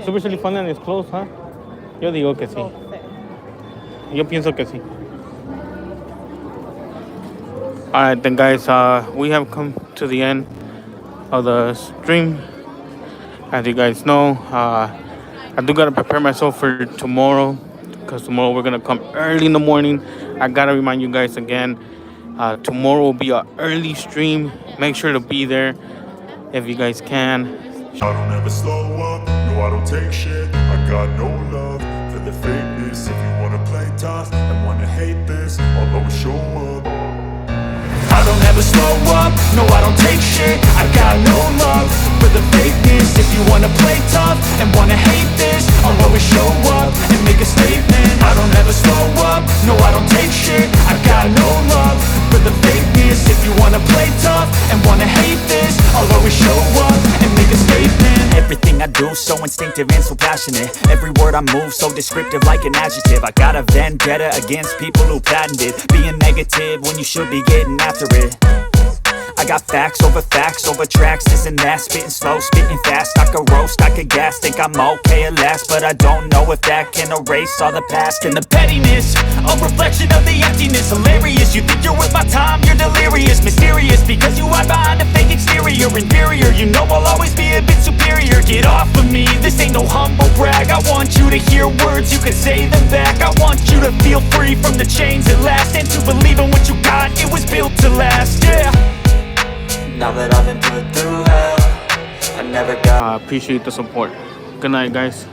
Super California is closed, huh? Yo digo que sí. Yo pienso que sí. Alright then guys, we have come to the end of the stream. As you guys know, I do gotta prepare myself for tomorrow, because tomorrow we're gonna come early in the morning. I gotta remind you guys again, tomorrow will be an early stream. Make sure to be there if you guys can. I don't ever slow up, no I don't take shit. I got no love for the fakeness. If you wanna play tough and wanna hate this, I'll always show up. I don't ever slow up, no I don't take shit. I got no love for the fakeness. If you wanna play tough and wanna hate this, I'll always show up and make a statement. I don't ever slow up, no I don't take shit. I got no love for the fakeness. If you wanna play tough and wanna hate this, I'll always show up and make a statement. Everything I do so instinctive and so passionate. Every word I move so descriptive like an adjective. I got a vendetta against people who patented being negative when you should be getting after it. I got facts over tracks, this and that. Spitting slow, spitting fast. I could roast, I could gas. Think I'm okay at last, but I don't know if that can erase all the past. And the pettiness, a reflection of the emptiness. Hilarious, you think you're worth my time, you're delirious. Mysterious, because you hide behind a fake exterior. Inferior, you know I'll always be a bit superior. Get off of me, this ain't no humble brag. I want you to hear words, you can say them back. I want you to feel free from the chains at last, and to believe in what you got, it was built to last, yeah. Now that I've been put through hell, I never got. I appreciate the support. Good night, guys.